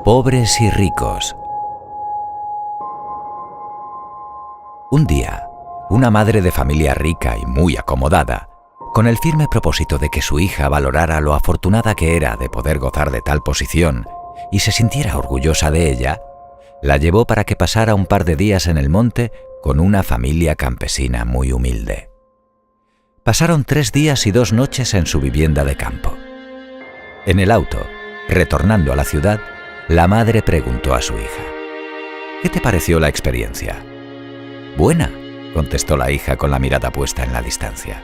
Pobres y ricos. Un día, una madre de familia rica y muy acomodada, con el firme propósito de que su hija valorara lo afortunada que era de poder gozar de tal posición y se sintiera orgullosa de ella, la llevó para que pasara un par de días en el monte con una familia campesina muy humilde. Pasaron 3 días y 2 noches en su vivienda de campo. En el auto, retornando a la ciudad, la madre preguntó a su hija: «¿Qué te pareció la experiencia?» «Buena», contestó la hija con la mirada puesta en la distancia.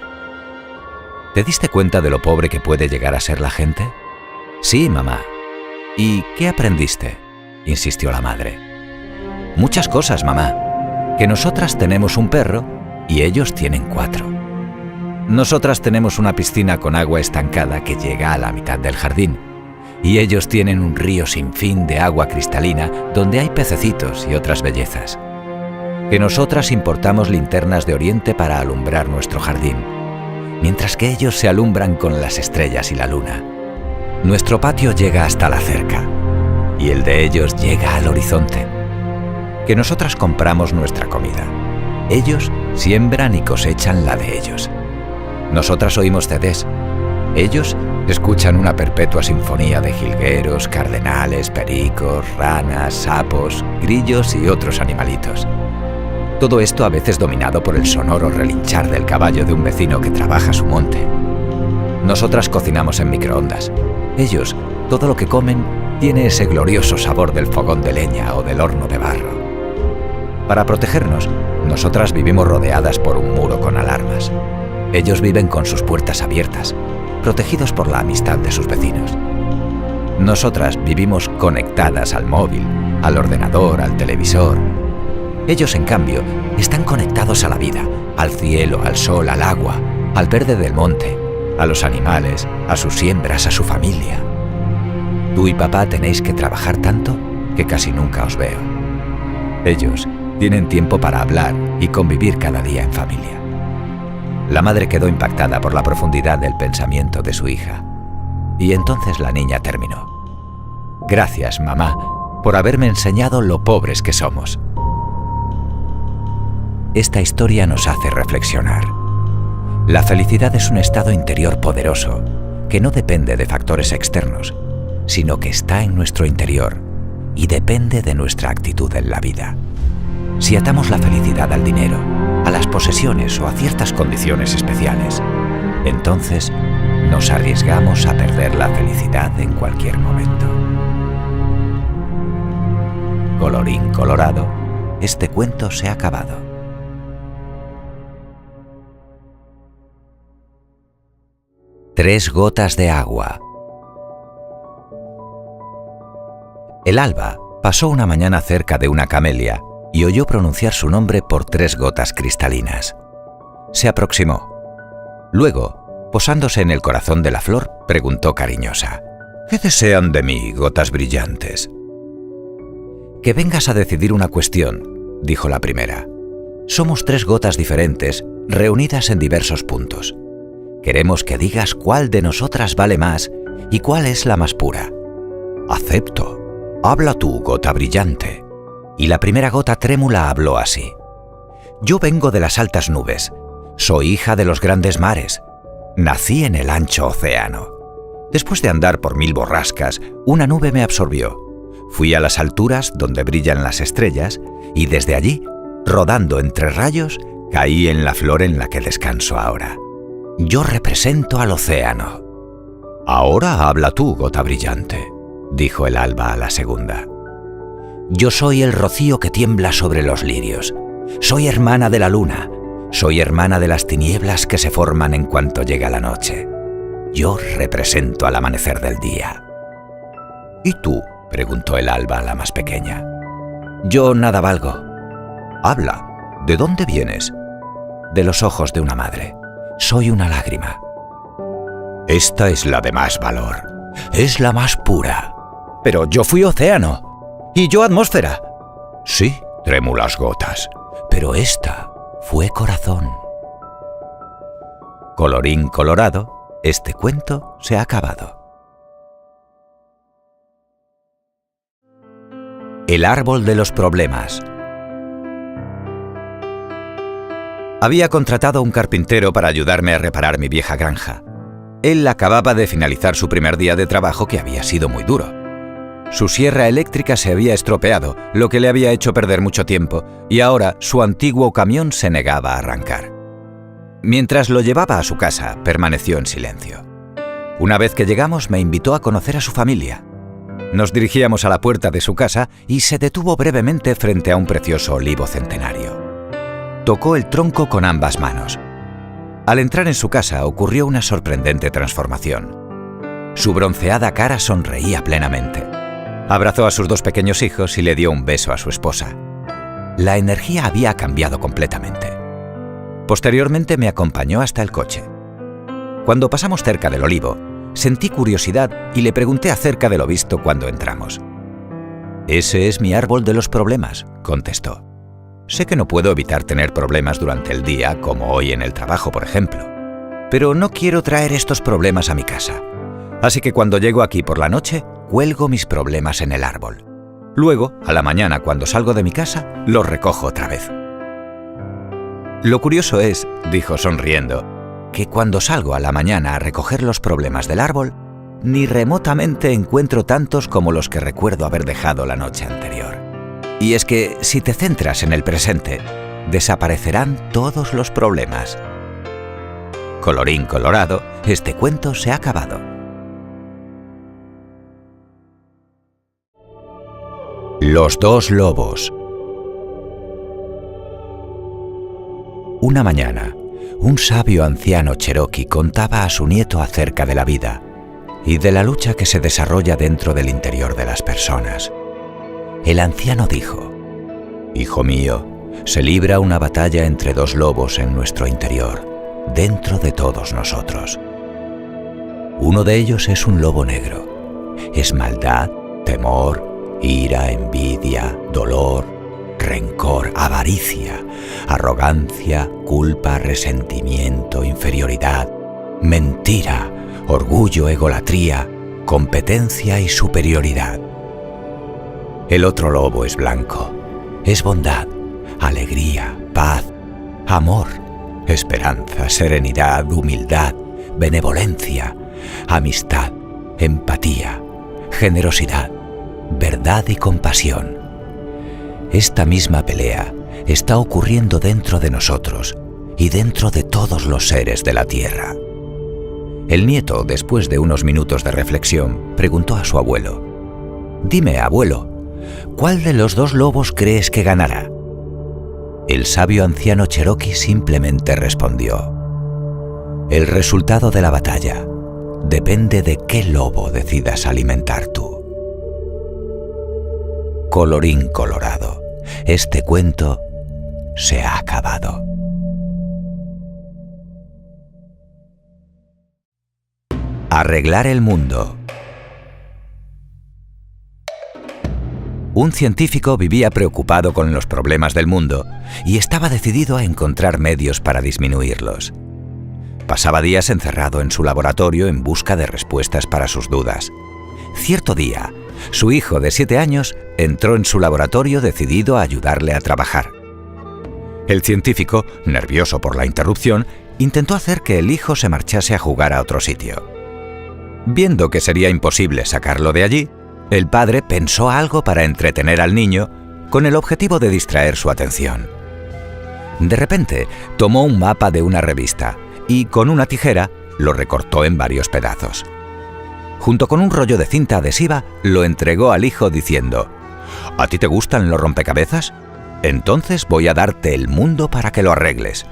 «¿Te diste cuenta de lo pobre que puede llegar a ser la gente?» «Sí, mamá». «¿Y qué aprendiste?», insistió la madre. «Muchas cosas, mamá. Que nosotras tenemos un perro y ellos tienen 4. Nosotras tenemos una piscina con agua estancada que llega a la mitad del jardín, y ellos tienen un río sin fin de agua cristalina donde hay pececitos y otras bellezas. Que nosotras importamos linternas de Oriente para alumbrar nuestro jardín, mientras que ellos se alumbran con las estrellas y la luna. Nuestro patio llega hasta la cerca, y el de ellos llega al horizonte. Que nosotras compramos nuestra comida. Ellos siembran y cosechan la de ellos. Nosotras oímos CDs. Ellos escuchan una perpetua sinfonía de jilgueros, cardenales, pericos, ranas, sapos, grillos y otros animalitos. Todo esto a veces dominado por el sonoro relinchar del caballo de un vecino que trabaja su monte. Nosotras cocinamos en microondas. Ellos, todo lo que comen, tiene ese glorioso sabor del fogón de leña o del horno de barro. Para protegernos, nosotras vivimos rodeadas por un muro con alarmas. Ellos viven con sus puertas abiertas, protegidos por la amistad de sus vecinos. Nosotras vivimos conectadas al móvil, al ordenador, al televisor. Ellos, en cambio, están conectados a la vida, al cielo, al sol, al agua, al verde del monte, a los animales, a sus siembras, a su familia. Tú y papá tenéis que trabajar tanto que casi nunca os veo. Ellos tienen tiempo para hablar y convivir cada día en familia». La madre quedó impactada por la profundidad del pensamiento de su hija. Y entonces la niña terminó: «Gracias, mamá, por haberme enseñado lo pobres que somos». Esta historia nos hace reflexionar. La felicidad es un estado interior poderoso que no depende de factores externos, sino que está en nuestro interior y depende de nuestra actitud en la vida. Si atamos la felicidad al dinero, a las posesiones o a ciertas condiciones especiales, entonces nos arriesgamos a perder la felicidad en cualquier momento. Colorín colorado, este cuento se ha acabado. Tres gotas de agua. El alba pasó una mañana cerca de una camelia y oyó pronunciar su nombre por 3 gotas cristalinas. Se aproximó. Luego, posándose en el corazón de la flor, preguntó cariñosa: «¿Qué desean de mí, gotas brillantes?» «Que vengas a decidir una cuestión», dijo la primera. «Somos 3 gotas diferentes, reunidas en diversos puntos. Queremos que digas cuál de nosotras vale más y cuál es la más pura». «Acepto. Habla tú, gota brillante». Y la primera gota trémula habló así: «Yo vengo de las altas nubes, soy hija de los grandes mares, nací en el ancho océano. Después de andar por 1000 borrascas, una nube me absorbió. Fui a las alturas donde brillan las estrellas y desde allí, rodando entre rayos, caí en la flor en la que descanso ahora. Yo represento al océano». «Ahora habla tú, gota brillante», dijo el alba a la segunda. «Yo soy el rocío que tiembla sobre los lirios. Soy hermana de la luna. Soy hermana de las tinieblas que se forman en cuanto llega la noche. Yo represento al amanecer del día». «¿Y tú?», preguntó el alba a la más pequeña. «Yo nada valgo». «Habla. ¿De dónde vienes?» «De los ojos de una madre. Soy una lágrima». «Esta es la de más valor. Es la más pura». «Pero yo fui océano. ¿Y yo atmósfera?» «Sí, trémulas gotas, pero esta fue corazón». Colorín colorado, este cuento se ha acabado. El árbol de los problemas. Había contratado a un carpintero para ayudarme a reparar mi vieja granja. Él acababa de finalizar su primer día de trabajo, que había sido muy duro. Su sierra eléctrica se había estropeado, lo que le había hecho perder mucho tiempo, y ahora su antiguo camión se negaba a arrancar. Mientras lo llevaba a su casa, permaneció en silencio. Una vez que llegamos, me invitó a conocer a su familia. Nos dirigíamos a la puerta de su casa y se detuvo brevemente frente a un precioso olivo centenario. Tocó el tronco con ambas manos. Al entrar en su casa ocurrió una sorprendente transformación. Su bronceada cara sonreía plenamente. Abrazó a sus 2 pequeños hijos y le dio un beso a su esposa. La energía había cambiado completamente. Posteriormente me acompañó hasta el coche. Cuando pasamos cerca del olivo, sentí curiosidad y le pregunté acerca de lo visto cuando entramos. «Ese es mi árbol de los problemas», contestó. «Sé que no puedo evitar tener problemas durante el día, como hoy en el trabajo, por ejemplo. Pero no quiero traer estos problemas a mi casa. Así que cuando llego aquí por la noche, cuelgo mis problemas en el árbol. Luego, a la mañana, cuando salgo de mi casa, los recojo otra vez». «Lo curioso es», dijo sonriendo, «que cuando salgo a la mañana a recoger los problemas del árbol, ni remotamente encuentro tantos como los que recuerdo haber dejado la noche anterior. Y es que, si te centras en el presente, desaparecerán todos los problemas». Colorín colorado, este cuento se ha acabado. Los 2 lobos. Una mañana, un sabio anciano cherokee contaba a su nieto acerca de la vida y de la lucha que se desarrolla dentro del interior de las personas. El anciano dijo: «Hijo mío, se libra una batalla entre 2 lobos en nuestro interior, dentro de todos nosotros. Uno de ellos es un lobo negro. Es maldad, temor, ira, envidia, dolor, rencor, avaricia, arrogancia, culpa, resentimiento, inferioridad, mentira, orgullo, egolatría, competencia y superioridad. El otro lobo es blanco. Es bondad, alegría, paz, amor, esperanza, serenidad, humildad, benevolencia, amistad, empatía, generosidad, verdad y compasión. Esta misma pelea está ocurriendo dentro de nosotros y dentro de todos los seres de la tierra». El nieto, después de unos minutos de reflexión, preguntó a su abuelo: «Dime, abuelo, ¿cuál de los 2 lobos crees que ganará?». El sabio anciano cherokee simplemente respondió: «El resultado de la batalla depende de qué lobo decidas alimentar tú». Colorín colorado, este cuento se ha acabado. Arreglar el mundo. Un científico vivía preocupado con los problemas del mundo y estaba decidido a encontrar medios para disminuirlos. Pasaba días encerrado en su laboratorio en busca de respuestas para sus dudas. Cierto día, su hijo de 7 años entró en su laboratorio decidido a ayudarle a trabajar. El científico, nervioso por la interrupción, intentó hacer que el hijo se marchase a jugar a otro sitio. Viendo que sería imposible sacarlo de allí, el padre pensó algo para entretener al niño con el objetivo de distraer su atención. De repente, tomó un mapa de una revista y, con una tijera, lo recortó en varios pedazos. Junto con un rollo de cinta adhesiva, lo entregó al hijo diciendo: «¿A ti te gustan los rompecabezas? Entonces voy a darte el mundo para que lo arregles.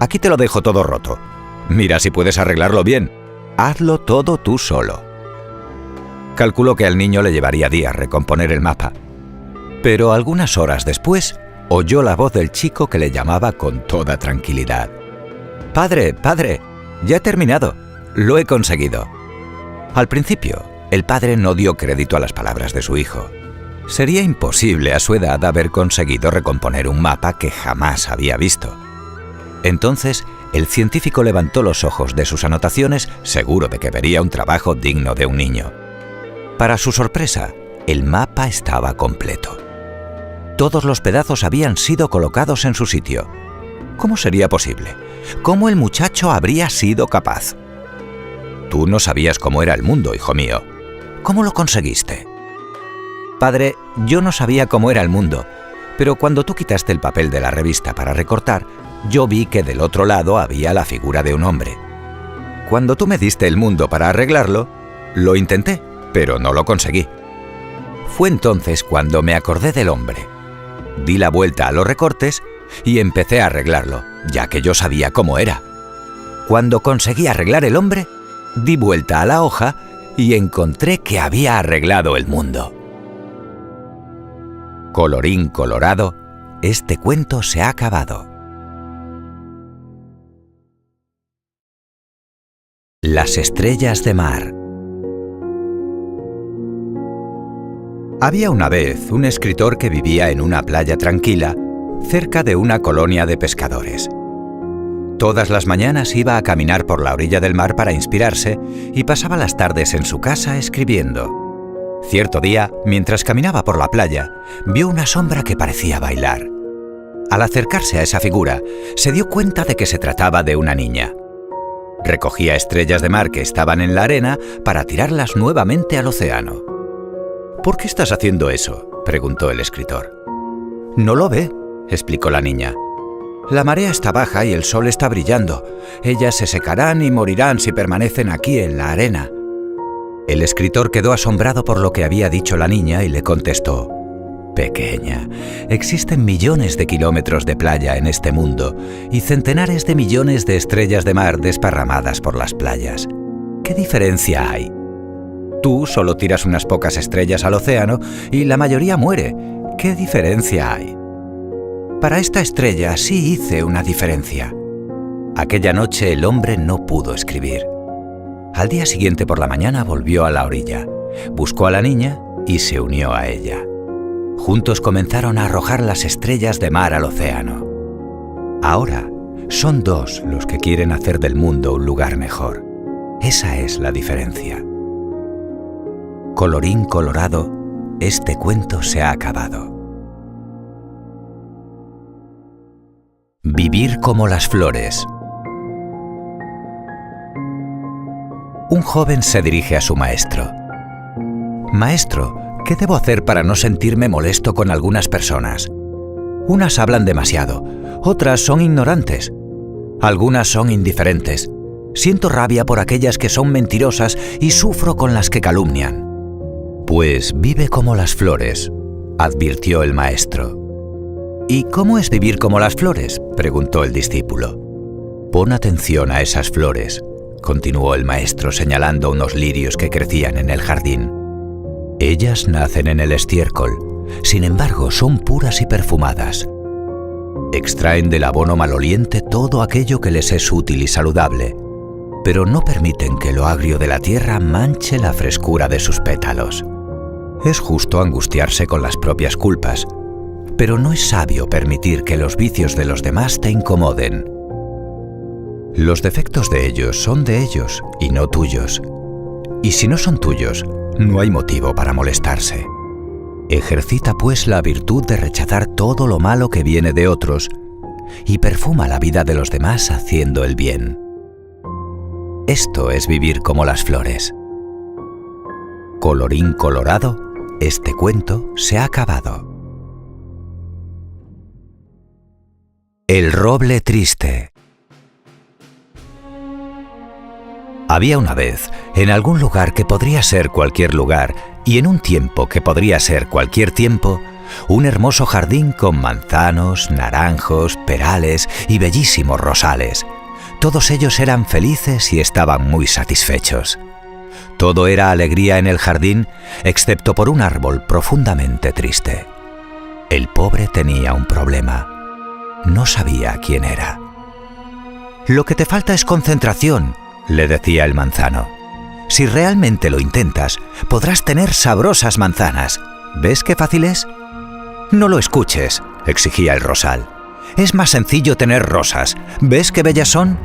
Aquí te lo dejo todo roto. Mira si puedes arreglarlo bien. Hazlo todo tú solo». Calculó que al niño le llevaría días recomponer el mapa. Pero algunas horas después, oyó la voz del chico que le llamaba con toda tranquilidad: «Padre, padre, ya he terminado. Lo he conseguido». Al principio, el padre no dio crédito a las palabras de su hijo. Sería imposible a su edad haber conseguido recomponer un mapa que jamás había visto. Entonces, el científico levantó los ojos de sus anotaciones, seguro de que vería un trabajo digno de un niño. Para su sorpresa, El mapa estaba completo. Todos los pedazos habían sido colocados en su sitio. ¿Cómo sería posible? ¿Cómo el muchacho habría sido capaz? Tú no sabías cómo era el mundo, hijo mío. ¿Cómo lo conseguiste? Padre, yo no sabía cómo era el mundo, pero cuando tú quitaste el papel de la revista para recortar, yo vi que del otro lado había la figura de un hombre. Cuando tú me diste el mundo para arreglarlo, lo intenté, pero no lo conseguí. Fue entonces cuando me acordé del hombre. Di la vuelta a los recortes y empecé a arreglarlo, ya que yo sabía cómo era. Cuando conseguí arreglar el hombre, di vuelta a la hoja y encontré que había arreglado el mundo. Colorín colorado, este cuento se ha acabado. Las estrellas de mar. Había una vez un escritor que vivía en una playa tranquila, cerca de una colonia de pescadores. Todas las mañanas iba a caminar por la orilla del mar para inspirarse y pasaba las tardes en su casa escribiendo. Cierto día, mientras caminaba por la playa, vio una sombra que parecía bailar. Al acercarse a esa figura, se dio cuenta de que se trataba de una niña. Recogía estrellas de mar que estaban en la arena para tirarlas nuevamente al océano. ¿Por qué estás haciendo eso?, preguntó el escritor. No lo ve, explicó la niña. La marea está baja y el sol está brillando. Ellas se secarán y morirán si permanecen aquí en la arena. El escritor quedó asombrado por lo que había dicho la niña y le contestó: Pequeña, existen millones de kilómetros de playa en este mundo y centenares de millones de estrellas de mar desparramadas por las playas. ¿Qué diferencia hay? Tú solo tiras unas pocas estrellas al océano y la mayoría muere. ¿Qué diferencia hay? Para esta estrella sí hice una diferencia. Aquella noche el hombre no pudo escribir. Al día siguiente por la mañana volvió a la orilla, buscó a la niña y se unió a ella. Juntos comenzaron a arrojar las estrellas de mar al océano. Ahora son dos los que quieren hacer del mundo un lugar mejor. Esa es la diferencia. Colorín colorado, este cuento se ha acabado. Vivir como las flores. Un joven se dirige a su maestro. Maestro, ¿qué debo hacer para no sentirme molesto con algunas personas? Unas hablan demasiado, otras son ignorantes, algunas son indiferentes. Siento rabia por aquellas que son mentirosas y sufro con las que calumnian. Pues vive como las flores, advirtió el maestro. ¿Y cómo es vivir como las flores?, preguntó el discípulo. Pon atención a esas flores, continuó el maestro señalando unos lirios que crecían en el jardín. Ellas nacen en el estiércol, sin embargo son puras y perfumadas. Extraen del abono maloliente todo aquello que les es útil y saludable, pero no permiten que lo agrio de la tierra manche la frescura de sus pétalos. Es justo angustiarse con las propias culpas, pero no es sabio permitir que los vicios de los demás te incomoden. Los defectos de ellos son de ellos y no tuyos. Y si no son tuyos, no hay motivo para molestarse. Ejercita pues la virtud de rechazar todo lo malo que viene de otros y perfuma la vida de los demás haciendo el bien. Esto es vivir como las flores. Colorín colorado, este cuento se ha acabado. El roble triste. Había una vez, en algún lugar que podría ser cualquier lugar y en un tiempo que podría ser cualquier tiempo, un hermoso jardín con manzanos, naranjos, perales y bellísimos rosales. Todos ellos eran felices y estaban muy satisfechos. Todo era alegría en el jardín, excepto por un árbol profundamente triste. El pobre tenía un problema. No sabía quién era. Lo que te falta es concentración, le decía el manzano. Si realmente lo intentas, podrás tener sabrosas manzanas. ¿Ves qué fácil es? No lo escuches, exigía el rosal. Es más sencillo tener rosas. ¿Ves qué bellas son?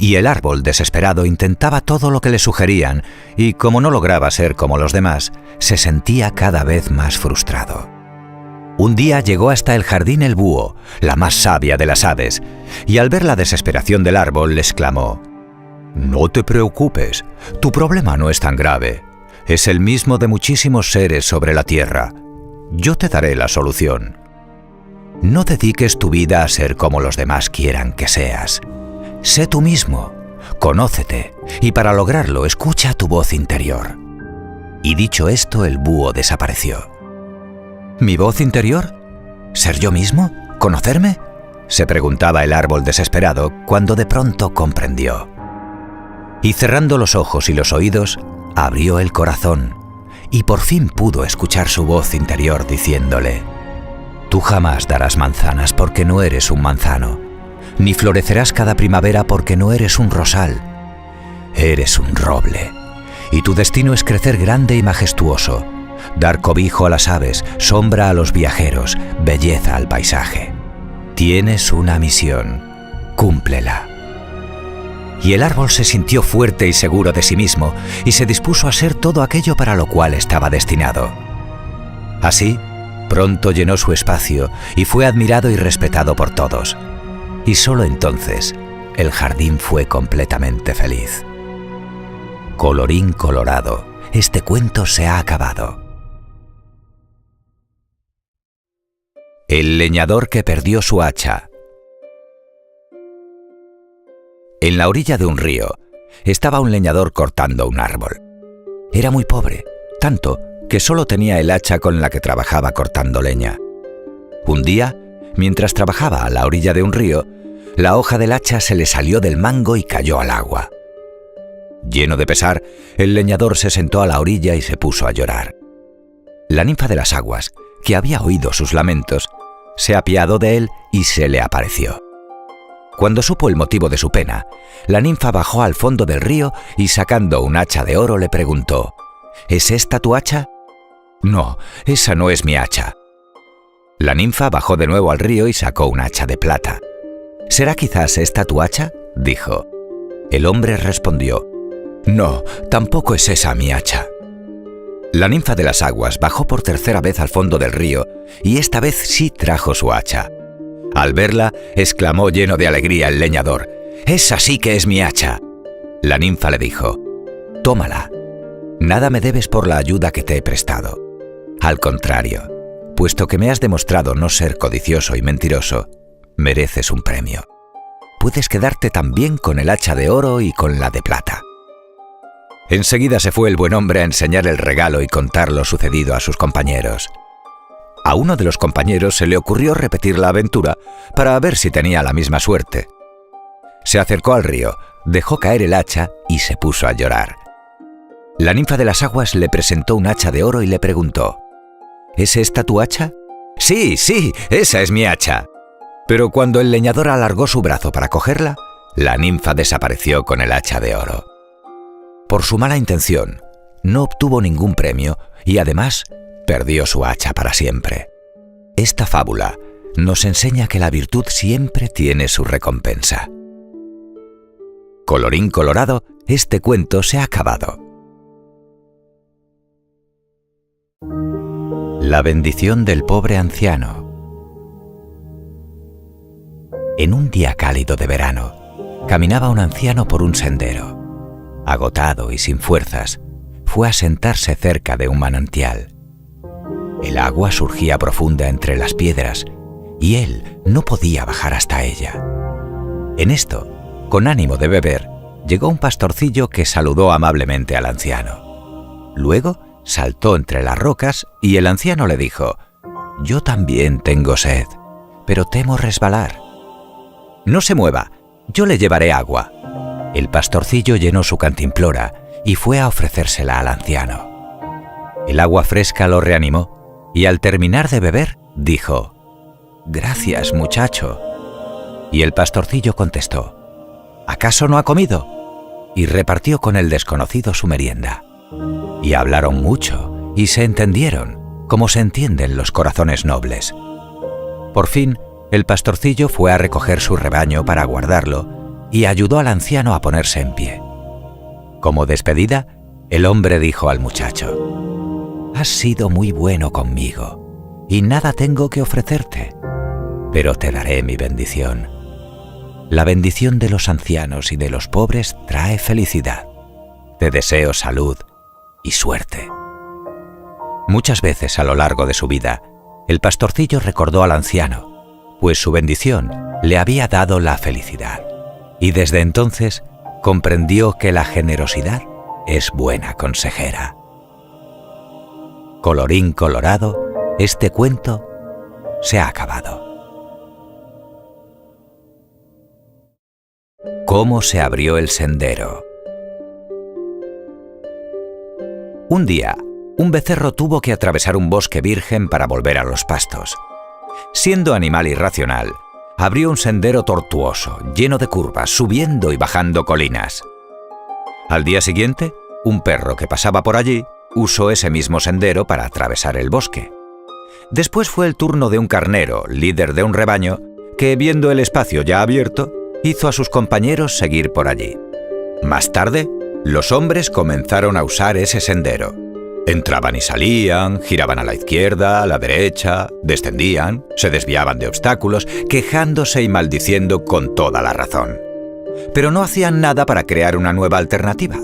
Y el árbol, desesperado, intentaba todo lo que le sugerían y, como no lograba ser como los demás, se sentía cada vez más frustrado. Un día llegó hasta el jardín el búho, la más sabia de las aves, y al ver la desesperación del árbol le exclamó: «No te preocupes, tu problema no es tan grave. Es el mismo de muchísimos seres sobre la tierra. Yo te daré la solución. No dediques tu vida a ser como los demás quieran que seas. Sé tú mismo, conócete, y para lograrlo escucha tu voz interior». Y dicho esto, el búho desapareció. ¿Mi voz interior? ¿Ser yo mismo? ¿Conocerme?, se preguntaba el árbol desesperado cuando de pronto comprendió. Y cerrando los ojos y los oídos, abrió el corazón y por fin pudo escuchar su voz interior diciéndole: «Tú jamás darás manzanas porque no eres un manzano, ni florecerás cada primavera porque no eres un rosal. Eres un roble, y tu destino es crecer grande y majestuoso, dar cobijo a las aves, sombra a los viajeros, belleza al paisaje. Tienes una misión, cúmplela». Y el árbol se sintió fuerte y seguro de sí mismo y se dispuso a ser todo aquello para lo cual estaba destinado. Así, pronto llenó su espacio y fue admirado y respetado por todos. Y solo entonces, el jardín fue completamente feliz. Colorín colorado, este cuento se ha acabado. El leñador que perdió su hacha. En la orilla de un río estaba un leñador cortando un árbol. Era muy pobre, tanto que solo tenía el hacha con la que trabajaba cortando leña. Un día, mientras trabajaba a la orilla de un río, la hoja del hacha se le salió del mango y cayó al agua. Lleno de pesar, el leñador se sentó a la orilla y se puso a llorar. La ninfa de las aguas, que había oído sus lamentos, se apiadó de él y se le apareció. Cuando supo el motivo de su pena, la ninfa bajó al fondo del río y sacando un hacha de oro le preguntó: «¿Es esta tu hacha?». «No, esa no es mi hacha». La ninfa bajó de nuevo al río y sacó un hacha de plata. «¿Será quizás esta tu hacha?», dijo. El hombre respondió: «No, tampoco es esa mi hacha». La ninfa de las aguas bajó por tercera vez al fondo del río y esta vez sí trajo su hacha. Al verla, exclamó lleno de alegría el leñador: «¡Esa sí que es mi hacha!». La ninfa le dijo: «Tómala. Nada me debes por la ayuda que te he prestado. Al contrario, puesto que me has demostrado no ser codicioso y mentiroso, mereces un premio. Puedes quedarte también con el hacha de oro y con la de plata». Enseguida se fue el buen hombre a enseñar el regalo y contar lo sucedido a sus compañeros. A uno de los compañeros se le ocurrió repetir la aventura para ver si tenía la misma suerte. Se acercó al río, dejó caer el hacha y se puso a llorar. La ninfa de las aguas le presentó un hacha de oro y le preguntó: «¿Es esta tu hacha?». «Sí, sí, esa es mi hacha». Pero cuando el leñador alargó su brazo para cogerla, la ninfa desapareció con el hacha de oro. Por su mala intención, no obtuvo ningún premio y además perdió su hacha para siempre. Esta fábula nos enseña que la virtud siempre tiene su recompensa. Colorín colorado, este cuento se ha acabado. La bendición del pobre anciano. En un día cálido de verano, caminaba un anciano por un sendero. Agotado y sin fuerzas, fue a sentarse cerca de un manantial. El agua surgía profunda entre las piedras y él no podía bajar hasta ella. En esto, con ánimo de beber, llegó un pastorcillo que saludó amablemente al anciano. Luego saltó entre las rocas y el anciano le dijo: «Yo también tengo sed, pero temo resbalar». «No se mueva, yo le llevaré agua». El pastorcillo llenó su cantimplora y fue a ofrecérsela al anciano. El agua fresca lo reanimó y al terminar de beber, dijo: «Gracias, muchacho». Y el pastorcillo contestó: «¿Acaso no ha comido?». Y repartió con el desconocido su merienda. Y hablaron mucho y se entendieron, como se entienden los corazones nobles. Por fin, el pastorcillo fue a recoger su rebaño para guardarlo y ayudó al anciano a ponerse en pie. Como despedida, el hombre dijo al muchacho: «Has sido muy bueno conmigo y nada tengo que ofrecerte, pero te daré mi bendición. La bendición de los ancianos y de los pobres trae felicidad. Te deseo salud y suerte». Muchas veces a lo largo de su vida, el pastorcillo recordó al anciano, pues su bendición le había dado la felicidad, y desde entonces comprendió que la generosidad es buena consejera. Colorín colorado, este cuento se ha acabado. ¿Cómo se abrió el sendero? Un día, un becerro tuvo que atravesar un bosque virgen para volver a los pastos. Siendo animal irracional, abrió un sendero tortuoso, lleno de curvas, subiendo y bajando colinas. Al día siguiente, un perro que pasaba por allí usó ese mismo sendero para atravesar el bosque. Después fue el turno de un carnero, líder de un rebaño, que, viendo el espacio ya abierto, hizo a sus compañeros seguir por allí. Más tarde, los hombres comenzaron a usar ese sendero. Entraban y salían, giraban a la izquierda, a la derecha, descendían, se desviaban de obstáculos, quejándose y maldiciendo con toda la razón. Pero no hacían nada para crear una nueva alternativa.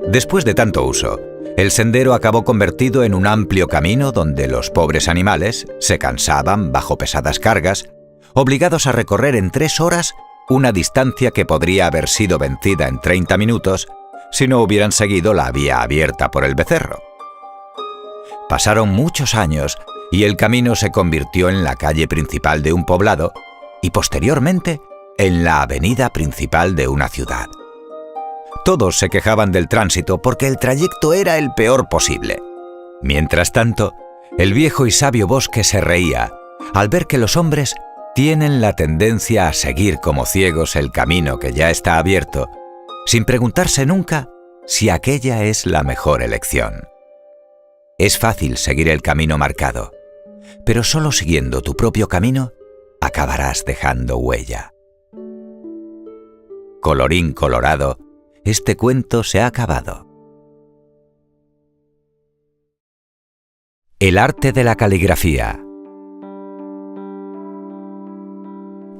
Después de tanto uso, el sendero acabó convertido en un amplio camino donde los pobres animales se cansaban bajo pesadas cargas, obligados a recorrer en 3 horas una distancia que podría haber sido vencida en 30 minutos si no hubieran seguido la vía abierta por el becerro. Pasaron muchos años y el camino se convirtió en la calle principal de un poblado y posteriormente en la avenida principal de una ciudad. Todos se quejaban del tránsito porque el trayecto era el peor posible. Mientras tanto, el viejo y sabio bosque se reía al ver que los hombres tienen la tendencia a seguir como ciegos el camino que ya está abierto, sin preguntarse nunca si aquella es la mejor elección. Es fácil seguir el camino marcado, pero solo siguiendo tu propio camino acabarás dejando huella. Colorín colorado, este cuento se ha acabado. El arte de la caligrafía.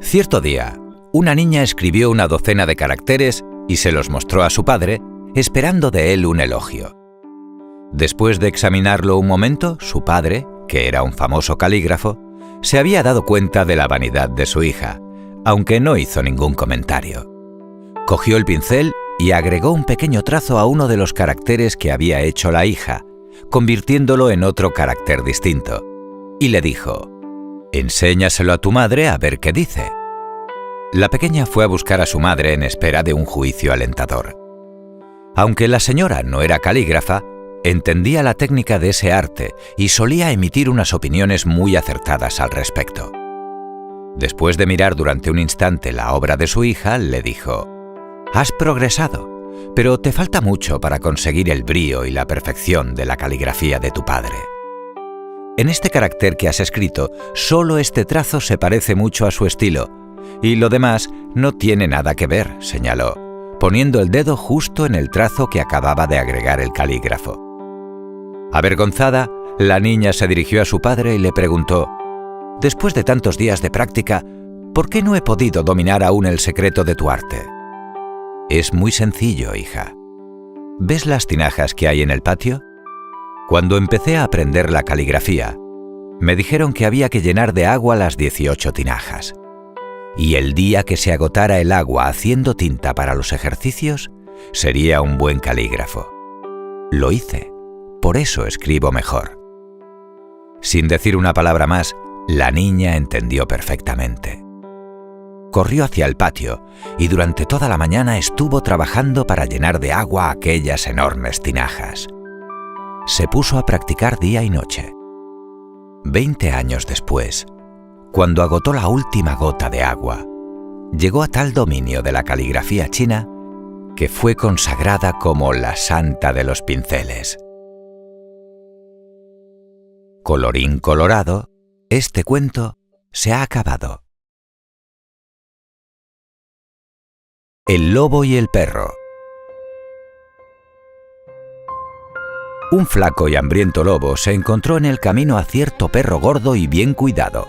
Cierto día, una niña escribió una docena de caracteres y se los mostró a su padre, esperando de él un elogio. Después de examinarlo un momento, su padre, que era un famoso calígrafo, se había dado cuenta de la vanidad de su hija, aunque no hizo ningún comentario. Cogió el pincel y agregó un pequeño trazo a uno de los caracteres que había hecho la hija, convirtiéndolo en otro carácter distinto, y le dijo: «Enséñaselo a tu madre a ver qué dice». La pequeña fue a buscar a su madre en espera de un juicio alentador. Aunque la señora no era calígrafa, entendía la técnica de ese arte y solía emitir unas opiniones muy acertadas al respecto. Después de mirar durante un instante la obra de su hija, le dijo: «Has progresado, pero te falta mucho para conseguir el brío y la perfección de la caligrafía de tu padre. En este carácter que has escrito, solo este trazo se parece mucho a su estilo, y lo demás no tiene nada que ver», señaló, poniendo el dedo justo en el trazo que acababa de agregar el calígrafo. Avergonzada, la niña se dirigió a su padre y le preguntó: «Después de tantos días de práctica, ¿por qué no he podido dominar aún el secreto de tu arte?». «Es muy sencillo, hija. ¿Ves las tinajas que hay en el patio? Cuando empecé a aprender la caligrafía, me dijeron que había que llenar de agua las 18 tinajas. Y el día que se agotara el agua haciendo tinta para los ejercicios, sería un buen calígrafo. Lo hice, por eso escribo mejor». Sin decir una palabra más, la niña entendió perfectamente. Corrió hacia el patio y durante toda la mañana estuvo trabajando para llenar de agua aquellas enormes tinajas. Se puso a practicar día y noche. 20 años después, cuando agotó la última gota de agua, llegó a tal dominio de la caligrafía china que fue consagrada como la santa de los pinceles. Colorín colorado, este cuento se ha acabado. El lobo y el perro. Un flaco y hambriento lobo se encontró en el camino a cierto perro gordo y bien cuidado.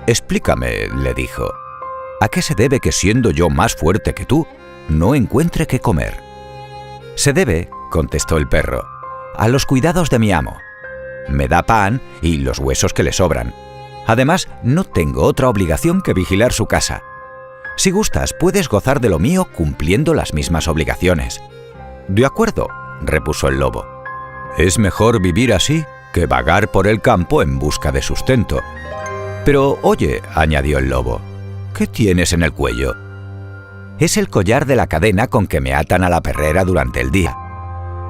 «Explícame», le dijo, «¿a qué se debe que, siendo yo más fuerte que tú, no encuentre qué comer?» «Se debe», contestó el perro, «a los cuidados de mi amo. Me da pan y los huesos que le sobran. Además, no tengo otra obligación que vigilar su casa. Si gustas, puedes gozar de lo mío cumpliendo las mismas obligaciones». «De acuerdo», repuso el lobo. «Es mejor vivir así que vagar por el campo en busca de sustento». «Pero oye», añadió el lobo, «¿qué tienes en el cuello?» «Es el collar de la cadena con que me atan a la perrera durante el día.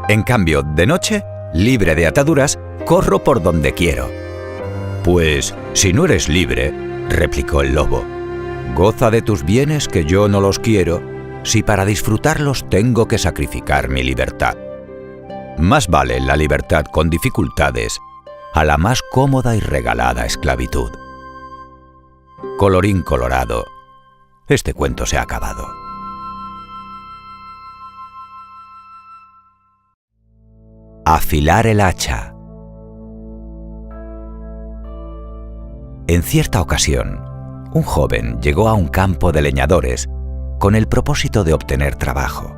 En cambio, de noche, libre de ataduras, corro por donde quiero». «Pues, si no eres libre», replicó el lobo, «goza de tus bienes que yo no los quiero, si para disfrutarlos tengo que sacrificar mi libertad. Más vale la libertad con dificultades a la más cómoda y regalada esclavitud». Colorín colorado, este cuento se ha acabado. Afilar el hacha. En cierta ocasión, un joven llegó a un campo de leñadores con el propósito de obtener trabajo.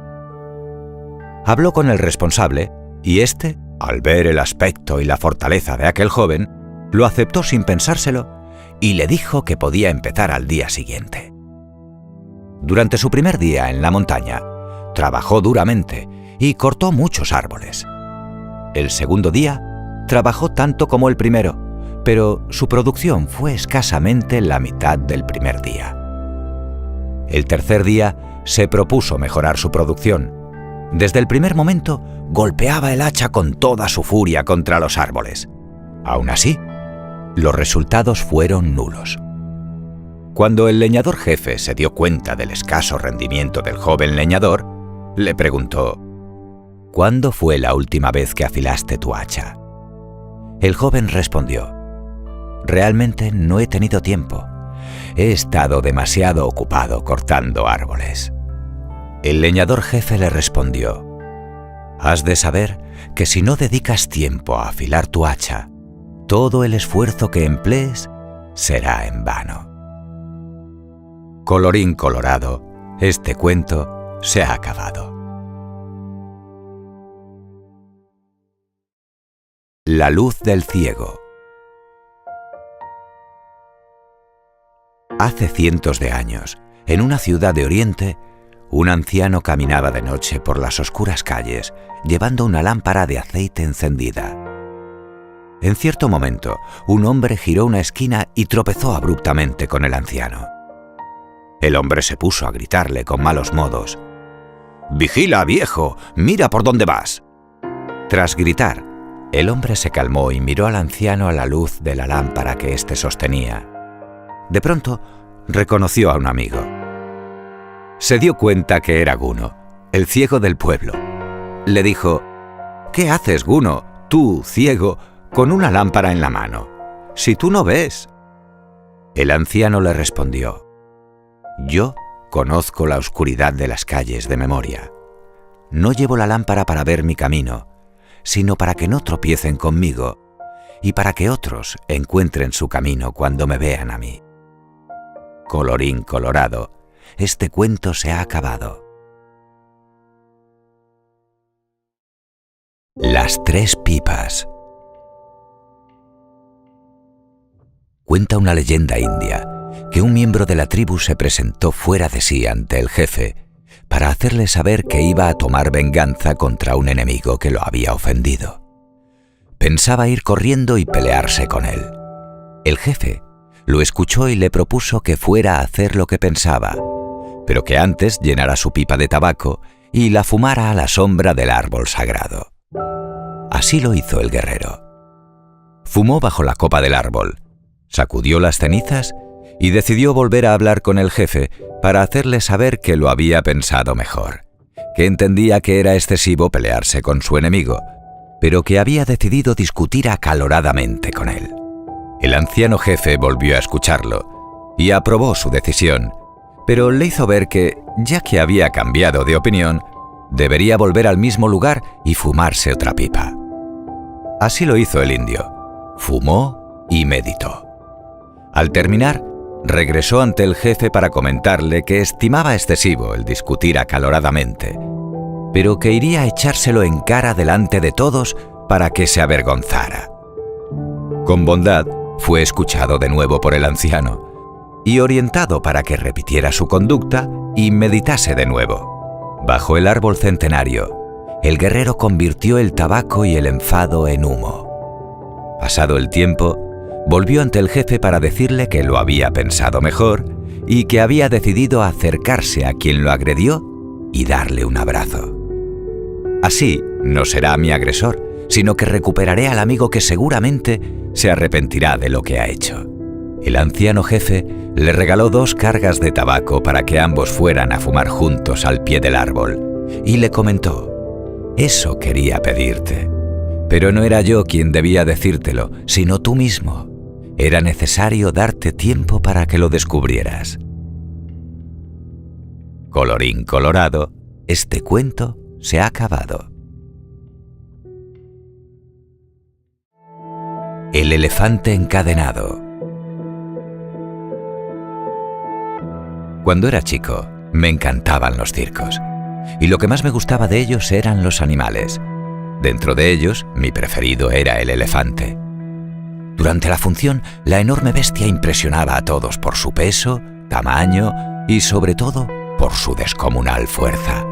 Habló con el responsable y éste, al ver el aspecto y la fortaleza de aquel joven, lo aceptó sin pensárselo y le dijo que podía empezar al día siguiente. Durante su primer día en la montaña, trabajó duramente y cortó muchos árboles. El segundo día, trabajó tanto como el primero, pero su producción fue escasamente la mitad del primer día. El tercer día se propuso mejorar su producción. Desde el primer momento, golpeaba el hacha con toda su furia contra los árboles. Aún así, los resultados fueron nulos. Cuando el leñador jefe se dio cuenta del escaso rendimiento del joven leñador, le preguntó: «¿Cuándo fue la última vez que afilaste tu hacha?». El joven respondió: «Realmente no he tenido tiempo. He estado demasiado ocupado cortando árboles». El leñador jefe le respondió: «Has de saber que si no dedicas tiempo a afilar tu hacha, todo el esfuerzo que emplees será en vano». Colorín colorado, este cuento se ha acabado. La luz del ciego. Hace cientos de años, en una ciudad de Oriente, un anciano caminaba de noche por las oscuras calles, llevando una lámpara de aceite encendida. En cierto momento, un hombre giró una esquina y tropezó abruptamente con el anciano. El hombre se puso a gritarle con malos modos: «¡Vigila, viejo! ¡Mira por dónde vas!». Tras gritar, el hombre se calmó y miró al anciano a la luz de la lámpara que éste sostenía. De pronto, reconoció a un amigo. Se dio cuenta que era Guno, el ciego del pueblo. Le dijo: «¿Qué haces, Guno, tú, ciego, con una lámpara en la mano? Si tú no ves». El anciano le respondió: «Yo conozco la oscuridad de las calles de memoria. No llevo la lámpara para ver mi camino, sino para que no tropiecen conmigo y para que otros encuentren su camino cuando me vean a mí». Colorín colorado, este cuento se ha acabado. Las tres pipas. Cuenta una leyenda india que un miembro de la tribu se presentó fuera de sí ante el jefe para hacerle saber que iba a tomar venganza contra un enemigo que lo había ofendido. Pensaba ir corriendo y pelearse con él. El jefe lo escuchó y le propuso que fuera a hacer lo que pensaba, pero que antes llenara su pipa de tabaco y la fumara a la sombra del árbol sagrado. Así lo hizo el guerrero. Fumó bajo la copa del árbol, sacudió las cenizas y decidió volver a hablar con el jefe para hacerle saber que lo había pensado mejor, que entendía que era excesivo pelearse con su enemigo, pero que había decidido discutir acaloradamente con él. El anciano jefe volvió a escucharlo y aprobó su decisión, pero le hizo ver que, ya que había cambiado de opinión, debería volver al mismo lugar y fumarse otra pipa. Así lo hizo el indio. Fumó y meditó. Al terminar, regresó ante el jefe para comentarle que estimaba excesivo el discutir acaloradamente, pero que iría a echárselo en cara delante de todos para que se avergonzara. Con bondad, fue escuchado de nuevo por el anciano y orientado para que repitiera su conducta y meditase de nuevo. Bajo el árbol centenario, el guerrero convirtió el tabaco y el enfado en humo. Pasado el tiempo, volvió ante el jefe para decirle que lo había pensado mejor y que había decidido acercarse a quien lo agredió y darle un abrazo. Así no será mi agresor, sino que recuperaré al amigo que seguramente se arrepentirá de lo que ha hecho. El anciano jefe le regaló 2 cargas de tabaco para que ambos fueran a fumar juntos al pie del árbol y le comentó: «Eso quería pedirte, pero no era yo quien debía decírtelo, sino tú mismo. Era necesario darte tiempo para que lo descubrieras». Colorín colorado, este cuento se ha acabado. El elefante encadenado. Cuando era chico, me encantaban los circos, y lo que más me gustaba de ellos eran los animales. Dentro de ellos, mi preferido era el elefante. Durante la función, la enorme bestia impresionaba a todos por su peso, tamaño y, sobre todo, por su descomunal fuerza.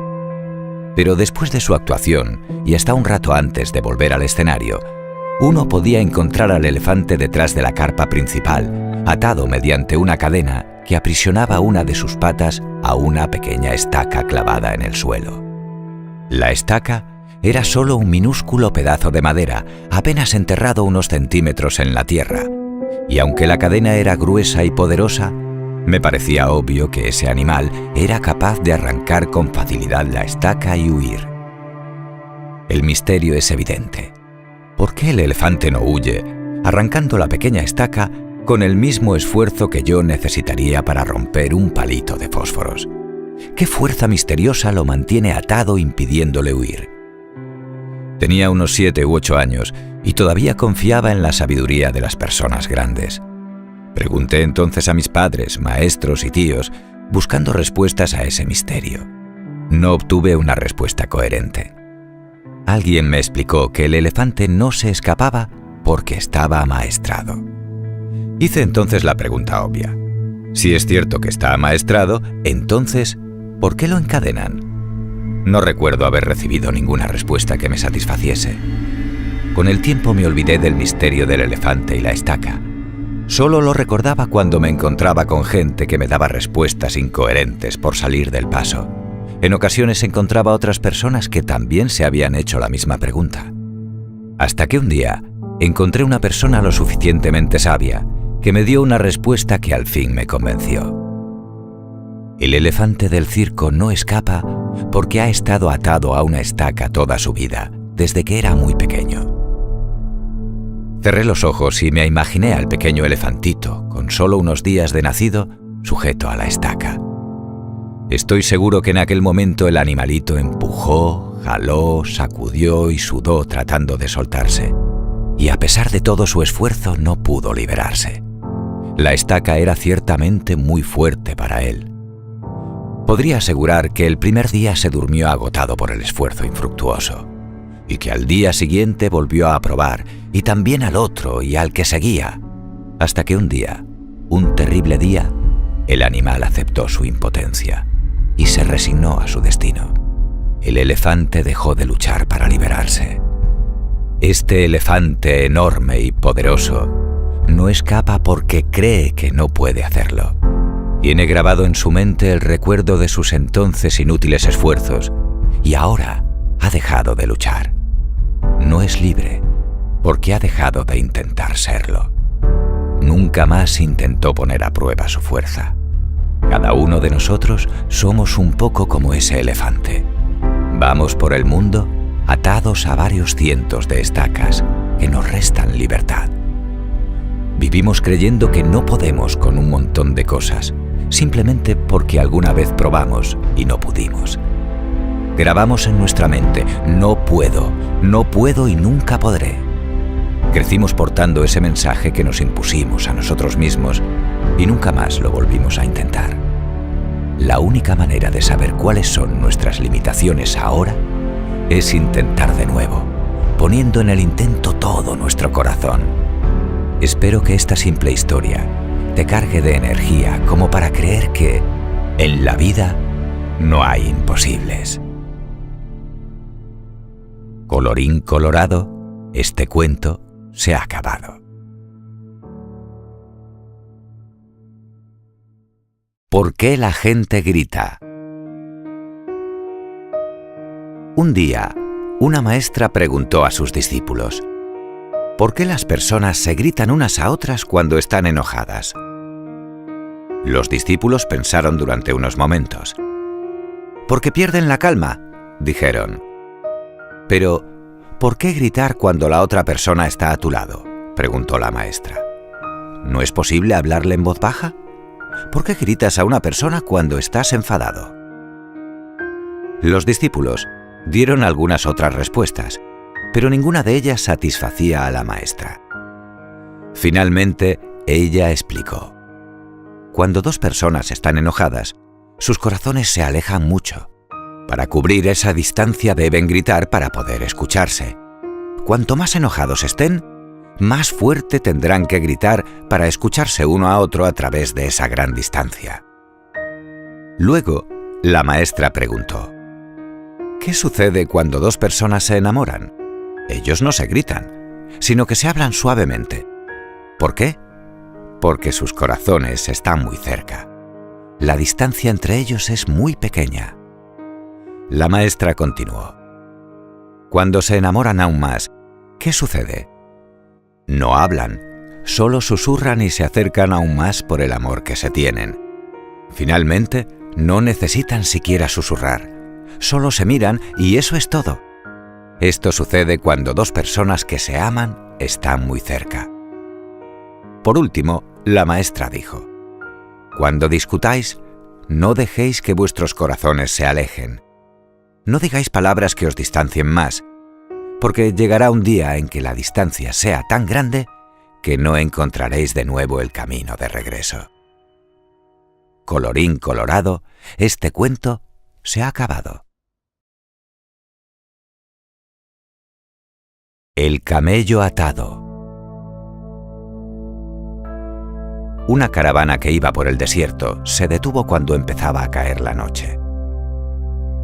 Pero después de su actuación, y hasta un rato antes de volver al escenario, uno podía encontrar al elefante detrás de la carpa principal, atado mediante una cadena que aprisionaba una de sus patas a una pequeña estaca clavada en el suelo. La estaca era solo un minúsculo pedazo de madera, apenas enterrado unos centímetros en la tierra, y aunque la cadena era gruesa y poderosa, me parecía obvio que ese animal era capaz de arrancar con facilidad la estaca y huir. El misterio es evidente. ¿Por qué el elefante no huye, arrancando la pequeña estaca con el mismo esfuerzo que yo necesitaría para romper un palito de fósforos? ¿Qué fuerza misteriosa lo mantiene atado impidiéndole huir? Tenía unos 7 u 8 años y todavía confiaba en la sabiduría de las personas grandes. Pregunté entonces a mis padres, maestros y tíos, buscando respuestas a ese misterio. No obtuve una respuesta coherente. Alguien me explicó que el elefante no se escapaba porque estaba amaestrado. Hice entonces la pregunta obvia. Si es cierto que está amaestrado, entonces, ¿por qué lo encadenan? No recuerdo haber recibido ninguna respuesta que me satisfaciese. Con el tiempo me olvidé del misterio del elefante y la estaca. Solo lo recordaba cuando me encontraba con gente que me daba respuestas incoherentes por salir del paso. En ocasiones encontraba otras personas que también se habían hecho la misma pregunta. Hasta que un día encontré una persona lo suficientemente sabia que me dio una respuesta que al fin me convenció. El elefante del circo no escapa porque ha estado atado a una estaca toda su vida, desde que era muy pequeño. Cerré los ojos y me imaginé al pequeño elefantito, con solo unos días de nacido, sujeto a la estaca. Estoy seguro que en aquel momento el animalito empujó, jaló, sacudió y sudó tratando de soltarse. Y a pesar de todo su esfuerzo no pudo liberarse. La estaca era ciertamente muy fuerte para él. Podría asegurar que el primer día se durmió agotado por el esfuerzo infructuoso, y que al día siguiente volvió a probar, y también al otro y al que seguía, hasta que un día, un terrible día, el animal aceptó su impotencia y se resignó a su destino. El elefante dejó de luchar para liberarse. Este elefante enorme y poderoso no escapa porque cree que no puede hacerlo. Tiene grabado en su mente el recuerdo de sus entonces inútiles esfuerzos y ahora ha dejado de luchar. No es libre porque ha dejado de intentar serlo. Nunca más intentó poner a prueba su fuerza. Cada uno de nosotros somos un poco como ese elefante. Vamos por el mundo atados a varios cientos de estacas que nos restan libertad. Vivimos creyendo que no podemos con un montón de cosas simplemente porque alguna vez probamos y no pudimos. Grabamos en nuestra mente: no puedo y nunca podré. Crecimos portando ese mensaje que nos impusimos a nosotros mismos y nunca más lo volvimos a intentar. La única manera de saber cuáles son nuestras limitaciones ahora es intentar de nuevo, poniendo en el intento todo nuestro corazón. Espero que esta simple historia te cargue de energía como para creer que en la vida no hay imposibles. Colorín colorado, este cuento se ha acabado. ¿Por qué la gente grita? Un día, una maestra preguntó a sus discípulos: ¿por qué las personas se gritan unas a otras cuando están enojadas? Los discípulos pensaron durante unos momentos. «Porque pierden la calma», dijeron. «Pero, ¿por qué gritar cuando la otra persona está a tu lado?», preguntó la maestra. «¿No es posible hablarle en voz baja? ¿Por qué gritas a una persona cuando estás enfadado?». Los discípulos dieron algunas otras respuestas, pero ninguna de ellas satisfacía a la maestra. Finalmente, ella explicó: cuando dos personas están enojadas, sus corazones se alejan mucho. Para cubrir esa distancia deben gritar para poder escucharse. Cuanto más enojados estén, más fuerte tendrán que gritar para escucharse uno a otro a través de esa gran distancia. Luego, la maestra preguntó: ¿qué sucede cuando dos personas se enamoran? Ellos no se gritan, sino que se hablan suavemente. ¿Por qué? Porque sus corazones están muy cerca. La distancia entre ellos es muy pequeña. La maestra continuó: cuando se enamoran aún más, ¿qué sucede? No hablan, solo susurran y se acercan aún más por el amor que se tienen. Finalmente, no necesitan siquiera susurrar, solo se miran y eso es todo. Esto sucede cuando dos personas que se aman están muy cerca. Por último, la maestra dijo: cuando discutáis, no dejéis que vuestros corazones se alejen. No digáis palabras que os distancien más, porque llegará un día en que la distancia sea tan grande que no encontraréis de nuevo el camino de regreso. Colorín colorado, este cuento se ha acabado. El camello atado. Una caravana que iba por el desierto se detuvo cuando empezaba a caer la noche.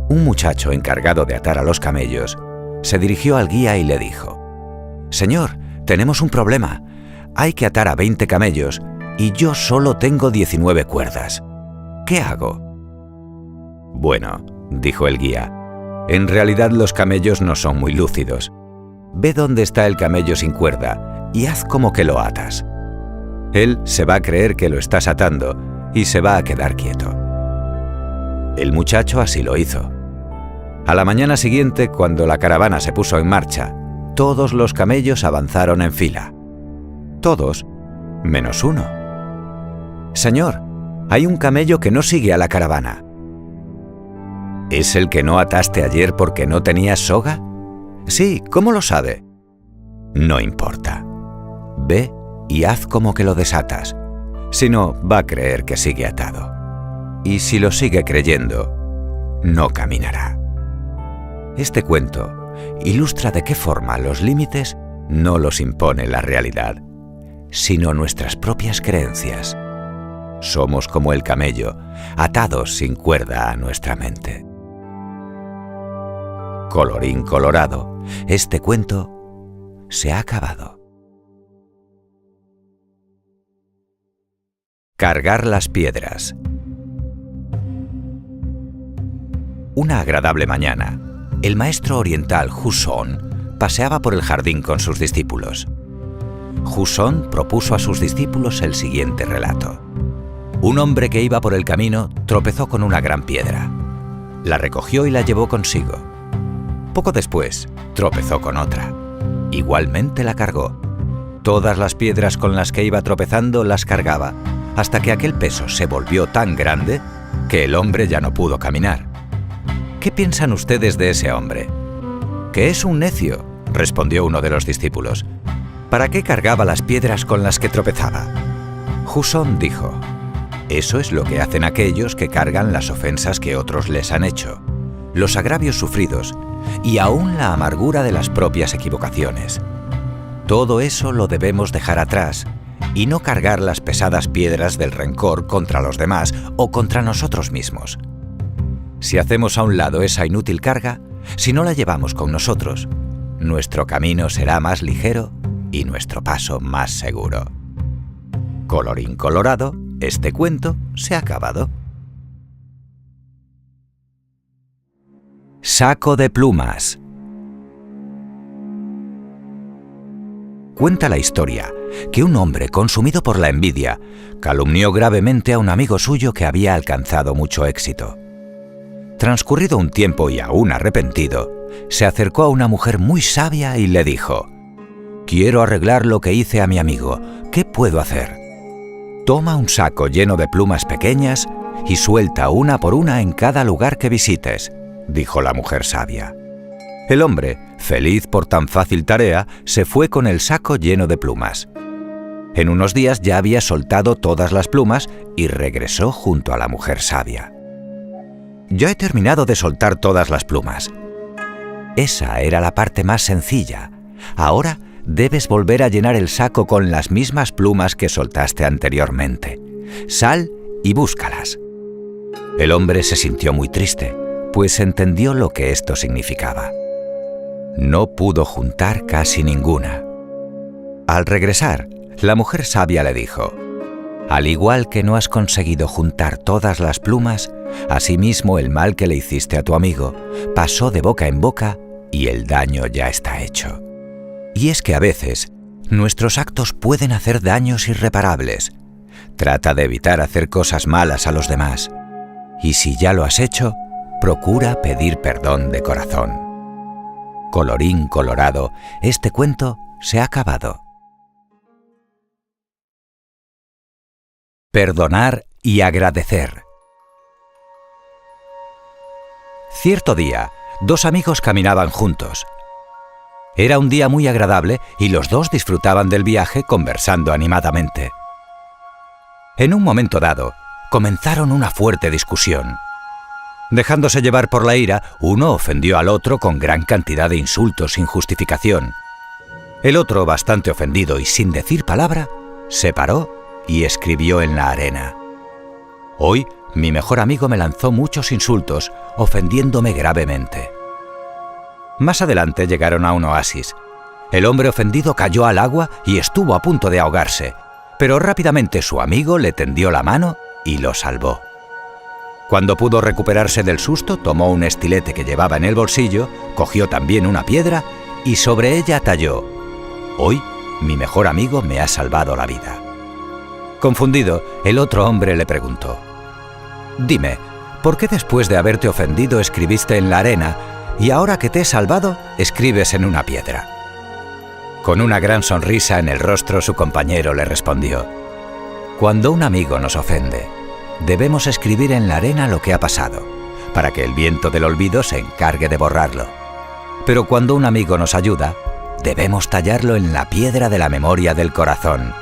Un muchacho encargado de atar a los camellos se dirigió al guía y le dijo: «Señor, tenemos un problema. Hay que atar a 20 camellos y yo solo tengo 19 cuerdas. ¿Qué hago?». «Bueno», dijo el guía, «en realidad los camellos no son muy lúcidos. Ve dónde está el camello sin cuerda y haz como que lo atas. Él se va a creer que lo estás atando y se va a quedar quieto». El muchacho así lo hizo. A la mañana siguiente, cuando la caravana se puso en marcha, todos los camellos avanzaron en fila. Todos, menos uno. «Señor, hay un camello que no sigue a la caravana». «¿Es el que no ataste ayer porque no tenías soga?». «Sí, ¿cómo lo sabe?». «No importa. Ve y haz como que lo desatas. Si no, va a creer que sigue atado. Y si lo sigue creyendo, no caminará». Este cuento ilustra de qué forma los límites no los impone la realidad, sino nuestras propias creencias. Somos como el camello, atados sin cuerda a nuestra mente. Colorín colorado, este cuento se ha acabado. Cargar las piedras. Una agradable mañana, el maestro oriental Huson paseaba por el jardín con sus discípulos. Huson propuso a sus discípulos el siguiente relato. Un hombre que iba por el camino tropezó con una gran piedra. La recogió y la llevó consigo. Poco después, tropezó con otra. Igualmente la cargó. Todas las piedras con las que iba tropezando las cargaba, hasta que aquel peso se volvió tan grande que el hombre ya no pudo caminar. ¿Qué piensan ustedes de ese hombre? «Que es un necio», respondió uno de los discípulos. «¿Para qué cargaba las piedras con las que tropezaba?» Jusón dijo: «Eso es lo que hacen aquellos que cargan las ofensas que otros les han hecho, los agravios sufridos y aún la amargura de las propias equivocaciones. Todo eso lo debemos dejar atrás y no cargar las pesadas piedras del rencor contra los demás o contra nosotros mismos. Si hacemos a un lado esa inútil carga, si no la llevamos con nosotros, nuestro camino será más ligero y nuestro paso más seguro». Colorín colorado, este cuento se ha acabado. Saco de plumas. Cuenta la historia que un hombre consumido por la envidia calumnió gravemente a un amigo suyo que había alcanzado mucho éxito. Transcurrido un tiempo y aún arrepentido, se acercó a una mujer muy sabia y le dijo: «Quiero arreglar lo que hice a mi amigo. ¿Qué puedo hacer?» «Toma un saco lleno de plumas pequeñas y suelta una por una en cada lugar que visites», dijo la mujer sabia. El hombre, feliz por tan fácil tarea, se fue con el saco lleno de plumas. En unos días ya había soltado todas las plumas y regresó junto a la mujer sabia. «Ya he terminado de soltar todas las plumas». «Esa era la parte más sencilla. Ahora debes volver a llenar el saco con las mismas plumas que soltaste anteriormente. Sal y búscalas». El hombre se sintió muy triste, pues entendió lo que esto significaba. No pudo juntar casi ninguna. Al regresar, la mujer sabia le dijo: «Al igual que no has conseguido juntar todas las plumas, asimismo el mal que le hiciste a tu amigo pasó de boca en boca y el daño ya está hecho». Y es que a veces nuestros actos pueden hacer daños irreparables. Trata de evitar hacer cosas malas a los demás. Y si ya lo has hecho, procura pedir perdón de corazón. Colorín colorado, este cuento se ha acabado. Perdonar y agradecer. Cierto día, dos amigos caminaban juntos. Era un día muy agradable y los dos disfrutaban del viaje conversando animadamente. En un momento dado, comenzaron una fuerte discusión. Dejándose llevar por la ira, uno ofendió al otro con gran cantidad de insultos sin justificación. El otro, bastante ofendido y sin decir palabra, se paró y escribió en la arena: «Hoy mi mejor amigo me lanzó muchos insultos, ofendiéndome gravemente». Más adelante llegaron a un oasis. El hombre ofendido cayó al agua y estuvo a punto de ahogarse, pero rápidamente su amigo le tendió la mano y lo salvó. Cuando pudo recuperarse del susto, tomó un estilete que llevaba en el bolsillo, cogió también una piedra y sobre ella talló: «Hoy mi mejor amigo me ha salvado la vida». Confundido, el otro hombre le preguntó: «Dime, ¿por qué después de haberte ofendido escribiste en la arena y ahora que te he salvado, escribes en una piedra?» Con una gran sonrisa en el rostro, su compañero le respondió: «Cuando un amigo nos ofende, debemos escribir en la arena lo que ha pasado, para que el viento del olvido se encargue de borrarlo. Pero cuando un amigo nos ayuda, debemos tallarlo en la piedra de la memoria del corazón,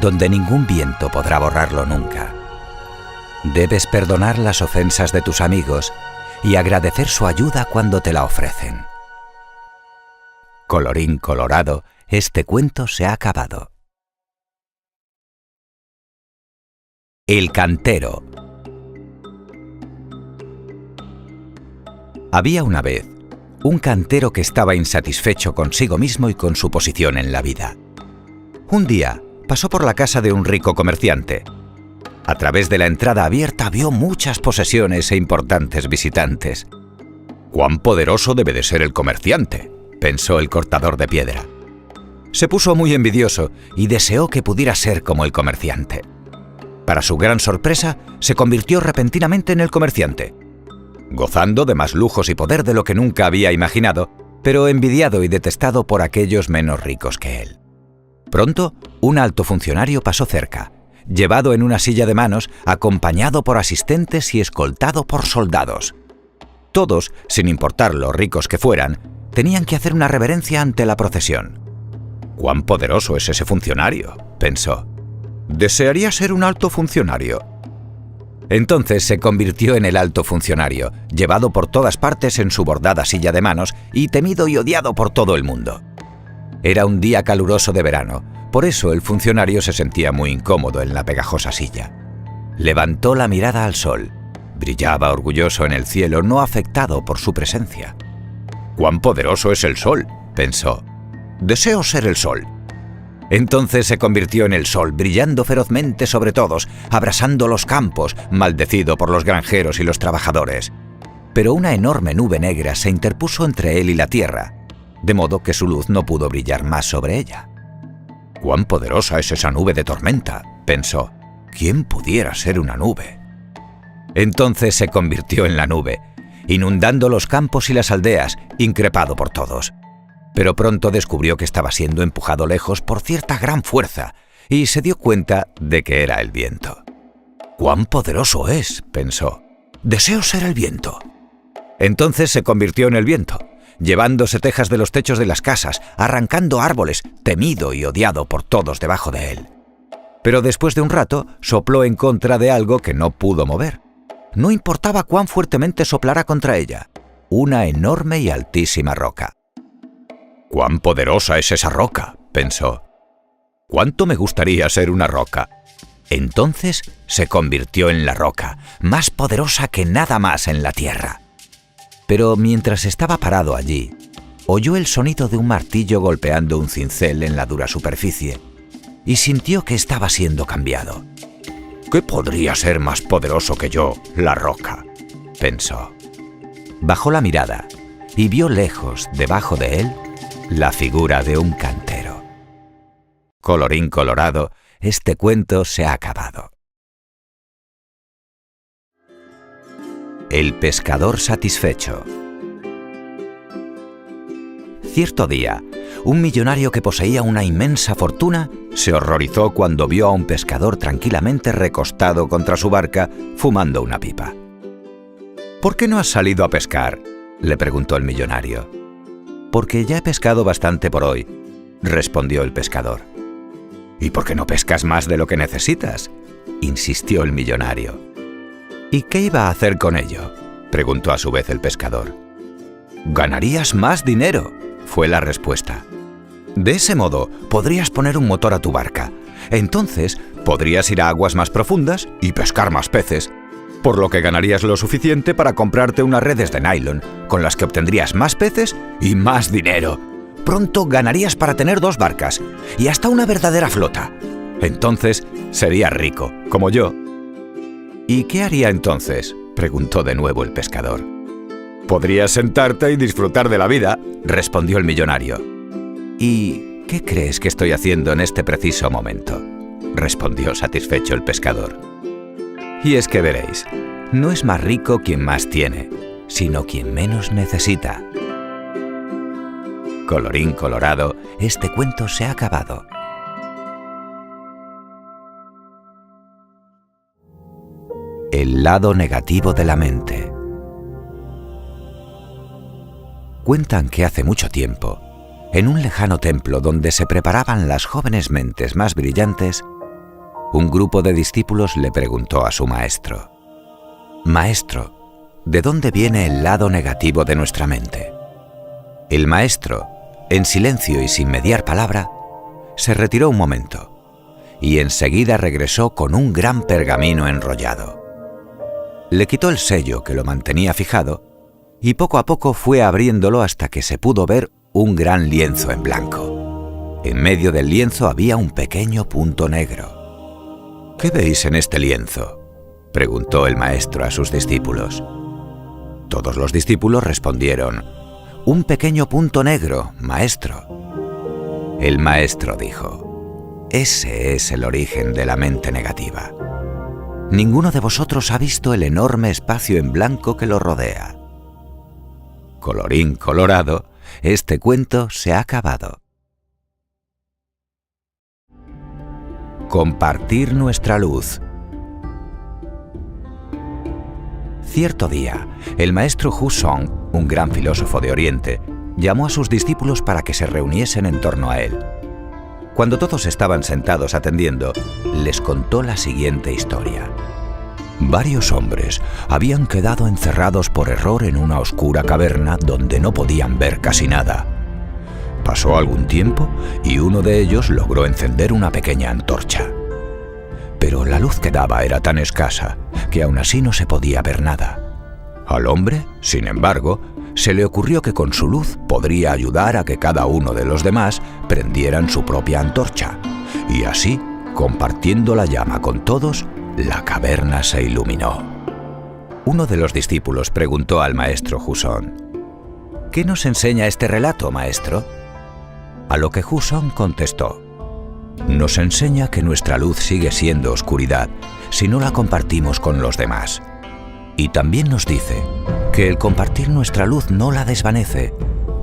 donde ningún viento podrá borrarlo nunca. Debes perdonar las ofensas de tus amigos y agradecer su ayuda cuando te la ofrecen». Colorín colorado, este cuento se ha acabado. El cantero. Había una vez un cantero que estaba insatisfecho consigo mismo y con su posición en la vida. Un día pasó por la casa de un rico comerciante. A través de la entrada abierta vio muchas posesiones e importantes visitantes. «Cuán poderoso debe de ser el comerciante», pensó el cortador de piedra. Se puso muy envidioso y deseó que pudiera ser como el comerciante. Para su gran sorpresa, se convirtió repentinamente en el comerciante, gozando de más lujos y poder de lo que nunca había imaginado, pero envidiado y detestado por aquellos menos ricos que él. Pronto, un alto funcionario pasó cerca, llevado en una silla de manos, acompañado por asistentes y escoltado por soldados. Todos, sin importar lo ricos que fueran, tenían que hacer una reverencia ante la procesión. «¿Cuán poderoso es ese funcionario?», pensó. «Desearía ser un alto funcionario». Entonces se convirtió en el alto funcionario, llevado por todas partes en su bordada silla de manos y temido y odiado por todo el mundo. Era un día caluroso de verano, por eso el funcionario se sentía muy incómodo en la pegajosa silla. Levantó la mirada al sol. Brillaba orgulloso en el cielo, no afectado por su presencia. «¿Cuán poderoso es el sol?», pensó. «Deseo ser el sol». Entonces se convirtió en el sol, brillando ferozmente sobre todos, abrasando los campos, maldecido por los granjeros y los trabajadores. Pero una enorme nube negra se interpuso entre él y la tierra, de modo que su luz no pudo brillar más sobre ella. «¿Cuán poderosa es esa nube de tormenta?», pensó. «¿Quién pudiera ser una nube?». Entonces se convirtió en la nube, inundando los campos y las aldeas, increpado por todos. Pero pronto descubrió que estaba siendo empujado lejos por cierta gran fuerza y se dio cuenta de que era el viento. «¿Cuán poderoso es?», pensó. «Deseo ser el viento». Entonces se convirtió en el viento, llevándose tejas de los techos de las casas, arrancando árboles, temido y odiado por todos debajo de él. Pero después de un rato sopló en contra de algo que no pudo mover. No importaba cuán fuertemente soplara contra ella, una enorme y altísima roca. «¿Cuán poderosa es esa roca?», pensó. «¿Cuánto me gustaría ser una roca?». Entonces se convirtió en la roca, más poderosa que nada más en la tierra. Pero mientras estaba parado allí, oyó el sonido de un martillo golpeando un cincel en la dura superficie y sintió que estaba siendo cambiado. «¿Qué podría ser más poderoso que yo, la roca?», pensó. Bajó la mirada y vio lejos, debajo de él, la figura de un cantero. Colorín colorado, este cuento se ha acabado. El pescador satisfecho. Cierto día, un millonario que poseía una inmensa fortuna se horrorizó cuando vio a un pescador tranquilamente recostado contra su barca, fumando una pipa. «¿Por qué no has salido a pescar?», le preguntó el millonario. «Porque ya he pescado bastante por hoy», respondió el pescador. «¿Y por qué no pescas más de lo que necesitas?», insistió el millonario. «¿Y qué iba a hacer con ello?», preguntó a su vez el pescador. «Ganarías más dinero», fue la respuesta. «De ese modo podrías poner un motor a tu barca. Entonces podrías ir a aguas más profundas y pescar más peces, por lo que ganarías lo suficiente para comprarte unas redes de nylon, con las que obtendrías más peces y más dinero. Pronto ganarías para tener 2 barcas y hasta una verdadera flota. Entonces serías rico, como yo». «¿Y qué haría entonces?», preguntó de nuevo el pescador. «Podrías sentarte y disfrutar de la vida», respondió el millonario. «¿Y qué crees que estoy haciendo en este preciso momento?», respondió satisfecho el pescador. «Y es que veréis, no es más rico quien más tiene, sino quien menos necesita». Colorín colorado, este cuento se ha acabado. El lado negativo de la mente. Cuentan que hace mucho tiempo, en un lejano templo donde se preparaban las jóvenes mentes más brillantes, un grupo de discípulos le preguntó a su maestro: «Maestro, ¿de dónde viene el lado negativo de nuestra mente?». El maestro, en silencio y sin mediar palabra, se retiró un momento y enseguida regresó con un gran pergamino enrollado. Le quitó el sello que lo mantenía fijado y poco a poco fue abriéndolo hasta que se pudo ver un gran lienzo en blanco. En medio del lienzo había un pequeño punto negro. «¿Qué veis en este lienzo?», preguntó el maestro a sus discípulos. Todos los discípulos respondieron: «Un pequeño punto negro, maestro». El maestro dijo: «Ese es el origen de la mente negativa. Ninguno de vosotros ha visto el enorme espacio en blanco que lo rodea». Colorín colorado, este cuento se ha acabado. Compartir nuestra luz. Cierto día, el maestro Husong, un gran filósofo de Oriente, llamó a sus discípulos para que se reuniesen en torno a él. Cuando todos estaban sentados atendiendo, les contó la siguiente historia. Varios hombres habían quedado encerrados por error en una oscura caverna donde no podían ver casi nada. Pasó algún tiempo y uno de ellos logró encender una pequeña antorcha. Pero la luz que daba era tan escasa que aún así no se podía ver nada. Al hombre, sin embargo, se le ocurrió que con su luz podría ayudar a que cada uno de los demás prendieran su propia antorcha. Y así, compartiendo la llama con todos, la caverna se iluminó. Uno de los discípulos preguntó al maestro Husong: ¿qué nos enseña este relato, maestro? A lo que Husong contestó: nos enseña que nuestra luz sigue siendo oscuridad si no la compartimos con los demás. Y también nos dice que el compartir nuestra luz no la desvanece,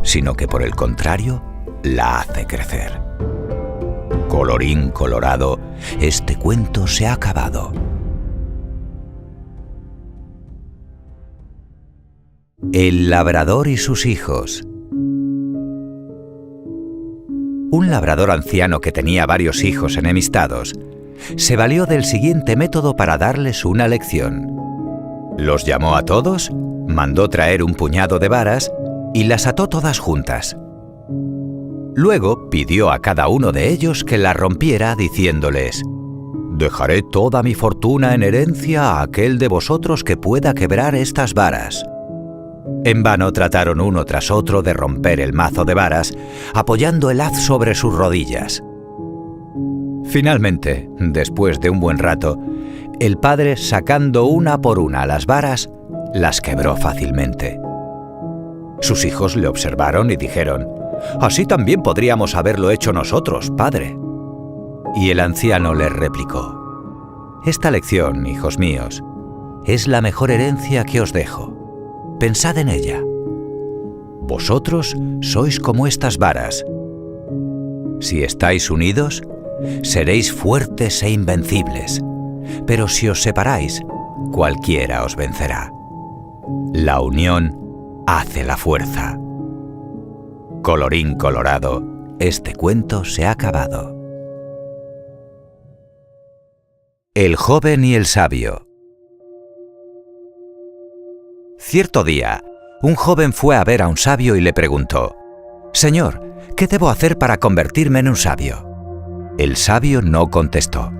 sino que por el contrario, la hace crecer. Colorín colorado, este cuento se ha acabado. El labrador y sus hijos. Un labrador anciano que tenía varios hijos enemistados se valió del siguiente método para darles una lección. Los llamó a todos, mandó traer un puñado de varas y las ató todas juntas. Luego pidió a cada uno de ellos que las rompiera, diciéndoles: «Dejaré toda mi fortuna en herencia a aquel de vosotros que pueda quebrar estas varas». En vano trataron uno tras otro de romper el mazo de varas, apoyando el haz sobre sus rodillas. Finalmente, después de un buen rato, el padre, sacando una por una las varas, las quebró fácilmente. Sus hijos le observaron y dijeron: «Así también podríamos haberlo hecho nosotros, padre». Y el anciano les replicó: «Esta lección, hijos míos, es la mejor herencia que os dejo. Pensad en ella. Vosotros sois como estas varas. Si estáis unidos, seréis fuertes e invencibles, pero si os separáis, cualquiera os vencerá. La unión hace la fuerza». Colorín colorado, este cuento se ha acabado. El joven y el sabio. Cierto día, un joven fue a ver a un sabio y le preguntó: «Señor, ¿qué debo hacer para convertirme en un sabio?». El sabio no contestó.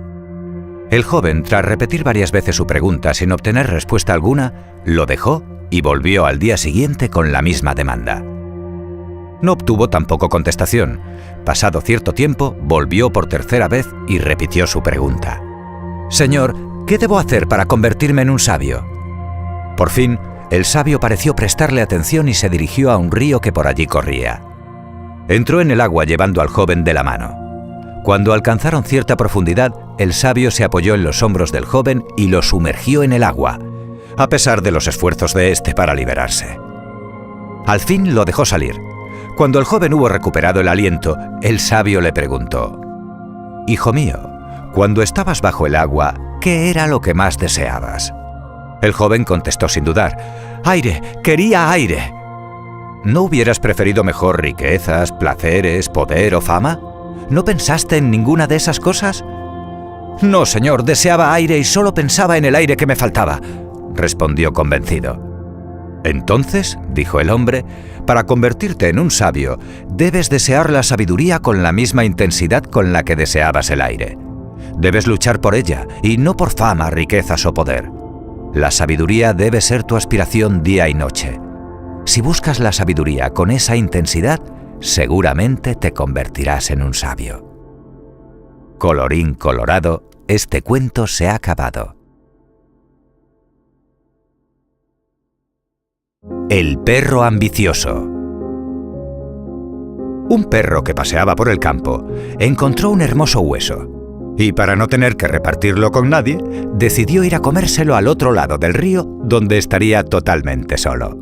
El joven, tras repetir varias veces su pregunta sin obtener respuesta alguna, lo dejó y volvió al día siguiente con la misma demanda. No obtuvo tampoco contestación. Pasado cierto tiempo, volvió por tercera vez y repitió su pregunta: «Señor, ¿qué debo hacer para convertirme en un sabio?». Por fin, el sabio pareció prestarle atención y se dirigió a un río que por allí corría. Entró en el agua llevando al joven de la mano. Cuando alcanzaron cierta profundidad, el sabio se apoyó en los hombros del joven y lo sumergió en el agua, a pesar de los esfuerzos de éste para liberarse. Al fin lo dejó salir. Cuando el joven hubo recuperado el aliento, el sabio le preguntó: «Hijo mío, cuando estabas bajo el agua, ¿qué era lo que más deseabas?». El joven contestó sin dudar: «Aire, quería aire». ¿No hubieras preferido mejor riquezas, placeres, poder o fama? ¿No pensaste en ninguna de esas cosas? «No, señor, deseaba aire y solo pensaba en el aire que me faltaba», respondió convencido. «Entonces», dijo el hombre, «para convertirte en un sabio, debes desear la sabiduría con la misma intensidad con la que deseabas el aire. Debes luchar por ella, y no por fama, riquezas o poder. La sabiduría debe ser tu aspiración día y noche. Si buscas la sabiduría con esa intensidad, seguramente te convertirás en un sabio». Colorín colorado, este cuento se ha acabado. El perro ambicioso. Un perro que paseaba por el campo encontró un hermoso hueso y, para no tener que repartirlo con nadie, decidió ir a comérselo al otro lado del río, donde estaría totalmente solo.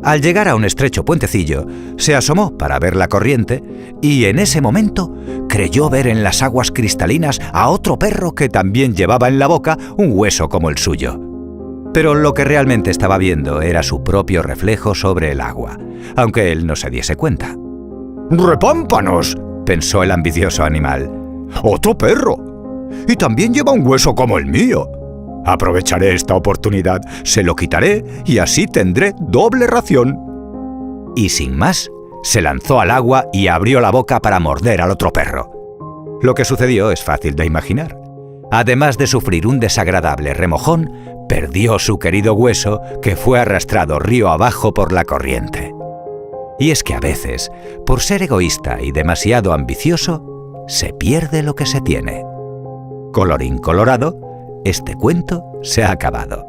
Al llegar a un estrecho puentecillo, se asomó para ver la corriente y en ese momento creyó ver en las aguas cristalinas a otro perro que también llevaba en la boca un hueso como el suyo. Pero lo que realmente estaba viendo era su propio reflejo sobre el agua, aunque él no se diese cuenta. «¡Repámpanos!», pensó el ambicioso animal. «¡Otro perro! Y también lleva un hueso como el mío. Aprovecharé esta oportunidad, se lo quitaré y así tendré doble ración». Y sin más, se lanzó al agua y abrió la boca para morder al otro perro. Lo que sucedió es fácil de imaginar. Además de sufrir un desagradable remojón, perdió su querido hueso que fue arrastrado río abajo por la corriente. Y es que a veces, por ser egoísta y demasiado ambicioso, se pierde lo que se tiene. Colorín colorado, este cuento se ha acabado.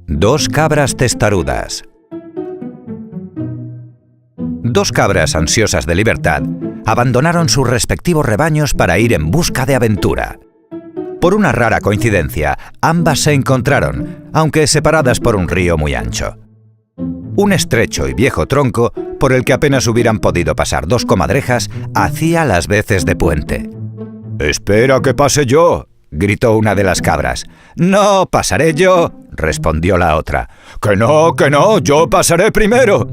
Dos cabras testarudas. Dos cabras ansiosas de libertad abandonaron sus respectivos rebaños para ir en busca de aventura. Por una rara coincidencia, ambas se encontraron, aunque separadas por un río muy ancho. Un estrecho y viejo tronco, por el que apenas hubieran podido pasar dos comadrejas, hacía las veces de puente. «¡Espera que pase yo!», gritó una de las cabras. «No, pasaré yo», respondió la otra. Que no, yo pasaré primero».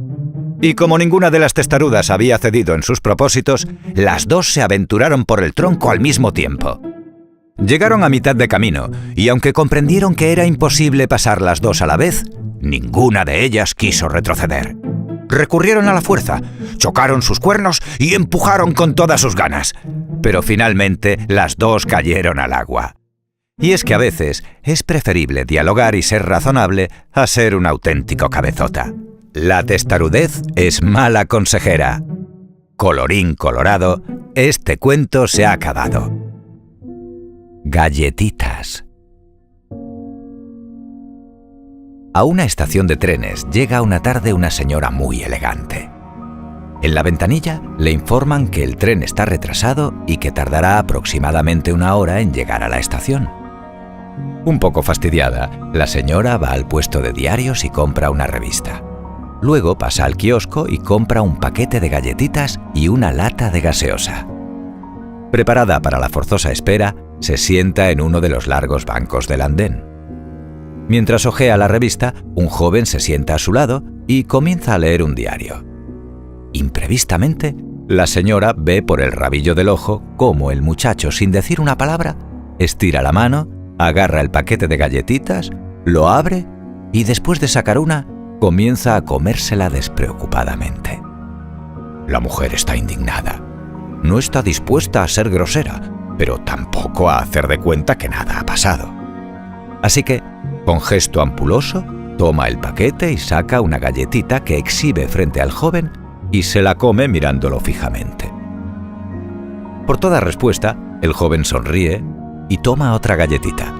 Y como ninguna de las testarudas había cedido en sus propósitos, las dos se aventuraron por el tronco al mismo tiempo. Llegaron a mitad de camino, y aunque comprendieron que era imposible pasar las dos a la vez, ninguna de ellas quiso retroceder. Recurrieron a la fuerza, chocaron sus cuernos y empujaron con todas sus ganas. Pero finalmente las dos cayeron al agua. Y es que a veces es preferible dialogar y ser razonable a ser un auténtico cabezota. La testarudez es mala consejera. Colorín colorado, este cuento se ha acabado. Galletitas. A una estación de trenes llega una tarde una señora muy elegante. En la ventanilla le informan que el tren está retrasado y que tardará aproximadamente una hora en llegar a la estación. Un poco fastidiada, la señora va al puesto de diarios y compra una revista. Luego pasa al kiosco y compra un paquete de galletitas y una lata de gaseosa. Preparada para la forzosa espera, se sienta en uno de los largos bancos del andén. Mientras hojea la revista, un joven se sienta a su lado y comienza a leer un diario. Imprevistamente, la señora ve por el rabillo del ojo cómo el muchacho, sin decir una palabra, estira la mano, agarra el paquete de galletitas, lo abre y después de sacar una, comienza a comérsela despreocupadamente. La mujer está indignada. No está dispuesta a ser grosera, pero tampoco a hacer de cuenta que nada ha pasado. Así que, con gesto ampuloso, toma el paquete y saca una galletita que exhibe frente al joven y se la come mirándolo fijamente. Por toda respuesta, el joven sonríe y toma otra galletita.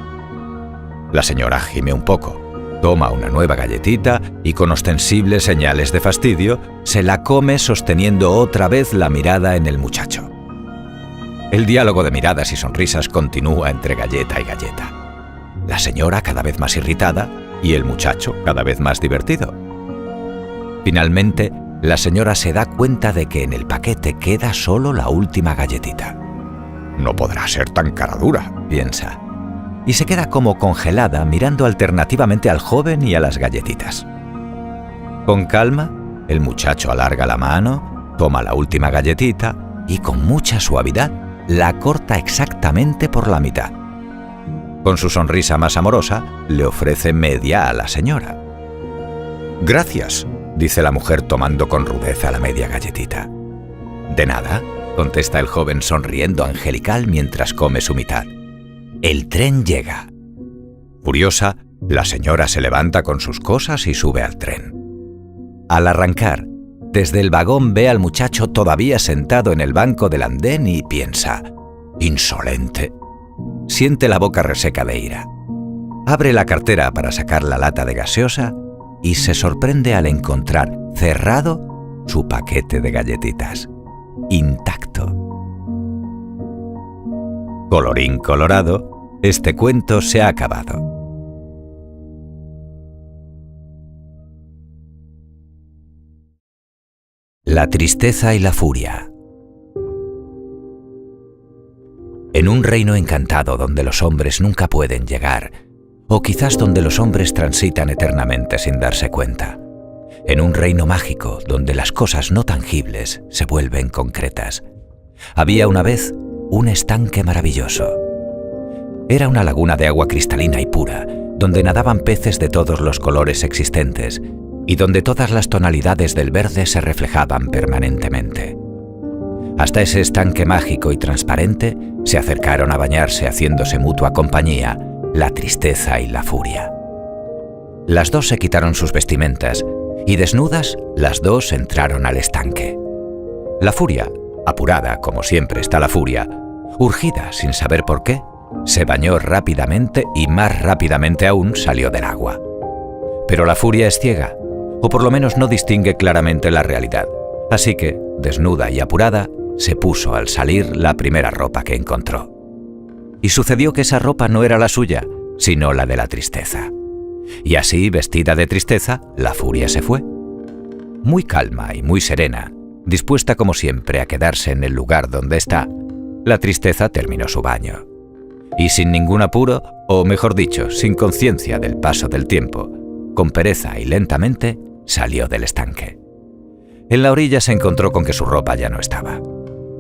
La señora gime un poco, toma una nueva galletita y con ostensibles señales de fastidio, se la come sosteniendo otra vez la mirada en el muchacho. El diálogo de miradas y sonrisas continúa entre galleta y galleta. La señora cada vez más irritada y el muchacho cada vez más divertido. Finalmente, la señora se da cuenta de que en el paquete queda solo la última galletita. No podrá ser tan cara dura, piensa, y se queda como congelada mirando alternativamente al joven y a las galletitas. Con calma, el muchacho alarga la mano, toma la última galletita y con mucha suavidad la corta exactamente por la mitad. Con su sonrisa más amorosa, le ofrece media a la señora. «Gracias», dice la mujer tomando con rudeza la media galletita. «De nada», contesta el joven sonriendo angelical mientras come su mitad. El tren llega. Furiosa, la señora se levanta con sus cosas y sube al tren. Al arrancar, desde el vagón ve al muchacho todavía sentado en el banco del andén y piensa: «Insolente». Siente la boca reseca de ira. Abre la cartera para sacar la lata de gaseosa y se sorprende al encontrar cerrado su paquete de galletitas, intacto. Colorín colorado, este cuento se ha acabado. La tristeza y la furia. En un reino encantado donde los hombres nunca pueden llegar, o quizás donde los hombres transitan eternamente sin darse cuenta. En un reino mágico donde las cosas no tangibles se vuelven concretas. Había una vez un estanque maravilloso. Era una laguna de agua cristalina y pura, donde nadaban peces de todos los colores existentes y donde todas las tonalidades del verde se reflejaban permanentemente. Hasta ese estanque mágico y transparente se acercaron a bañarse haciéndose mutua compañía la tristeza y la furia. Las dos se quitaron sus vestimentas y desnudas las dos entraron al estanque. La furia, apurada como siempre está la furia, urgida sin saber por qué, se bañó rápidamente y más rápidamente aún salió del agua. Pero la furia es ciega, o por lo menos no distingue claramente la realidad, así que, desnuda y apurada, se puso al salir la primera ropa que encontró. Y sucedió que esa ropa no era la suya, sino la de la tristeza. Y así, vestida de tristeza, la furia se fue. Muy calma y muy serena, dispuesta como siempre a quedarse en el lugar donde está, la tristeza terminó su baño. Y sin ningún apuro, o mejor dicho, sin conciencia del paso del tiempo, con pereza y lentamente, salió del estanque. En la orilla se encontró con que su ropa ya no estaba.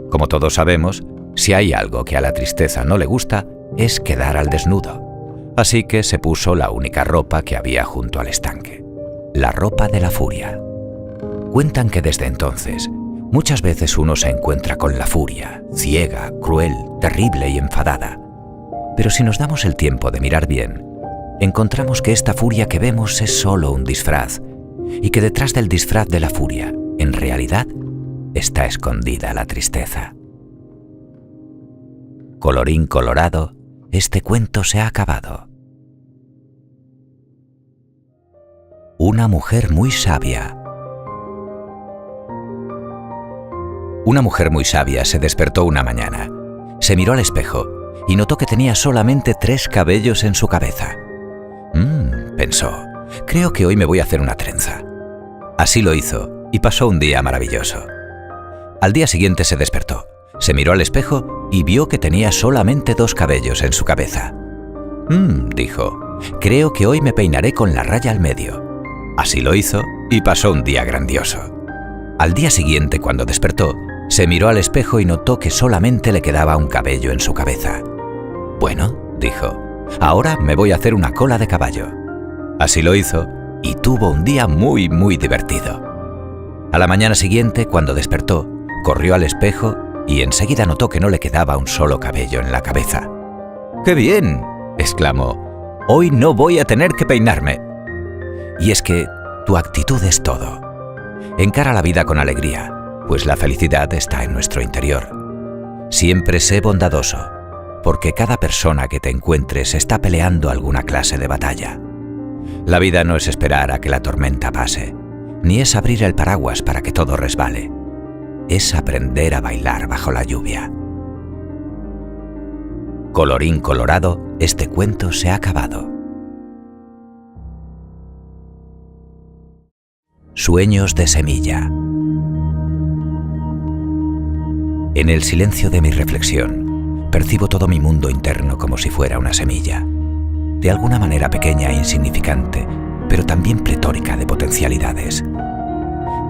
Como todos sabemos, si hay algo que a la tristeza no le gusta, es quedar al desnudo. Así que se puso la única ropa que había junto al estanque, la ropa de la furia. Cuentan que desde entonces, muchas veces uno se encuentra con la furia, ciega, cruel, terrible y enfadada. Pero si nos damos el tiempo de mirar bien, encontramos que esta furia que vemos es solo un disfraz, y que detrás del disfraz de la furia, en realidad, está escondida la tristeza. Colorín colorado, este cuento se ha acabado. Una mujer muy sabia. Una mujer muy sabia se despertó una mañana, se miró al espejo y notó que tenía solamente 3 cabellos en su cabeza. Pensó, creo que hoy me voy a hacer una trenza. Así lo hizo y pasó un día maravilloso. Al día siguiente se despertó, se miró al espejo y vio que tenía solamente 2 cabellos en su cabeza. Dijo, creo que hoy me peinaré con la raya al medio. Así lo hizo y pasó un día grandioso. Al día siguiente, cuando despertó, se miró al espejo y notó que solamente le quedaba un cabello en su cabeza. Bueno, dijo, ahora me voy a hacer una cola de caballo. Así lo hizo y tuvo un día muy, muy divertido. A la mañana siguiente, cuando despertó, corrió al espejo y enseguida notó que no le quedaba un solo cabello en la cabeza. ¡Qué bien!, exclamó. Hoy no voy a tener que peinarme. Y es que tu actitud es todo. Encara la vida con alegría, pues la felicidad está en nuestro interior. Siempre sé bondadoso, porque cada persona que te encuentres está peleando alguna clase de batalla. La vida no es esperar a que la tormenta pase, ni es abrir el paraguas para que todo resbale. Es aprender a bailar bajo la lluvia. Colorín colorado, este cuento se ha acabado. Sueños de semilla. En el silencio de mi reflexión, percibo todo mi mundo interno como si fuera una semilla, de alguna manera pequeña e insignificante, pero también pletórica de potencialidades.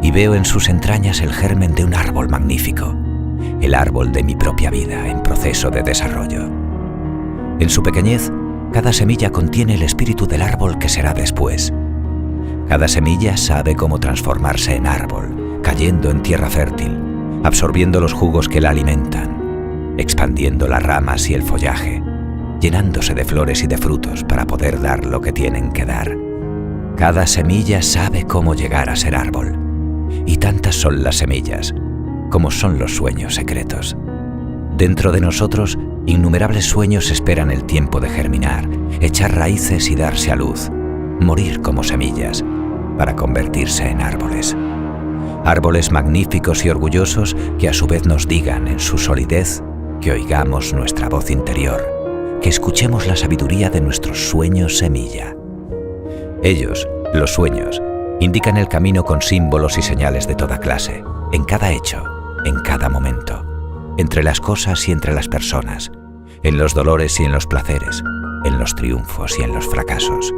Y veo en sus entrañas el germen de un árbol magnífico, el árbol de mi propia vida en proceso de desarrollo. En su pequeñez, cada semilla contiene el espíritu del árbol que será después. Cada semilla sabe cómo transformarse en árbol, cayendo en tierra fértil, absorbiendo los jugos que la alimentan, expandiendo las ramas y el follaje, llenándose de flores y de frutos para poder dar lo que tienen que dar. Cada semilla sabe cómo llegar a ser árbol. Y tantas son las semillas, como son los sueños secretos. Dentro de nosotros, innumerables sueños esperan el tiempo de germinar, echar raíces y darse a luz, morir como semillas, para convertirse en árboles. Árboles magníficos y orgullosos que a su vez nos digan en su solidez que oigamos nuestra voz interior, que escuchemos la sabiduría de nuestros sueños semilla. Ellos, los sueños, indican el camino con símbolos y señales de toda clase, en cada hecho, en cada momento, entre las cosas y entre las personas, en los dolores y en los placeres, en los triunfos y en los fracasos.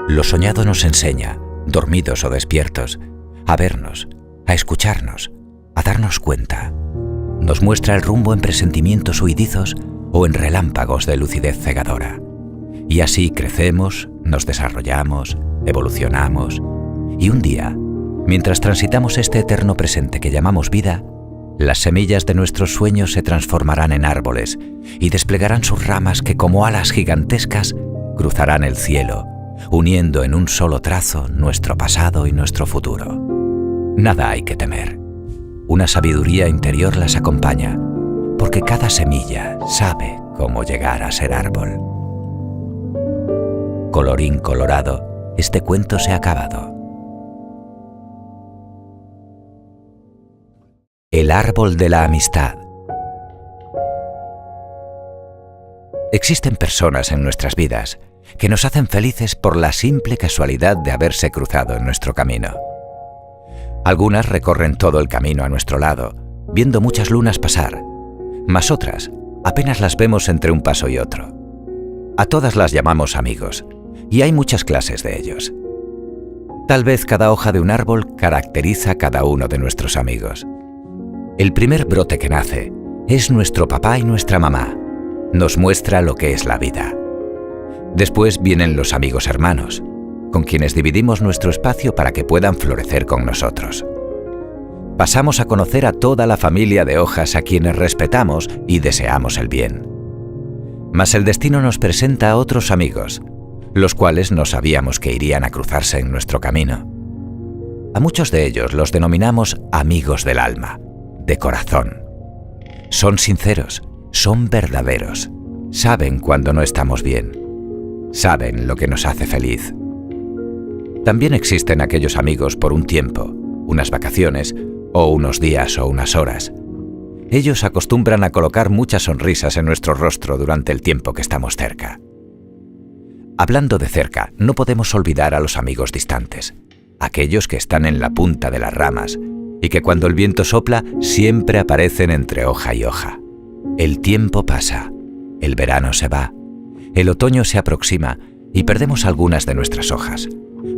Lo soñado nos enseña, dormidos o despiertos, a vernos, a escucharnos, a darnos cuenta. Nos muestra el rumbo en presentimientos huidizos o en relámpagos de lucidez cegadora. Y así crecemos, nos desarrollamos, evolucionamos, y un día, mientras transitamos este eterno presente que llamamos vida, las semillas de nuestros sueños se transformarán en árboles y desplegarán sus ramas que como alas gigantescas cruzarán el cielo, uniendo en un solo trazo nuestro pasado y nuestro futuro. Nada hay que temer. Una sabiduría interior las acompaña, porque cada semilla sabe cómo llegar a ser árbol. Colorín colorado, este cuento se ha acabado. El árbol de la amistad. Existen personas en nuestras vidas que nos hacen felices por la simple casualidad de haberse cruzado en nuestro camino. Algunas recorren todo el camino a nuestro lado, viendo muchas lunas pasar, mas otras apenas las vemos entre un paso y otro. A todas las llamamos amigos, y hay muchas clases de ellos. Tal vez cada hoja de un árbol caracteriza a cada uno de nuestros amigos. El primer brote que nace es nuestro papá y nuestra mamá. Nos muestra lo que es la vida. Después vienen los amigos hermanos, con quienes dividimos nuestro espacio para que puedan florecer con nosotros. Pasamos a conocer a toda la familia de hojas a quienes respetamos y deseamos el bien. Mas el destino nos presenta a otros amigos, los cuales no sabíamos que irían a cruzarse en nuestro camino. A muchos de ellos los denominamos amigos del alma, de corazón. Son sinceros, son verdaderos, saben cuando no estamos bien, saben lo que nos hace feliz. También existen aquellos amigos por un tiempo, unas vacaciones, o unos días o unas horas. Ellos acostumbran a colocar muchas sonrisas en nuestro rostro durante el tiempo que estamos cerca. Hablando de cerca, no podemos olvidar a los amigos distantes, aquellos que están en la punta de las ramas y que cuando el viento sopla siempre aparecen entre hoja y hoja. El tiempo pasa, el verano se va, el otoño se aproxima y perdemos algunas de nuestras hojas.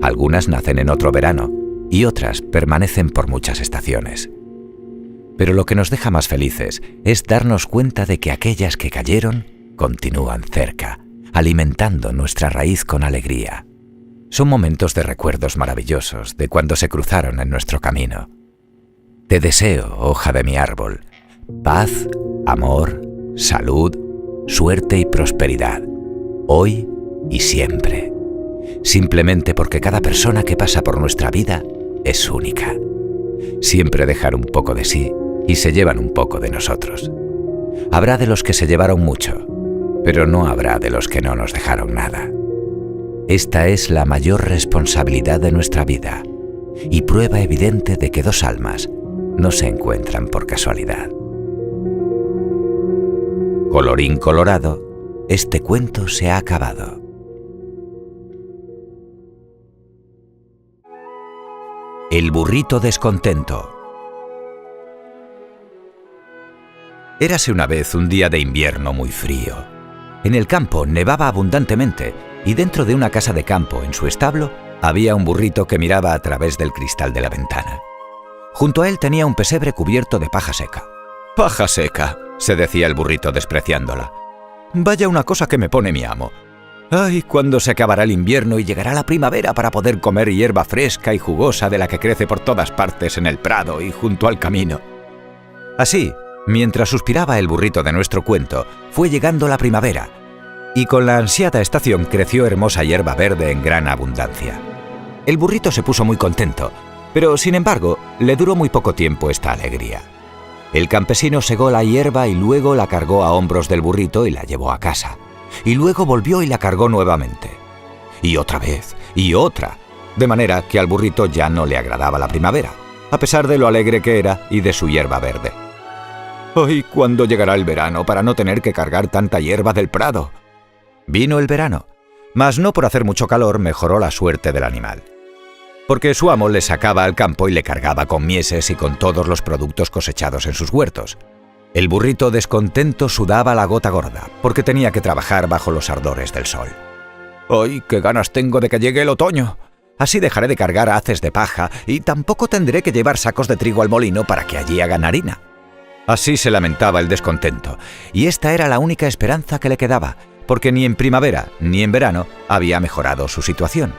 Algunas nacen en otro verano y otras permanecen por muchas estaciones. Pero lo que nos deja más felices es darnos cuenta de que aquellas que cayeron continúan cerca, alimentando nuestra raíz con alegría. Son momentos de recuerdos maravillosos de cuando se cruzaron en nuestro camino. Te deseo, hoja de mi árbol, paz, amor, salud, suerte y prosperidad, hoy y siempre. Simplemente porque cada persona que pasa por nuestra vida es única. Siempre dejan un poco de sí y se llevan un poco de nosotros. Habrá de los que se llevaron mucho, pero no habrá de los que no nos dejaron nada. Esta es la mayor responsabilidad de nuestra vida y prueba evidente de que dos almas no se encuentran por casualidad. Colorín colorado, este cuento se ha acabado. El burrito descontento. Érase una vez un día de invierno muy frío. En el campo nevaba abundantemente y dentro de una casa de campo, en su establo, había un burrito que miraba a través del cristal de la ventana. Junto a él tenía un pesebre cubierto de paja seca. «Paja seca», se decía el burrito despreciándola. «Vaya una cosa que me pone mi amo. ¡Ay, cuándo se acabará el invierno y llegará la primavera para poder comer hierba fresca y jugosa de la que crece por todas partes en el prado y junto al camino!». Así, mientras suspiraba el burrito de nuestro cuento, fue llegando la primavera, y con la ansiada estación creció hermosa hierba verde en gran abundancia. El burrito se puso muy contento, pero sin embargo, le duró muy poco tiempo esta alegría. El campesino segó la hierba y luego la cargó a hombros del burrito y la llevó a casa. Y luego volvió y la cargó nuevamente. Y otra vez, y otra, de manera que al burrito ya no le agradaba la primavera, a pesar de lo alegre que era y de su hierba verde. «¡Ay, cuándo llegará el verano para no tener que cargar tanta hierba del prado!». Vino el verano, mas no por hacer mucho calor mejoró la suerte del animal. porque su amo le sacaba al campo y le cargaba con mieses y con todos los productos cosechados en sus huertos. El burrito descontento sudaba la gota gorda, porque tenía que trabajar bajo los ardores del sol. ¡Ay, qué ganas tengo de que llegue el otoño! Así dejaré de cargar haces de paja y tampoco tendré que llevar sacos de trigo al molino para que allí hagan harina. Así se lamentaba el descontento, y esta era la única esperanza que le quedaba, porque ni en primavera ni en verano había mejorado su situación.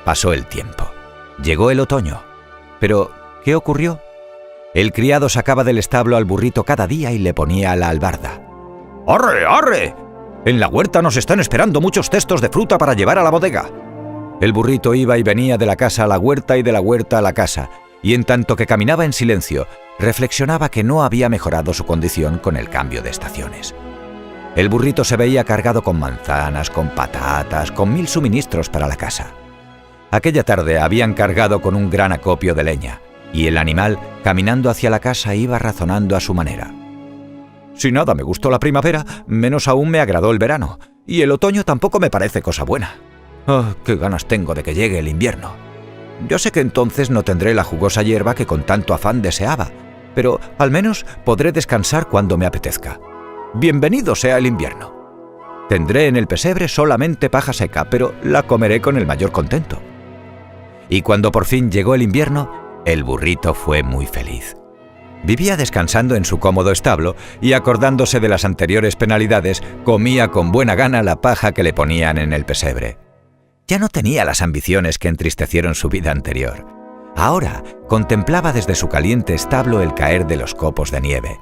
Pasó el tiempo. Llegó el otoño. Pero, ¿qué ocurrió? El criado sacaba del establo al burrito cada día y le ponía a la albarda. ¡Arre, arre! En la huerta nos están esperando muchos cestos de fruta para llevar a la bodega. El burrito iba y venía de la casa a la huerta y de la huerta a la casa, y en tanto que caminaba en silencio, reflexionaba que no había mejorado su condición con el cambio de estaciones. El burrito se veía cargado con manzanas, con patatas, con 1000 suministros para la casa. Aquella tarde habían cargado con un gran acopio de leña, y el animal, caminando hacia la casa, iba razonando a su manera. Si nada me gustó la primavera, menos aún me agradó el verano, y el otoño tampoco me parece cosa buena. ¡Ah, qué ganas tengo de que llegue el invierno! Yo sé que entonces no tendré la jugosa hierba que con tanto afán deseaba, pero al menos podré descansar cuando me apetezca. Bienvenido sea el invierno. Tendré en el pesebre solamente paja seca, pero la comeré con el mayor contento. Y cuando por fin llegó el invierno, el burrito fue muy feliz. Vivía descansando en su cómodo establo y, acordándose de las anteriores penalidades, comía con buena gana la paja que le ponían en el pesebre. Ya no tenía las ambiciones que entristecieron su vida anterior. Ahora contemplaba desde su caliente establo el caer de los copos de nieve.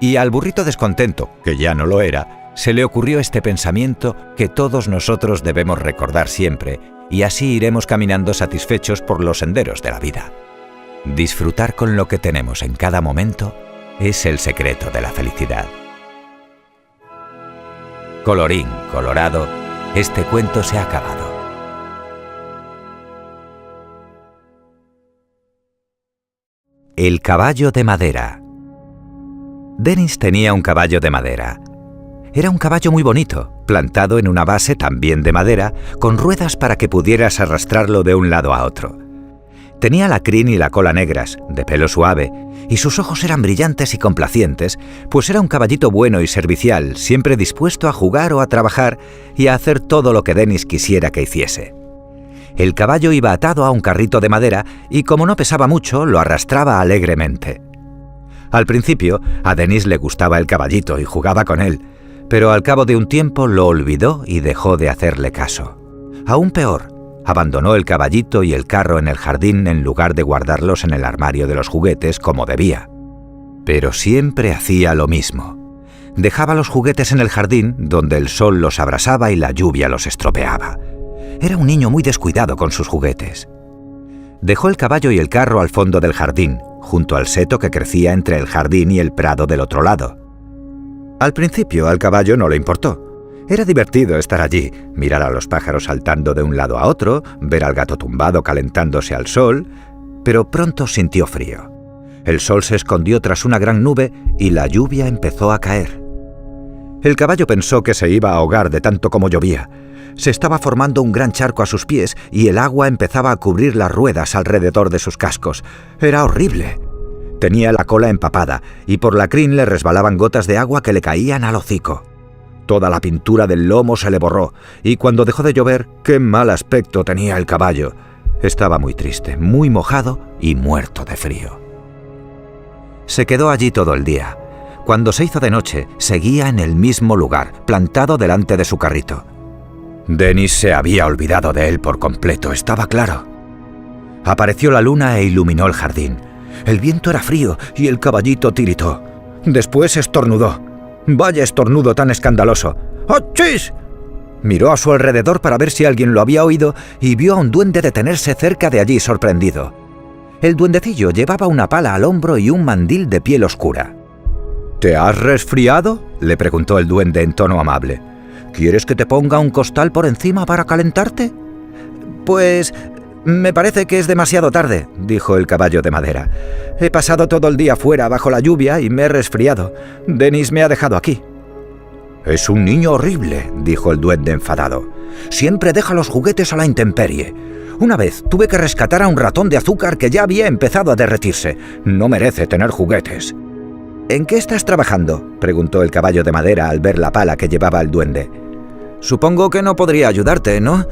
Y al burrito descontento, que ya no lo era, se le ocurrió este pensamiento que todos nosotros debemos recordar siempre, y así iremos caminando satisfechos por los senderos de la vida. Disfrutar con lo que tenemos en cada momento es el secreto de la felicidad. Colorín colorado, este cuento se ha acabado. El caballo de madera. Dennis tenía un caballo de madera. Era un caballo muy bonito, plantado en una base también de madera, con ruedas para que pudieras arrastrarlo de un lado a otro. Tenía la crin y la cola negras, de pelo suave, y sus ojos eran brillantes y complacientes, pues era un caballito bueno y servicial, siempre dispuesto a jugar o a trabajar y a hacer todo lo que Dennis quisiera que hiciese. El caballo iba atado a un carrito de madera y, como no pesaba mucho, lo arrastraba alegremente. Al principio, a Dennis le gustaba el caballito y jugaba con él, pero al cabo de un tiempo lo olvidó y dejó de hacerle caso. Aún peor, abandonó el caballito y el carro en el jardín en lugar de guardarlos en el armario de los juguetes como debía. Pero siempre hacía lo mismo. Dejaba los juguetes en el jardín, donde el sol los abrasaba y la lluvia los estropeaba. Era un niño muy descuidado con sus juguetes. Dejó el caballo y el carro al fondo del jardín, junto al seto que crecía entre el jardín y el prado del otro lado. Al principio al caballo no le importó. Era divertido estar allí, mirar a los pájaros saltando de un lado a otro, ver al gato tumbado calentándose al sol, pero pronto sintió frío. El sol se escondió tras una gran nube y la lluvia empezó a caer. El caballo pensó que se iba a ahogar de tanto como llovía. Se estaba formando un gran charco a sus pies y el agua empezaba a cubrir las ruedas alrededor de sus cascos. Era horrible. Tenía la cola empapada y por la crin le resbalaban gotas de agua que le caían al hocico. Toda la pintura del lomo se le borró y cuando dejó de llover, qué mal aspecto tenía el caballo. Estaba muy triste, muy mojado y muerto de frío. Se quedó allí todo el día. Cuando se hizo de noche, seguía en el mismo lugar, plantado delante de su carrito. Dennis se había olvidado de él por completo, estaba claro. Apareció la luna e iluminó el jardín. El viento era frío y el caballito tiritó. Después estornudó. ¡Vaya estornudo tan escandaloso! ¡Achís! Miró a su alrededor para ver si alguien lo había oído y vio a un duende detenerse cerca de allí sorprendido. El duendecillo llevaba una pala al hombro y un mandil de piel oscura. ¿Te has resfriado?, le preguntó el duende en tono amable. ¿Quieres que te ponga un costal por encima para calentarte? Pues me parece que es demasiado tarde, dijo el caballo de madera. He pasado todo el día fuera bajo la lluvia y me he resfriado. Dennis me ha dejado aquí. Es un niño horrible, dijo el duende enfadado. Siempre deja los juguetes a la intemperie. Una vez tuve que rescatar a un ratón de azúcar que ya había empezado a derretirse. No merece tener juguetes. ¿En qué estás trabajando?, preguntó el caballo de madera al ver la pala que llevaba el duende. Supongo que no podría ayudarte, ¿no?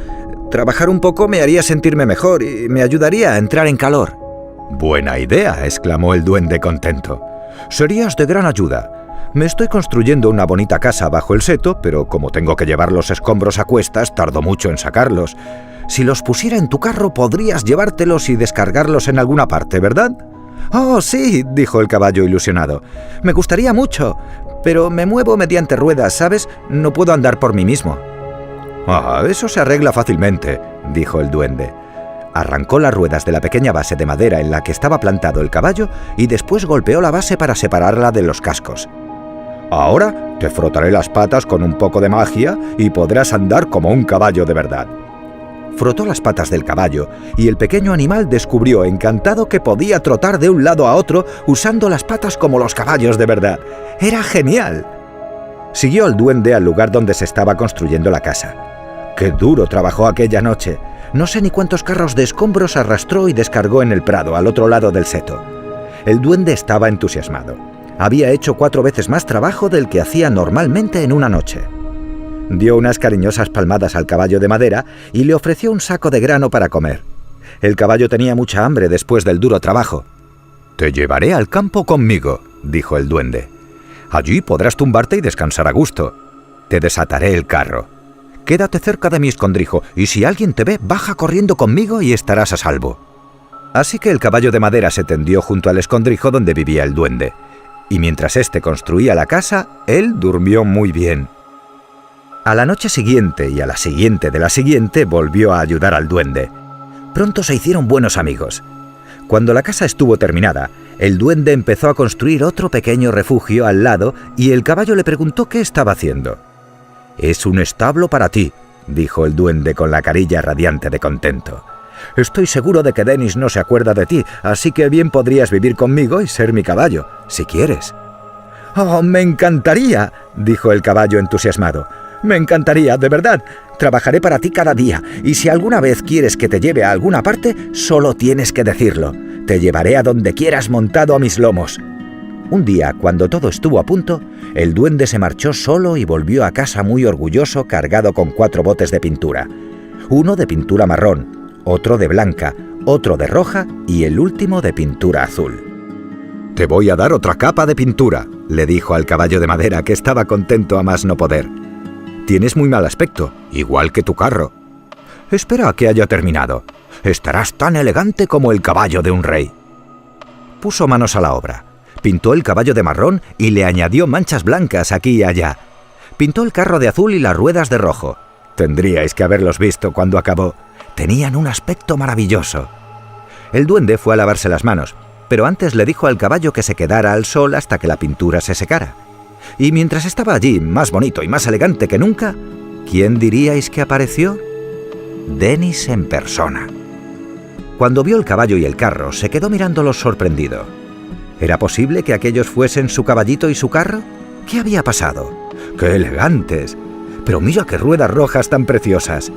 Trabajar un poco me haría sentirme mejor y me ayudaría a entrar en calor. Buena idea, exclamó el duende contento. Serías de gran ayuda. Me estoy construyendo una bonita casa bajo el seto, pero como tengo que llevar los escombros a cuestas, tardo mucho en sacarlos. Si los pusiera en tu carro, podrías llevártelos y descargarlos en alguna parte, ¿verdad? «Oh, sí», dijo el caballo ilusionado. «Me gustaría mucho, pero me muevo mediante ruedas, ¿sabes? No puedo andar por mí mismo». «Ah, eso se arregla fácilmente», dijo el duende. Arrancó las ruedas de la pequeña base de madera en la que estaba plantado el caballo y después golpeó la base para separarla de los cascos. «Ahora te frotaré las patas con un poco de magia y podrás andar como un caballo de verdad». Frotó las patas del caballo y el pequeño animal descubrió encantado que podía trotar de un lado a otro usando las patas como los caballos de verdad. ¡Era genial! Siguió al duende al lugar donde se estaba construyendo la casa. ¡Qué duro trabajó aquella noche! No sé ni cuántos carros de escombros arrastró y descargó en el prado al otro lado del seto. El duende estaba entusiasmado. Había hecho 4 veces más trabajo del que hacía normalmente en una noche. Dio unas cariñosas palmadas al caballo de madera y le ofreció un saco de grano para comer. El caballo tenía mucha hambre después del duro trabajo. «Te llevaré al campo conmigo», dijo el duende. «Allí podrás tumbarte y descansar a gusto. Te desataré el carro. Quédate cerca de mi escondrijo y si alguien te ve, baja corriendo conmigo y estarás a salvo». Así que el caballo de madera se tendió junto al escondrijo donde vivía el duende. Y mientras éste construía la casa, él durmió muy bien. A la noche siguiente y a la siguiente de la siguiente volvió a ayudar al duende. Pronto se hicieron buenos amigos. Cuando la casa estuvo terminada, el duende empezó a construir otro pequeño refugio al lado y el caballo le preguntó qué estaba haciendo. «Es un establo para ti», dijo el duende con la carilla radiante de contento. «Estoy seguro de que Dennis no se acuerda de ti, así que bien podrías vivir conmigo y ser mi caballo, si quieres». «Oh, me encantaría», dijo el caballo entusiasmado. «Me encantaría, de verdad. Trabajaré para ti cada día, y si alguna vez quieres que te lleve a alguna parte, solo tienes que decirlo. Te llevaré a donde quieras montado a mis lomos». Un día, cuando todo estuvo a punto, el duende se marchó solo y volvió a casa muy orgulloso cargado con 4 botes de pintura. Uno de pintura marrón, otro de blanca, otro de roja y el último de pintura azul. «Te voy a dar otra capa de pintura», le dijo al caballo de madera, que estaba contento a más no poder. «Tienes muy mal aspecto, igual que tu carro. Espera a que haya terminado. Estarás tan elegante como el caballo de un rey». Puso manos a la obra. Pintó el caballo de marrón y le añadió manchas blancas aquí y allá. Pintó el carro de azul y las ruedas de rojo. Tendríais que haberlos visto cuando acabó. Tenían un aspecto maravilloso. El duende fue a lavarse las manos, pero antes le dijo al caballo que se quedara al sol hasta que la pintura se secara. Y mientras estaba allí, más bonito y más elegante que nunca, ¿quién diríais que apareció? Dennis en persona. Cuando vio el caballo y el carro, se quedó mirándolos sorprendido. ¿Era posible que aquellos fuesen su caballito y su carro? ¿Qué había pasado? ¡Qué elegantes! Pero mira qué ruedas rojas tan preciosas.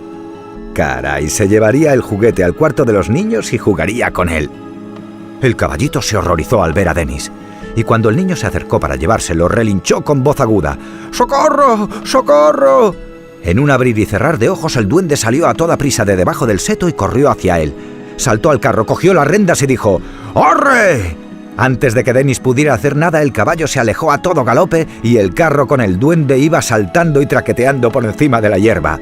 Caray, se llevaría el juguete al cuarto de los niños y jugaría con él. El caballito se horrorizó al ver a Dennis, y cuando el niño se acercó para llevárselo, relinchó con voz aguda: «¡Socorro! ¡Socorro!». En un abrir y cerrar de ojos, el duende salió a toda prisa de debajo del seto y corrió hacia él. Saltó al carro, cogió las riendas y dijo: «¡Arre!». Antes de que Dennis pudiera hacer nada, el caballo se alejó a todo galope y el carro con el duende iba saltando y traqueteando por encima de la hierba.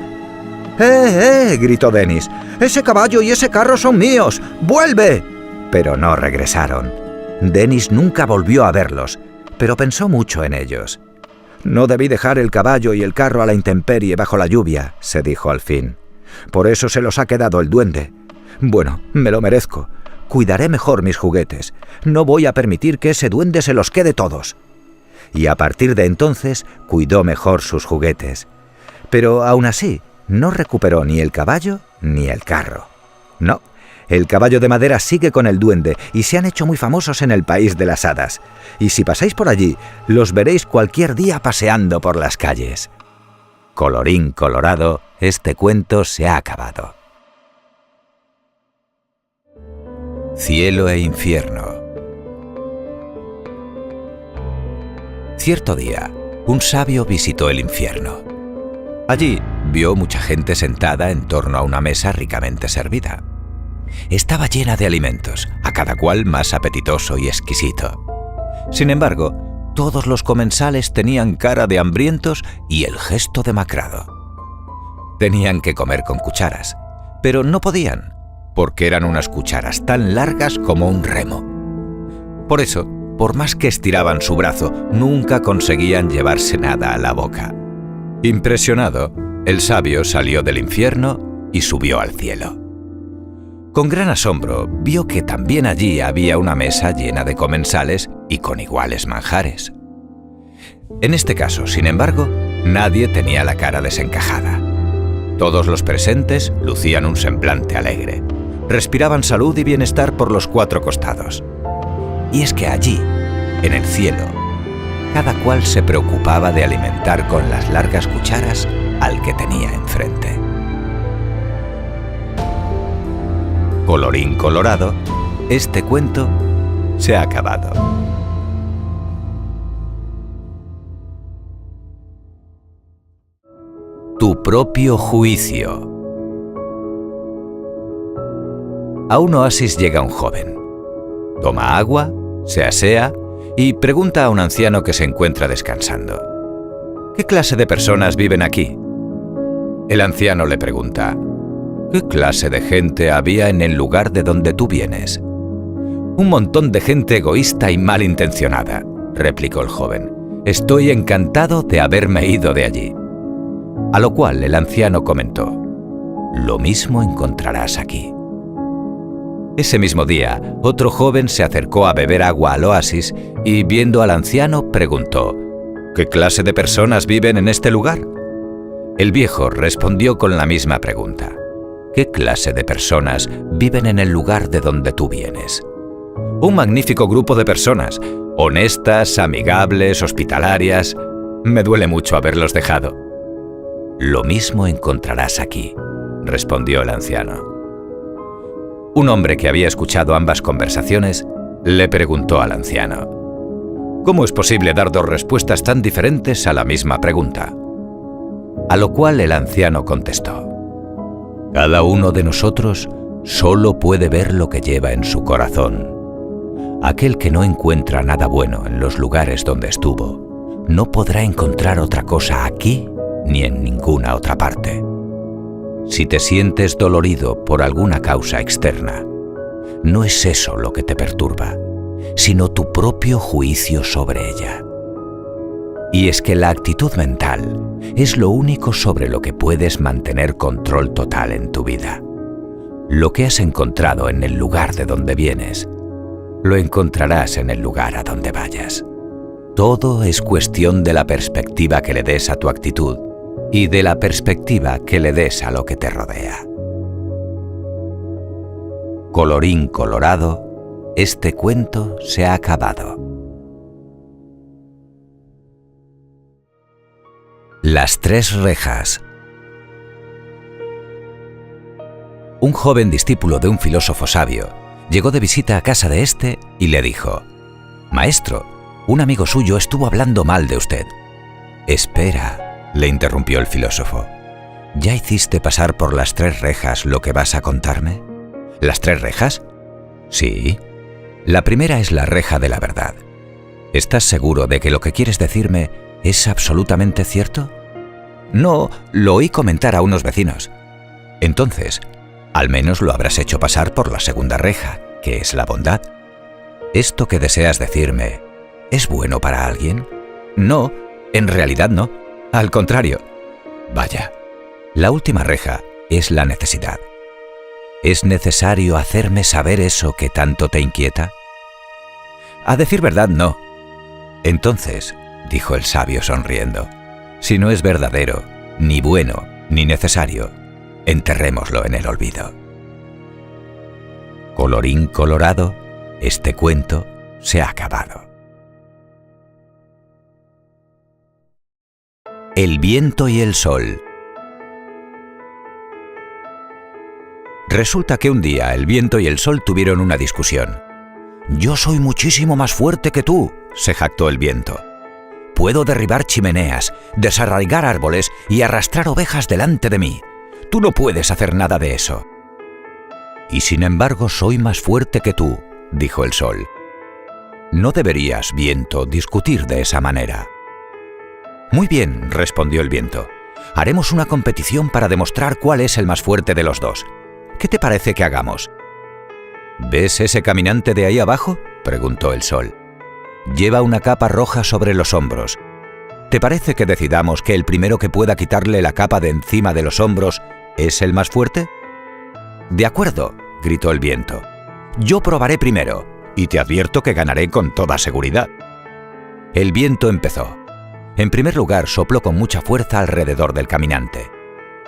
Gritó Dennis. «¡Ese caballo y ese carro son míos! ¡Vuelve!». Pero no regresaron. Dennis nunca volvió a verlos, pero pensó mucho en ellos. «No debí dejar el caballo y el carro a la intemperie bajo la lluvia», se dijo al fin. «Por eso se los ha quedado el duende. Bueno, me lo merezco. Cuidaré mejor mis juguetes. No voy a permitir que ese duende se los quede todos». Y a partir de entonces cuidó mejor sus juguetes. Pero aún así, no recuperó ni el caballo ni el carro. No, el caballo de madera sigue con el duende y se han hecho muy famosos en el país de las hadas. Y si pasáis por allí, los veréis cualquier día paseando por las calles. Colorín colorado, este cuento se ha acabado. Cielo e infierno. Cierto día, un sabio visitó el infierno. Allí vio mucha gente sentada en torno a una mesa ricamente servida. Estaba llena de alimentos, a cada cual más apetitoso y exquisito. Sin embargo, todos los comensales tenían cara de hambrientos y el gesto demacrado. Tenían que comer con cucharas, pero no podían, porque eran unas cucharas tan largas como un remo. Por eso, por más que estiraban su brazo, nunca conseguían llevarse nada a la boca. Impresionado, el sabio salió del infierno y subió al cielo. Con gran asombro, vio que también allí había una mesa llena de comensales y con iguales manjares. En este caso, sin embargo, nadie tenía la cara desencajada. Todos los presentes lucían un semblante alegre. Respiraban salud y bienestar por los cuatro costados. Y es que allí, en el cielo, cada cual se preocupaba de alimentar con las largas cucharas al que tenía enfrente. Colorín colorado, este cuento se ha acabado. Tu propio juicio. A un oasis llega un joven. Toma agua, se asea y pregunta a un anciano que se encuentra descansando: ¿qué clase de personas viven aquí? El anciano le pregunta: ¿qué clase de gente había en el lugar de donde tú vienes? Un montón de gente egoísta y malintencionada, replicó el joven. Estoy encantado de haberme ido de allí. A lo cual el anciano comentó: lo mismo encontrarás aquí. Ese mismo día, otro joven se acercó a beber agua al oasis y, viendo al anciano, preguntó: ¿qué clase de personas viven en este lugar? El viejo respondió con la misma pregunta: ¿qué clase de personas viven en el lugar de donde tú vienes? Un magnífico grupo de personas, honestas, amigables, hospitalarias. Me duele mucho haberlos dejado. Lo mismo encontrarás aquí, respondió el anciano. Un hombre que había escuchado ambas conversaciones le preguntó al anciano: ¿cómo es posible dar dos respuestas tan diferentes a la misma pregunta? A lo cual el anciano contestó: cada uno de nosotros solo puede ver lo que lleva en su corazón. Aquel que no encuentra nada bueno en los lugares donde estuvo, no podrá encontrar otra cosa aquí ni en ninguna otra parte. Si te sientes dolorido por alguna causa externa, no es eso lo que te perturba, sino tu propio juicio sobre ella. Y es que la actitud mental es lo único sobre lo que puedes mantener control total en tu vida. Lo que has encontrado en el lugar de donde vienes, lo encontrarás en el lugar a donde vayas. Todo es cuestión de la perspectiva que le des a tu actitud y de la perspectiva que le des a lo que te rodea. Colorín colorado, este cuento se ha acabado. Las tres rejas. Un joven discípulo de un filósofo sabio llegó de visita a casa de éste y le dijo: «Maestro, un amigo suyo estuvo hablando mal de usted». «Espera», le interrumpió el filósofo. ¿Ya hiciste pasar por las tres rejas lo que vas a contarme? ¿Las tres rejas? Sí. La primera es la reja de la verdad. ¿Estás seguro de que lo que quieres decirme es absolutamente cierto? No, lo oí comentar a unos vecinos. Entonces, al menos lo habrás hecho pasar por la segunda reja, que es la bondad. ¿Esto que deseas decirme es bueno para alguien? No, en realidad no. Al contrario. Vaya, la última reja es la necesidad. ¿Es necesario hacerme saber eso que tanto te inquieta? A decir verdad, no. Entonces, dijo el sabio sonriendo, si no es verdadero, ni bueno, ni necesario, enterrémoslo en el olvido. Colorín colorado, este cuento se ha acabado. El viento y el sol. Resulta que un día el viento y el sol tuvieron una discusión. «Yo soy muchísimo más fuerte que tú», se jactó el viento. «Puedo derribar chimeneas, desarraigar árboles y arrastrar ovejas delante de mí. Tú no puedes hacer nada de eso». «Y sin embargo soy más fuerte que tú», dijo el sol. «No deberías, viento, discutir de esa manera». «Muy bien», respondió el viento. «Haremos una competición para demostrar cuál es el más fuerte de los dos. ¿Qué te parece que hagamos?» «¿Ves ese caminante de ahí abajo?», preguntó el sol. «Lleva una capa roja sobre los hombros. ¿Te parece que decidamos que el primero que pueda quitarle la capa de encima de los hombros es el más fuerte?» «De acuerdo», gritó el viento. «Yo probaré primero, y te advierto que ganaré con toda seguridad». El viento empezó. En primer lugar, sopló con mucha fuerza alrededor del caminante.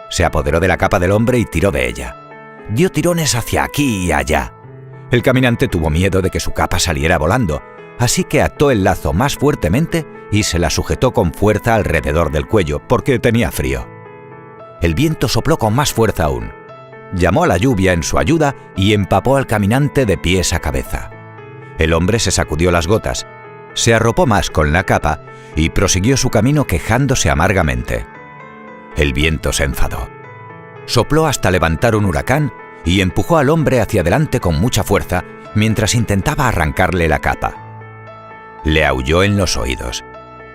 Se apoderó de la capa del hombre y tiró de ella. Dio tirones hacia aquí y allá. El caminante tuvo miedo de que su capa saliera volando, así que ató el lazo más fuertemente y se la sujetó con fuerza alrededor del cuello, porque tenía frío. El viento sopló con más fuerza aún. Llamó a la lluvia en su ayuda y empapó al caminante de pies a cabeza. El hombre se sacudió las gotas, se arropó más con la capa y prosiguió su camino quejándose amargamente. El viento se enfadó. Sopló hasta levantar un huracán y empujó al hombre hacia adelante con mucha fuerza mientras intentaba arrancarle la capa. Le aulló en los oídos.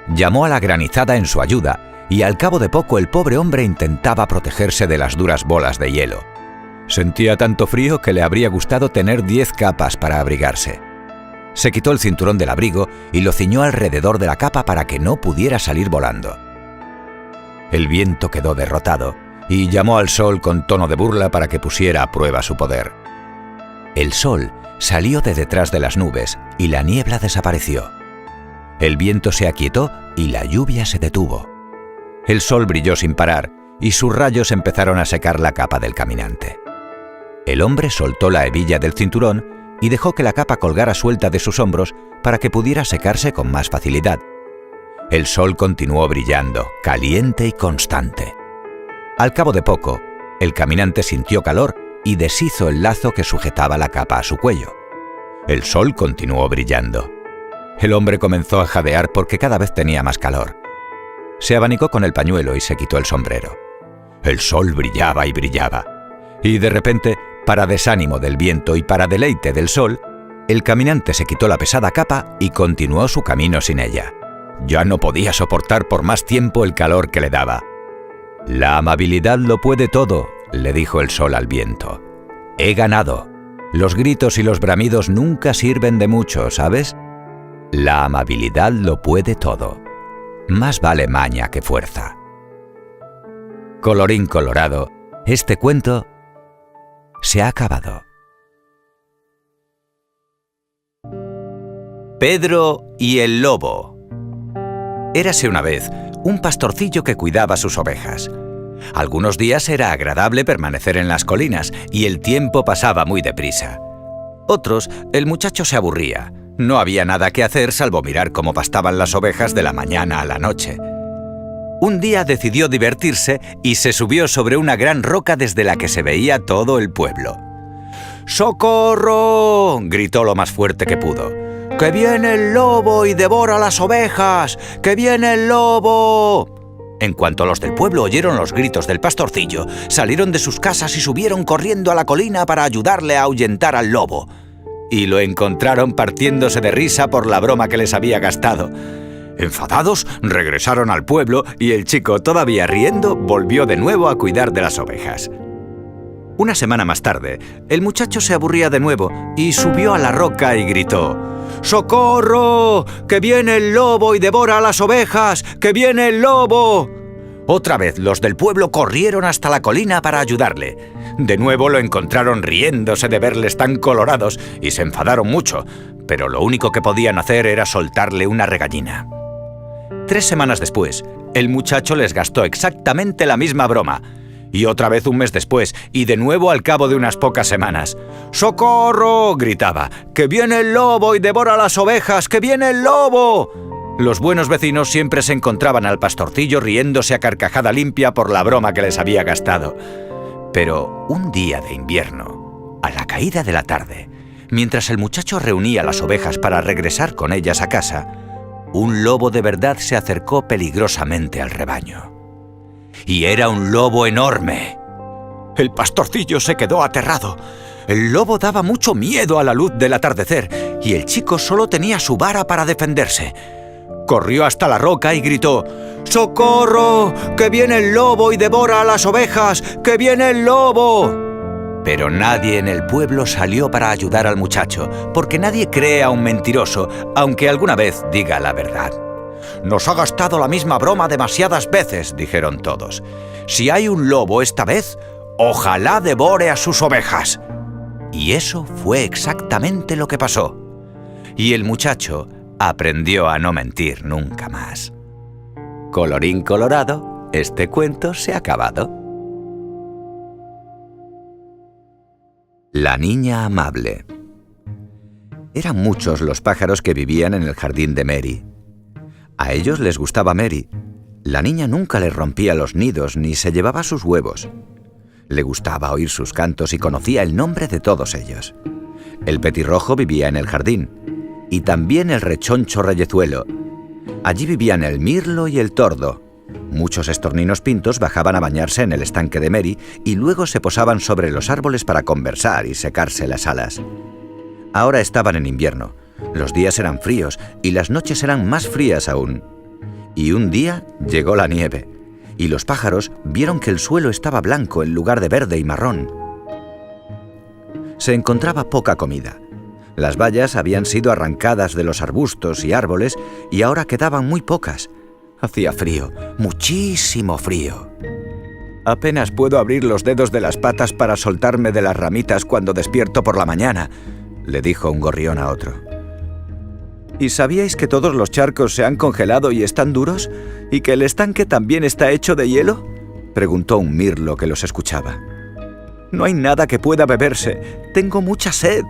Llamó a la granizada en su ayuda y al cabo de poco el pobre hombre intentaba protegerse de las duras bolas de hielo. Sentía tanto frío que le habría gustado tener 10 capas para abrigarse. Se quitó el cinturón del abrigo y lo ciñó alrededor de la capa para que no pudiera salir volando. El viento quedó derrotado y llamó al sol con tono de burla para que pusiera a prueba su poder. El sol salió de detrás de las nubes y la niebla desapareció. El viento se aquietó y la lluvia se detuvo. El sol brilló sin parar y sus rayos empezaron a secar la capa del caminante. El hombre soltó la hebilla del cinturón y dejó que la capa colgara suelta de sus hombros para que pudiera secarse con más facilidad. El sol continuó brillando, caliente y constante. Al cabo de poco, el caminante sintió calor y deshizo el lazo que sujetaba la capa a su cuello. El sol continuó brillando. El hombre comenzó a jadear porque cada vez tenía más calor. Se abanicó con el pañuelo y se quitó el sombrero. El sol brillaba y brillaba. Y de repente, para desánimo del viento y para deleite del sol, el caminante se quitó la pesada capa y continuó su camino sin ella. Ya no podía soportar por más tiempo el calor que le daba. «La amabilidad lo puede todo», le dijo el sol al viento. «He ganado. Los gritos y los bramidos nunca sirven de mucho, ¿sabes? La amabilidad lo puede todo. Más vale maña que fuerza». Colorín colorado, este cuento se ha acabado. Pedro y el lobo. Érase una vez un pastorcillo que cuidaba sus ovejas. Algunos días era agradable permanecer en las colinas y el tiempo pasaba muy deprisa. Otros, el muchacho se aburría. No había nada que hacer salvo mirar cómo pastaban las ovejas de la mañana a la noche. Un día decidió divertirse y se subió sobre una gran roca desde la que se veía todo el pueblo. ¡Socorro!, gritó lo más fuerte que pudo. ¡Que viene el lobo y devora las ovejas! ¡Que viene el lobo! En cuanto los del pueblo oyeron los gritos del pastorcillo, salieron de sus casas y subieron corriendo a la colina para ayudarle a ahuyentar al lobo. Y lo encontraron partiéndose de risa por la broma que les había gastado. Enfadados, regresaron al pueblo y el chico, todavía riendo, volvió de nuevo a cuidar de las ovejas. Una semana más tarde, el muchacho se aburría de nuevo y subió a la roca y gritó: ¡Socorro! ¡Que viene el lobo y devora a las ovejas! ¡Que viene el lobo! Otra vez los del pueblo corrieron hasta la colina para ayudarle. De nuevo lo encontraron riéndose de verles tan colorados y se enfadaron mucho, pero lo único que podían hacer era soltarle una regañina. 3 semanas después, el muchacho les gastó exactamente la misma broma. Y otra vez un mes después, y de nuevo al cabo de unas pocas semanas. ¡Socorro!, gritaba. ¡Que viene el lobo y devora las ovejas! ¡Que viene el lobo! Los buenos vecinos siempre se encontraban al pastorcillo riéndose a carcajada limpia por la broma que les había gastado. Pero un día de invierno, a la caída de la tarde, mientras el muchacho reunía las ovejas para regresar con ellas a casa, un lobo de verdad se acercó peligrosamente al rebaño. Y era un lobo enorme. El pastorcillo se quedó aterrado. El lobo daba mucho miedo a la luz del atardecer y el chico solo tenía su vara para defenderse. Corrió hasta la roca y gritó: ¡Socorro! ¡Que viene el lobo y devora a las ovejas! ¡Que viene el lobo! Pero nadie en el pueblo salió para ayudar al muchacho, porque nadie cree a un mentiroso, aunque alguna vez diga la verdad. «Nos ha gastado la misma broma demasiadas veces», dijeron todos. «Si hay un lobo esta vez, ojalá devore a sus ovejas». Y eso fue exactamente lo que pasó. Y el muchacho aprendió a no mentir nunca más. Colorín colorado, este cuento se ha acabado. La niña amable. Eran muchos los pájaros que vivían en el jardín de Mary. A ellos les gustaba Mary. La niña nunca les rompía los nidos ni se llevaba sus huevos. Le gustaba oír sus cantos y conocía el nombre de todos ellos. El petirrojo vivía en el jardín, y también el rechoncho reyezuelo. Allí vivían el mirlo y el tordo. Muchos estorninos pintos bajaban a bañarse en el estanque de Mary y luego se posaban sobre los árboles para conversar y secarse las alas. Ahora estaban en invierno. Los días eran fríos y las noches eran más frías aún. Y un día llegó la nieve, y los pájaros vieron que el suelo estaba blanco en lugar de verde y marrón. Se encontraba poca comida. Las bayas habían sido arrancadas de los arbustos y árboles y ahora quedaban muy pocas. Hacía frío, muchísimo frío. «Apenas puedo abrir los dedos de las patas para soltarme de las ramitas cuando despierto por la mañana», le dijo un gorrión a otro. «¿Y sabíais que todos los charcos se han congelado y están duros? ¿Y que el estanque también está hecho de hielo?», preguntó un mirlo que los escuchaba. «No hay nada que pueda beberse. Tengo mucha sed».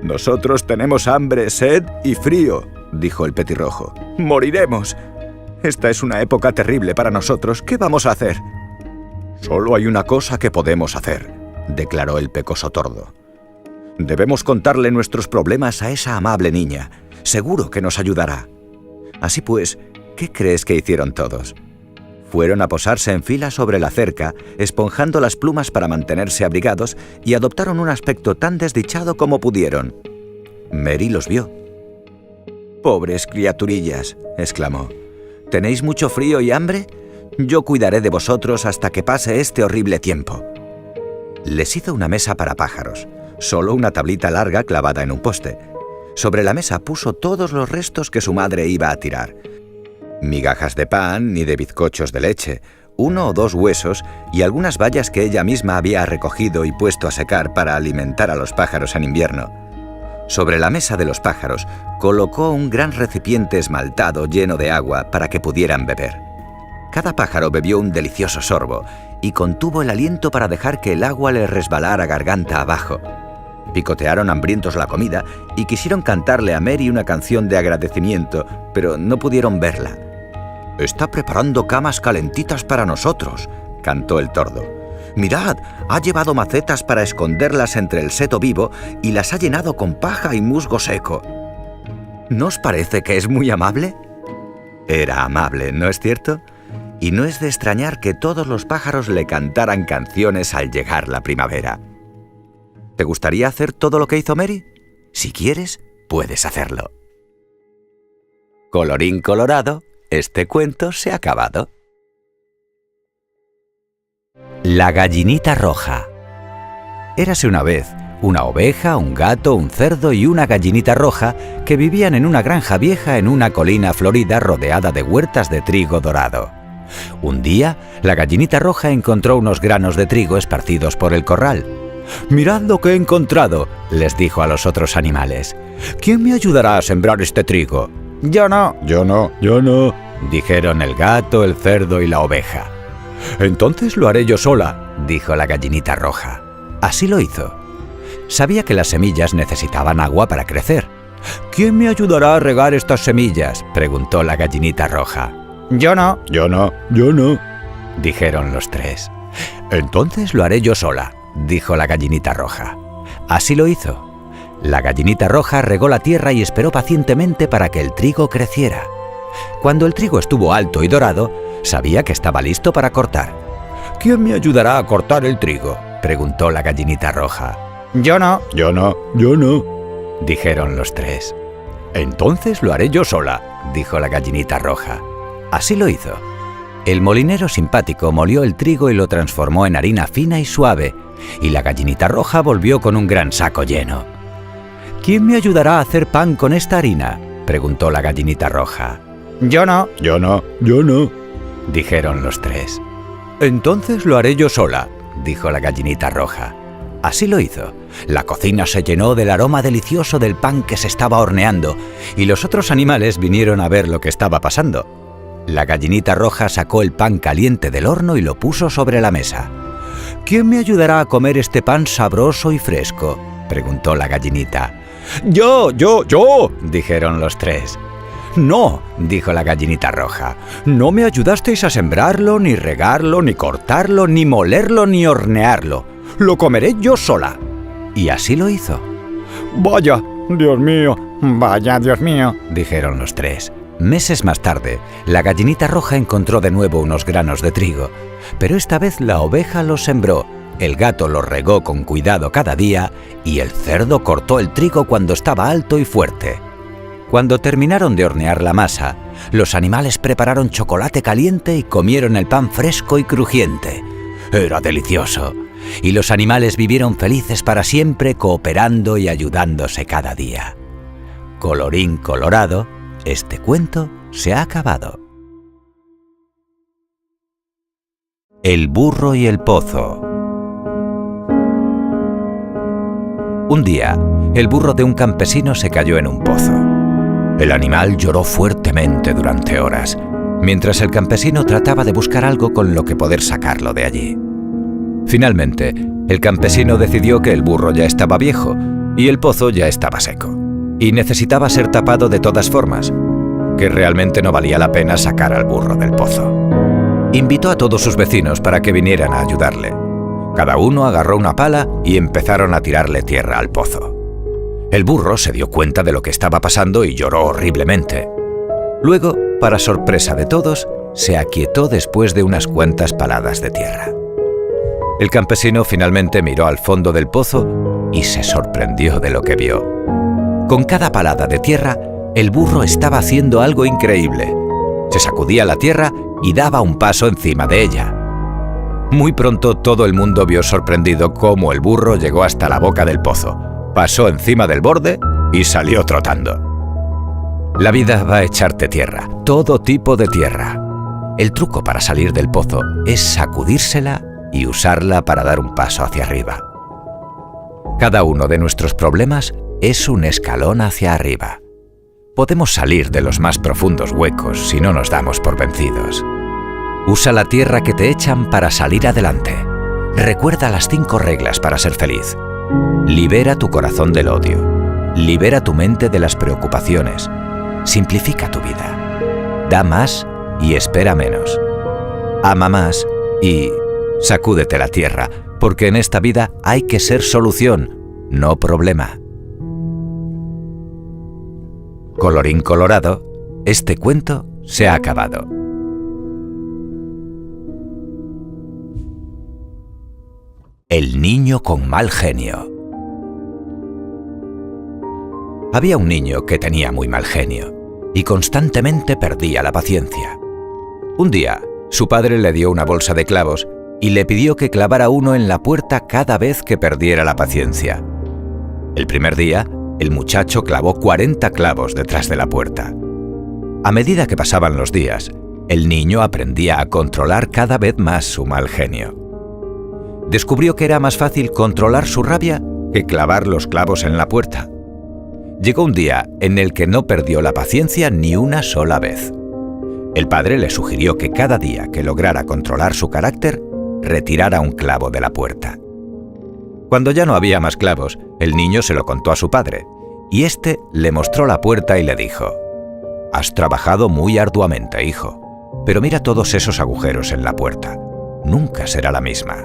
«Nosotros tenemos hambre, sed y frío», dijo el petirrojo. «Moriremos. Esta es una época terrible para nosotros. ¿Qué vamos a hacer?» «Solo hay una cosa que podemos hacer», declaró el pecoso tordo. «Debemos contarle nuestros problemas a esa amable niña. Seguro que nos ayudará». Así pues, ¿qué crees que hicieron todos? Fueron a posarse en fila sobre la cerca, esponjando las plumas para mantenerse abrigados, y adoptaron un aspecto tan desdichado como pudieron. Mary los vio. «Pobres criaturillas», exclamó. «¿Tenéis mucho frío y hambre? Yo cuidaré de vosotros hasta que pase este horrible tiempo». Les hizo una mesa para pájaros, solo una tablita larga clavada en un poste. Sobre la mesa puso todos los restos que su madre iba a tirar. Migajas de pan ni de bizcochos de leche, 1 o 2 huesos y algunas bayas que ella misma había recogido y puesto a secar para alimentar a los pájaros en invierno. Sobre la mesa de los pájaros colocó un gran recipiente esmaltado lleno de agua para que pudieran beber. Cada pájaro bebió un delicioso sorbo y contuvo el aliento para dejar que el agua les resbalara garganta abajo. Picotearon hambrientos la comida y quisieron cantarle a Mary una canción de agradecimiento, pero no pudieron verla. «Está preparando camas calentitas para nosotros», cantó el tordo. «Mirad, ha llevado macetas para esconderlas entre el seto vivo y las ha llenado con paja y musgo seco». ¿No os parece que es muy amable? Era amable, ¿no es cierto? Y no es de extrañar que todos los pájaros le cantaran canciones al llegar la primavera. ¿Te gustaría hacer todo lo que hizo Mary? Si quieres, puedes hacerlo. Colorín colorado, este cuento se ha acabado. La gallinita roja. Érase una vez una oveja, un gato, un cerdo y una gallinita roja que vivían en una granja vieja en una colina florida rodeada de huertas de trigo dorado. Un día, la gallinita roja encontró unos granos de trigo esparcidos por el corral. «Mirad lo que he encontrado», les dijo a los otros animales. «¿Quién me ayudará a sembrar este trigo?» «Yo no». «Yo no». «Yo no», dijeron el gato, el cerdo y la oveja. «Entonces lo haré yo sola», dijo la gallinita roja. Así lo hizo. Sabía que las semillas necesitaban agua para crecer. «¿Quién me ayudará a regar estas semillas?», preguntó la gallinita roja. «Yo no». «Yo no». «Yo no», dijeron los tres. Entonces lo haré yo sola, dijo la gallinita roja. Así lo hizo. La gallinita roja regó la tierra y esperó pacientemente para que el trigo creciera. Cuando el trigo estuvo alto y dorado, sabía que estaba listo para cortar. ¿Quién me ayudará a cortar el trigo?, preguntó la gallinita roja. Yo no. Yo no. Yo no. Dijeron los tres. Entonces lo haré yo sola, dijo la gallinita roja. Así lo hizo. El molinero simpático molió el trigo y lo transformó en harina fina y suave, y la gallinita roja volvió con un gran saco lleno. ¿Quién me ayudará a hacer pan con esta harina?, preguntó la gallinita roja. Yo no. Yo no. Yo no. Dijeron los tres. Entonces lo haré yo sola, dijo la gallinita roja. Así lo hizo. La cocina se llenó del aroma delicioso del pan que se estaba horneando, y los otros animales vinieron a ver lo que estaba pasando. La gallinita roja sacó el pan caliente del horno y lo puso sobre la mesa. ¿Quién me ayudará a comer este pan sabroso y fresco?, preguntó la gallinita. Yo, dijeron los tres. No, dijo la gallinita roja. No me ayudasteis a sembrarlo, ni regarlo, ni cortarlo, ni molerlo, ni hornearlo. Lo comeré yo sola. Y así lo hizo. Vaya, Dios mío. Vaya, Dios mío, dijeron los tres. Meses más tarde, la gallinita roja encontró de nuevo unos granos de trigo, pero esta vez la oveja los sembró, el gato los regó con cuidado cada día y el cerdo cortó el trigo cuando estaba alto y fuerte. Cuando terminaron de hornear la masa, los animales prepararon chocolate caliente y comieron el pan fresco y crujiente. Era delicioso, y los animales vivieron felices para siempre, cooperando y ayudándose cada día. Colorín colorado, este cuento se ha acabado. El burro y el pozo. Un día, el burro de un campesino se cayó en un pozo. El animal lloró fuertemente durante horas, mientras el campesino trataba de buscar algo con lo que poder sacarlo de allí. Finalmente, el campesino decidió que el burro ya estaba viejo y el pozo ya estaba seco, y necesitaba ser tapado de todas formas, que realmente no valía la pena sacar al burro del pozo. Invitó a todos sus vecinos para que vinieran a ayudarle. Cada uno agarró una pala y empezaron a tirarle tierra al pozo. El burro se dio cuenta de lo que estaba pasando y lloró horriblemente. Luego, para sorpresa de todos, se aquietó después de unas cuantas paladas de tierra. El campesino finalmente miró al fondo del pozo y se sorprendió de lo que vio. Con cada palada de tierra, el burro estaba haciendo algo increíble. Se sacudía la tierra y daba un paso encima de ella. Muy pronto todo el mundo vio sorprendido cómo el burro llegó hasta la boca del pozo, pasó encima del borde y salió trotando. La vida va a echarte tierra, todo tipo de tierra. El truco para salir del pozo es sacudírsela y usarla para dar un paso hacia arriba. Cada uno de nuestros problemas es un escalón hacia arriba. Podemos salir de los más profundos huecos si no nos damos por vencidos. Usa la tierra que te echan para salir adelante. Recuerda las 5 reglas para ser feliz. Libera tu corazón del odio. Libera tu mente de las preocupaciones. Simplifica tu vida. Da más y espera menos. Ama más y sacúdete la tierra, porque en esta vida hay que ser solución, no problema. Colorín colorado, este cuento se ha acabado. El niño con mal genio. Había un niño que tenía muy mal genio y constantemente perdía la paciencia. Un día, su padre le dio una bolsa de clavos y le pidió que clavara uno en la puerta cada vez que perdiera la paciencia. El primer día, el muchacho clavó 40 clavos detrás de la puerta. A medida que pasaban los días, el niño aprendía a controlar cada vez más su mal genio. Descubrió que era más fácil controlar su rabia que clavar los clavos en la puerta. Llegó un día en el que no perdió la paciencia ni una sola vez. El padre le sugirió que cada día que lograra controlar su carácter, retirara un clavo de la puerta. Cuando ya no había más clavos, el niño se lo contó a su padre, y éste le mostró la puerta y le dijo: «Has trabajado muy arduamente, hijo, pero mira todos esos agujeros en la puerta. Nunca será la misma.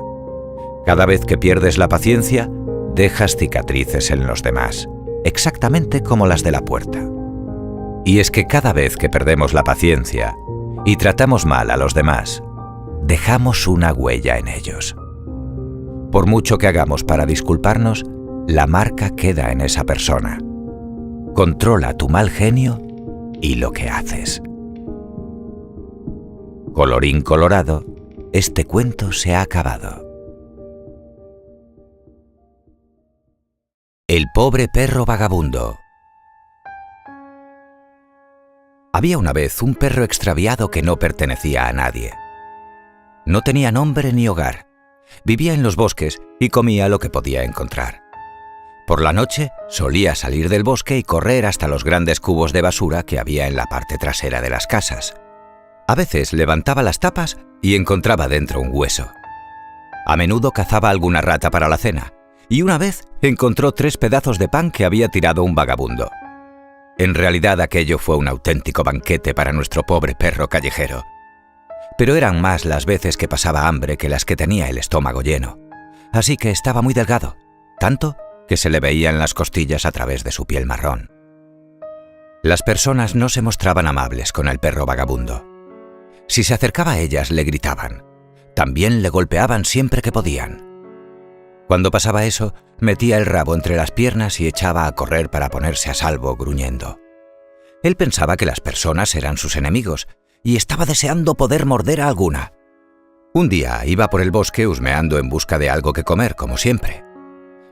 Cada vez que pierdes la paciencia, dejas cicatrices en los demás, exactamente como las de la puerta. Y es que cada vez que perdemos la paciencia y tratamos mal a los demás, dejamos una huella en ellos. Por mucho que hagamos para disculparnos, la marca queda en esa persona. Controla tu mal genio y lo que haces. Colorín colorado, este cuento se ha acabado. El pobre perro vagabundo. Había una vez un perro extraviado que no pertenecía a nadie. No tenía nombre ni hogar. Vivía en los bosques y comía lo que podía encontrar. Por la noche solía salir del bosque y correr hasta los grandes cubos de basura que había en la parte trasera de las casas. A veces levantaba las tapas y encontraba dentro un hueso. A menudo cazaba alguna rata para la cena, y una vez encontró 3 pedazos de pan que había tirado un vagabundo. En realidad aquello fue un auténtico banquete para nuestro pobre perro callejero. Pero eran más las veces que pasaba hambre que las que tenía el estómago lleno. Así que estaba muy delgado, tanto que se le veían las costillas a través de su piel marrón. Las personas no se mostraban amables con el perro vagabundo. Si se acercaba a ellas, le gritaban. También le golpeaban siempre que podían. Cuando pasaba eso, metía el rabo entre las piernas y echaba a correr para ponerse a salvo, gruñendo. Él pensaba que las personas eran sus enemigos y estaba deseando poder morder a alguna. Un día iba por el bosque husmeando en busca de algo que comer, como siempre.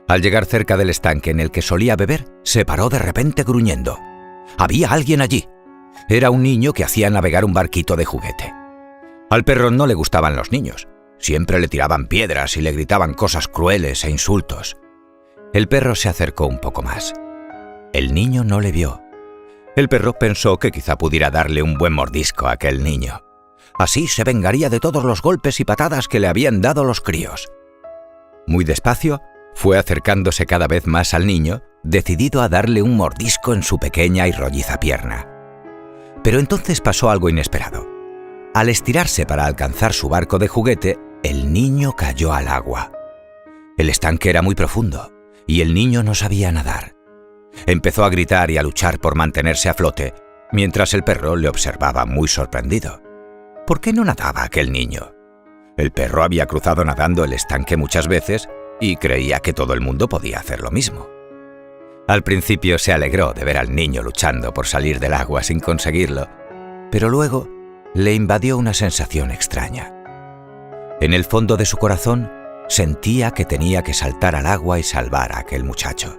Al llegar cerca del estanque en el que solía beber, se paró de repente gruñendo. Había alguien allí. Era un niño que hacía navegar un barquito de juguete. Al perro no le gustaban los niños. Siempre le tiraban piedras y le gritaban cosas crueles e insultos. El perro se acercó un poco más. El niño no le vio. El perro pensó que quizá pudiera darle un buen mordisco a aquel niño. Así se vengaría de todos los golpes y patadas que le habían dado los críos. Muy despacio, fue acercándose cada vez más al niño, decidido a darle un mordisco en su pequeña y rolliza pierna. Pero entonces pasó algo inesperado. Al estirarse para alcanzar su barco de juguete, el niño cayó al agua. El estanque era muy profundo y el niño no sabía nadar. Empezó a gritar y a luchar por mantenerse a flote, mientras el perro le observaba muy sorprendido. ¿Por qué no nadaba aquel niño? El perro había cruzado nadando el estanque muchas veces y creía que todo el mundo podía hacer lo mismo. Al principio se alegró de ver al niño luchando por salir del agua sin conseguirlo, pero luego le invadió una sensación extraña. En el fondo de su corazón sentía que tenía que saltar al agua y salvar a aquel muchacho.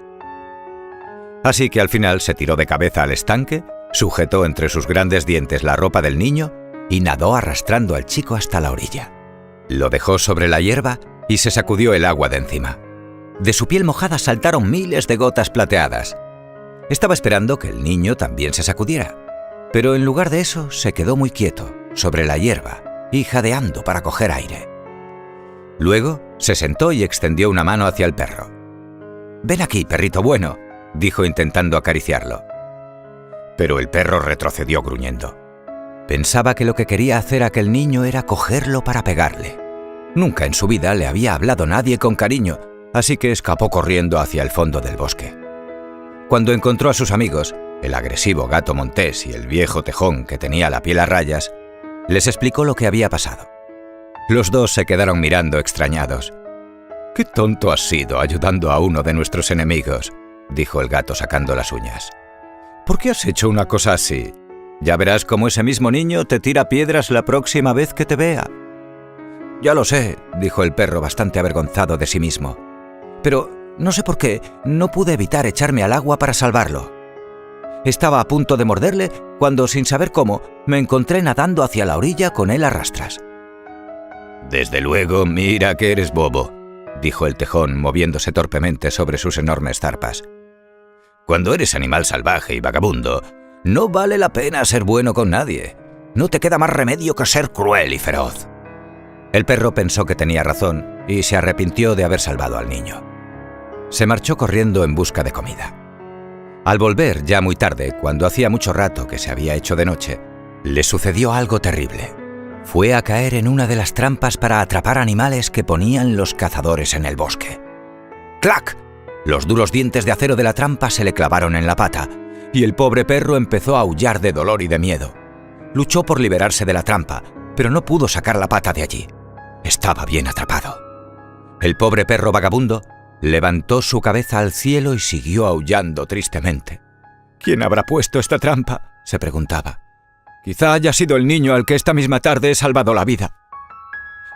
Así que al final se tiró de cabeza al estanque, sujetó entre sus grandes dientes la ropa del niño y nadó arrastrando al chico hasta la orilla. Lo dejó sobre la hierba y se sacudió el agua de encima. De su piel mojada saltaron miles de gotas plateadas. Estaba esperando que el niño también se sacudiera, pero en lugar de eso se quedó muy quieto, sobre la hierba, y jadeando para coger aire. Luego se sentó y extendió una mano hacia el perro. «Ven aquí, perrito bueno», dijo intentando acariciarlo. Pero el perro retrocedió gruñendo. Pensaba que lo que quería hacer aquel niño era cogerlo para pegarle. Nunca en su vida le había hablado nadie con cariño, así que escapó corriendo hacia el fondo del bosque. Cuando encontró a sus amigos, el agresivo gato montés y el viejo tejón que tenía la piel a rayas, les explicó lo que había pasado. Los dos se quedaron mirando extrañados. «Qué tonto has sido ayudando a uno de nuestros enemigos», dijo el gato sacando las uñas. «¿Por qué has hecho una cosa así? Ya verás cómo ese mismo niño te tira piedras la próxima vez que te vea». «Ya lo sé», dijo el perro bastante avergonzado de sí mismo. «Pero no sé por qué no pude evitar echarme al agua para salvarlo. Estaba a punto de morderle cuando, sin saber cómo, me encontré nadando hacia la orilla con él a rastras». «Desde luego, mira que eres bobo», dijo el tejón, moviéndose torpemente sobre sus enormes zarpas. «Cuando eres animal salvaje y vagabundo, no vale la pena ser bueno con nadie. No te queda más remedio que ser cruel y feroz». El perro pensó que tenía razón y se arrepintió de haber salvado al niño. Se marchó corriendo en busca de comida. Al volver, ya muy tarde, cuando hacía mucho rato que se había hecho de noche, le sucedió algo terrible. Fue a caer en una de las trampas para atrapar animales que ponían los cazadores en el bosque. ¡Clac! Los duros dientes de acero de la trampa se le clavaron en la pata, y el pobre perro empezó a aullar de dolor y de miedo. Luchó por liberarse de la trampa, pero no pudo sacar la pata de allí. Estaba bien atrapado. El pobre perro vagabundo levantó su cabeza al cielo y siguió aullando tristemente. ¿Quién habrá puesto esta trampa?, se preguntaba. Quizá haya sido el niño al que esta misma tarde he salvado la vida.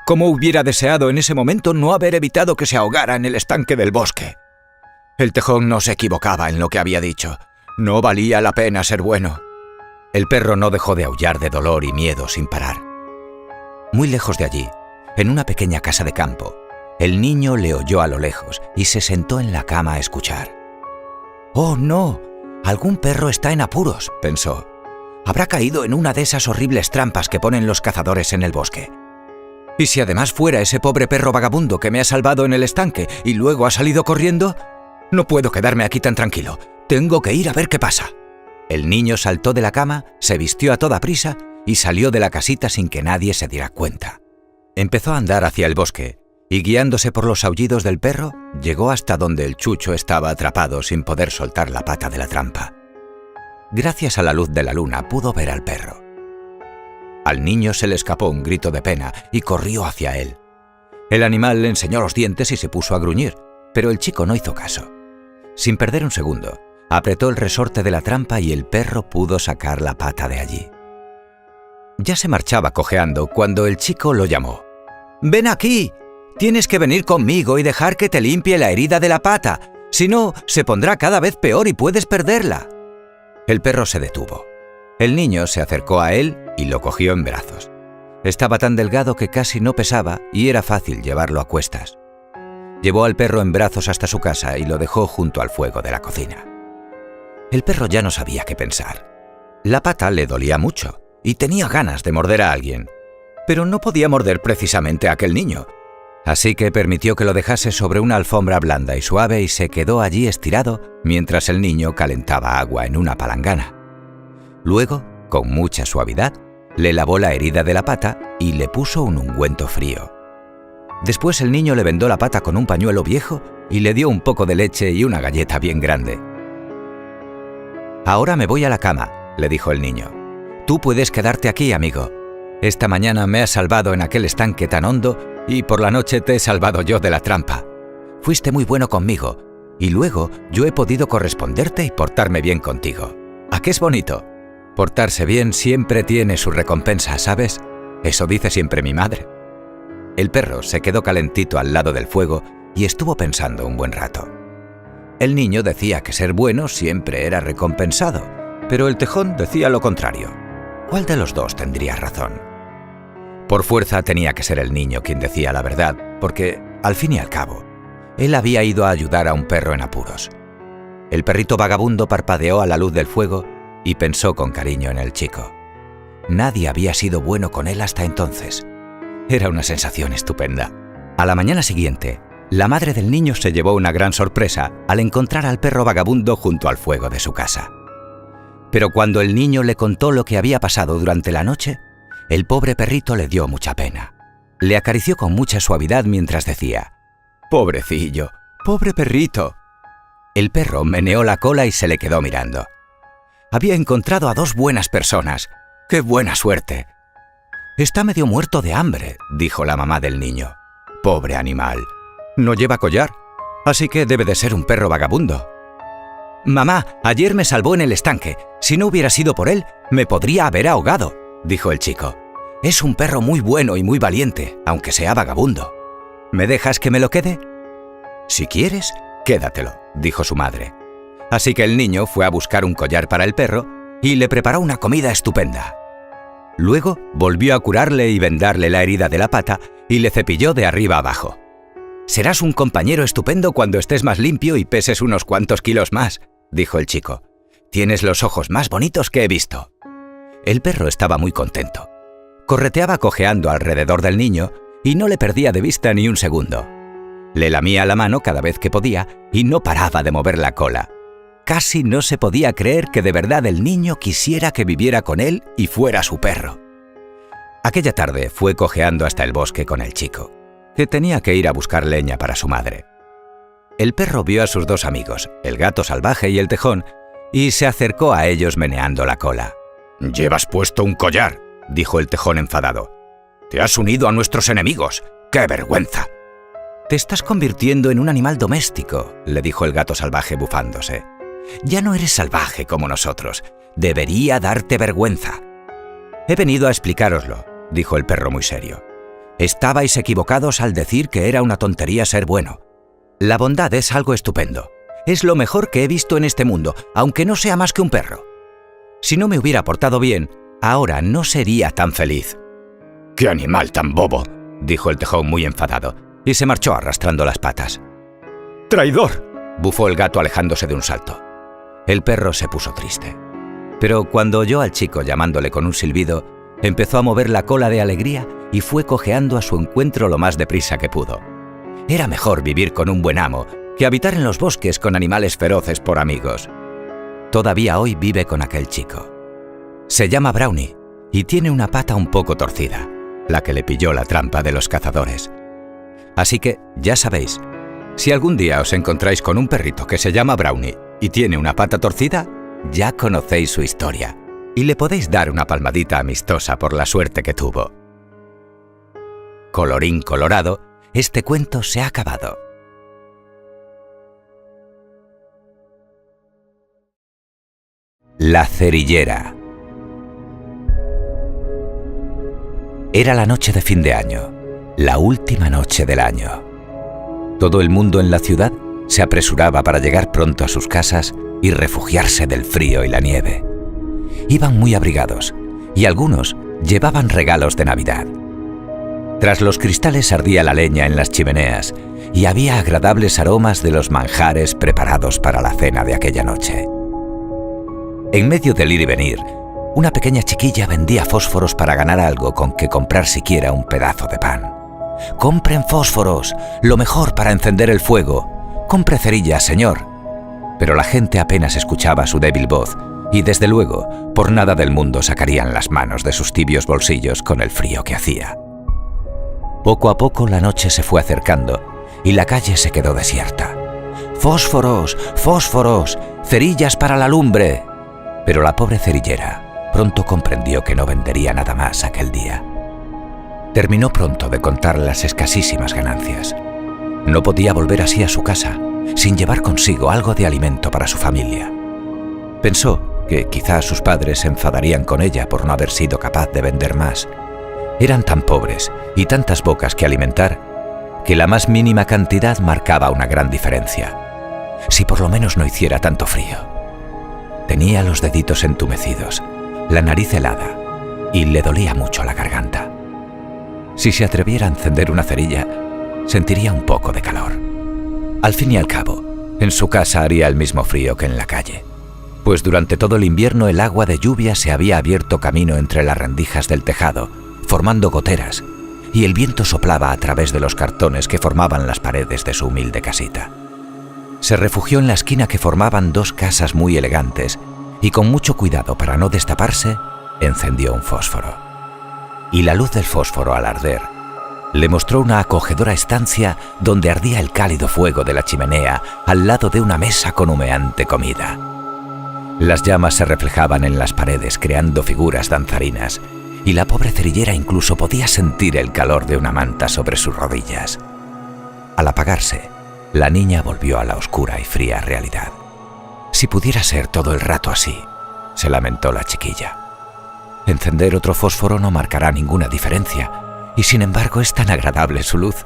¿Cómo hubiera deseado en ese momento no haber evitado que se ahogara en el estanque del bosque? El tejón no se equivocaba en lo que había dicho. No valía la pena ser bueno. El perro no dejó de aullar de dolor y miedo sin parar. Muy lejos de allí, en una pequeña casa de campo, el niño le oyó a lo lejos y se sentó en la cama a escuchar. «¡Oh, no! Algún perro está en apuros», pensó. «Habrá caído en una de esas horribles trampas que ponen los cazadores en el bosque. ¿Y si además fuera ese pobre perro vagabundo que me ha salvado en el estanque y luego ha salido corriendo? No puedo quedarme aquí tan tranquilo. Tengo que ir a ver qué pasa». El niño saltó de la cama, se vistió a toda prisa y salió de la casita sin que nadie se diera cuenta. Empezó a andar hacia el bosque y, guiándose por los aullidos del perro, llegó hasta donde el chucho estaba atrapado sin poder soltar la pata de la trampa. Gracias a la luz de la luna pudo ver al perro. Al niño se le escapó un grito de pena y corrió hacia él. El animal le enseñó los dientes y se puso a gruñir, pero el chico no hizo caso. Sin perder un segundo, apretó el resorte de la trampa y el perro pudo sacar la pata de allí. Ya se marchaba cojeando cuando el chico lo llamó. «¡Ven aquí! Tienes que venir conmigo y dejar que te limpie la herida de la pata. Si no, se pondrá cada vez peor y puedes perderla». El perro se detuvo. El niño se acercó a él y lo cogió en brazos. Estaba tan delgado que casi no pesaba y era fácil llevarlo a cuestas. Llevó al perro en brazos hasta su casa y lo dejó junto al fuego de la cocina. El perro ya no sabía qué pensar. La pata le dolía mucho y tenía ganas de morder a alguien, pero no podía morder precisamente a aquel niño. Así que permitió que lo dejase sobre una alfombra blanda y suave y se quedó allí estirado mientras el niño calentaba agua en una palangana. Luego, con mucha suavidad, le lavó la herida de la pata y le puso un ungüento frío. Después el niño le vendó la pata con un pañuelo viejo y le dio un poco de leche y una galleta bien grande. «Ahora me voy a la cama», le dijo el niño. «Tú puedes quedarte aquí, amigo. Esta mañana me has salvado en aquel estanque tan hondo y por la noche te he salvado yo de la trampa. Fuiste muy bueno conmigo y luego yo he podido corresponderte y portarme bien contigo. ¿A qué es bonito? Portarse bien siempre tiene su recompensa, ¿sabes? Eso dice siempre mi madre». El perro se quedó calentito al lado del fuego y estuvo pensando un buen rato. El niño decía que ser bueno siempre era recompensado, pero el tejón decía lo contrario. ¿Cuál de los dos tendría razón? Por fuerza tenía que ser el niño quien decía la verdad, porque, al fin y al cabo, él había ido a ayudar a un perro en apuros. El perrito vagabundo parpadeó a la luz del fuego y pensó con cariño en el chico. Nadie había sido bueno con él hasta entonces. Era una sensación estupenda. A la mañana siguiente, la madre del niño se llevó una gran sorpresa al encontrar al perro vagabundo junto al fuego de su casa. Pero cuando el niño le contó lo que había pasado durante la noche, el pobre perrito le dio mucha pena. Le acarició con mucha suavidad mientras decía: «Pobrecillo, pobre perrito». El perro meneó la cola y se le quedó mirando. Había encontrado a dos buenas personas. ¡Qué buena suerte! «Está medio muerto de hambre», dijo la mamá del niño. «Pobre animal. No lleva collar, así que debe de ser un perro vagabundo». «Mamá, ayer me salvó en el estanque. Si no hubiera sido por él, me podría haber ahogado», dijo el chico. «Es un perro muy bueno y muy valiente, aunque sea vagabundo. ¿Me dejas que me lo quede?» «Si quieres, quédatelo», dijo su madre. Así que el niño fue a buscar un collar para el perro y le preparó una comida estupenda. Luego volvió a curarle y vendarle la herida de la pata y le cepilló de arriba abajo. «Serás un compañero estupendo cuando estés más limpio y peses unos cuantos kilos más», dijo el chico. «Tienes los ojos más bonitos que he visto». El perro estaba muy contento. Correteaba cojeando alrededor del niño y no le perdía de vista ni un segundo. Le lamía la mano cada vez que podía y no paraba de mover la cola. Casi no se podía creer que de verdad el niño quisiera que viviera con él y fuera su perro. Aquella tarde fue cojeando hasta el bosque con el chico, que tenía que ir a buscar leña para su madre. El perro vio a sus dos amigos, el gato salvaje y el tejón, y se acercó a ellos meneando la cola. «Llevas puesto un collar», dijo el tejón enfadado. «Te has unido a nuestros enemigos. ¡Qué vergüenza!». «Te estás convirtiendo en un animal doméstico», le dijo el gato salvaje bufándose. «Ya no eres salvaje como nosotros. Debería darte vergüenza». «He venido a explicároslo», dijo el perro muy serio. «Estabais equivocados al decir que era una tontería ser bueno. La bondad es algo estupendo. Es lo mejor que he visto en este mundo, aunque no sea más que un perro. Si no me hubiera portado bien, ahora no sería tan feliz». «¡Qué animal tan bobo!», dijo el tejón muy enfadado, y se marchó arrastrando las patas. ¡Traidor!, bufó el gato alejándose de un salto. El perro se puso triste. Pero cuando oyó al chico llamándole con un silbido, empezó a mover la cola de alegría y fue cojeando a su encuentro lo más deprisa que pudo. Era mejor vivir con un buen amo que habitar en los bosques con animales feroces por amigos. Todavía hoy vive con aquel chico. Se llama Brownie y tiene una pata un poco torcida, la que le pilló la trampa de los cazadores. Así que, ya sabéis, si algún día os encontráis con un perrito que se llama Brownie y tiene una pata torcida, ya conocéis su historia y le podéis dar una palmadita amistosa por la suerte que tuvo. Colorín colorado, este cuento se ha acabado. La cerillera. Era la noche de fin de año, la última noche del año. Todo el mundo en la ciudad se apresuraba para llegar pronto a sus casas y refugiarse del frío y la nieve. Iban muy abrigados y algunos llevaban regalos de Navidad. Tras los cristales ardía la leña en las chimeneas y había agradables aromas de los manjares preparados para la cena de aquella noche. En medio del ir y venir, una pequeña chiquilla vendía fósforos para ganar algo con que comprar siquiera un pedazo de pan. «¡Compren fósforos! ¡Lo mejor para encender el fuego! ¡Compre cerillas, señor!». Pero la gente apenas escuchaba su débil voz y, desde luego, por nada del mundo sacarían las manos de sus tibios bolsillos con el frío que hacía. Poco a poco la noche se fue acercando y la calle se quedó desierta. «¡Fósforos! ¡Fósforos! ¡Cerillas para la lumbre!». Pero la pobre cerillera pronto comprendió que no vendería nada más aquel día. Terminó pronto de contar las escasísimas ganancias. No podía volver así a su casa, sin llevar consigo algo de alimento para su familia. Pensó que quizá sus padres se enfadarían con ella por no haber sido capaz de vender más. Eran tan pobres y tantas bocas que alimentar, que la más mínima cantidad marcaba una gran diferencia. Si por lo menos no hiciera tanto frío. Tenía los deditos entumecidos, la nariz helada y le dolía mucho la garganta. Si se atreviera a encender una cerilla, sentiría un poco de calor. Al fin y al cabo, en su casa haría el mismo frío que en la calle, pues durante todo el invierno el agua de lluvia se había abierto camino entre las rendijas del tejado, formando goteras, y el viento soplaba a través de los cartones que formaban las paredes de su humilde casita. Se refugió en la esquina que formaban dos casas muy elegantes y, con mucho cuidado para no destaparse, encendió un fósforo. Y la luz del fósforo, al arder, le mostró una acogedora estancia donde ardía el cálido fuego de la chimenea al lado de una mesa con humeante comida. Las llamas se reflejaban en las paredes creando figuras danzarinas y la pobre cerillera incluso podía sentir el calor de una manta sobre sus rodillas. Al apagarse, la niña volvió a la oscura y fría realidad. «Si pudiera ser todo el rato así», se lamentó la chiquilla. «Encender otro fósforo no marcará ninguna diferencia, y sin embargo es tan agradable su luz».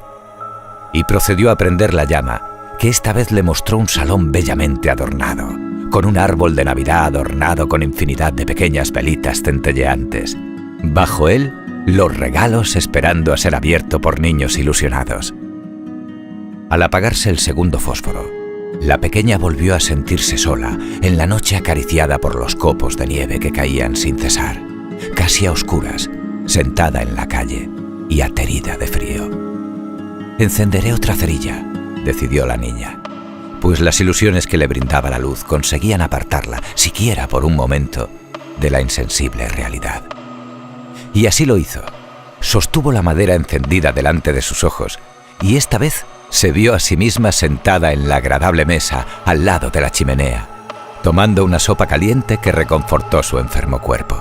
Y procedió a prender la llama, que esta vez le mostró un salón bellamente adornado, con un árbol de Navidad adornado con infinidad de pequeñas velitas centelleantes. Bajo él, los regalos esperando a ser abierto por niños ilusionados. Al apagarse el segundo fósforo, la pequeña volvió a sentirse sola en la noche acariciada por los copos de nieve que caían sin cesar, casi a oscuras, sentada en la calle y aterida de frío. «Encenderé otra cerilla», decidió la niña, pues las ilusiones que le brindaba la luz conseguían apartarla, siquiera por un momento, de la insensible realidad. Y así lo hizo, sostuvo la madera encendida delante de sus ojos y esta vez se vio a sí misma sentada en la agradable mesa al lado de la chimenea, tomando una sopa caliente que reconfortó su enfermo cuerpo.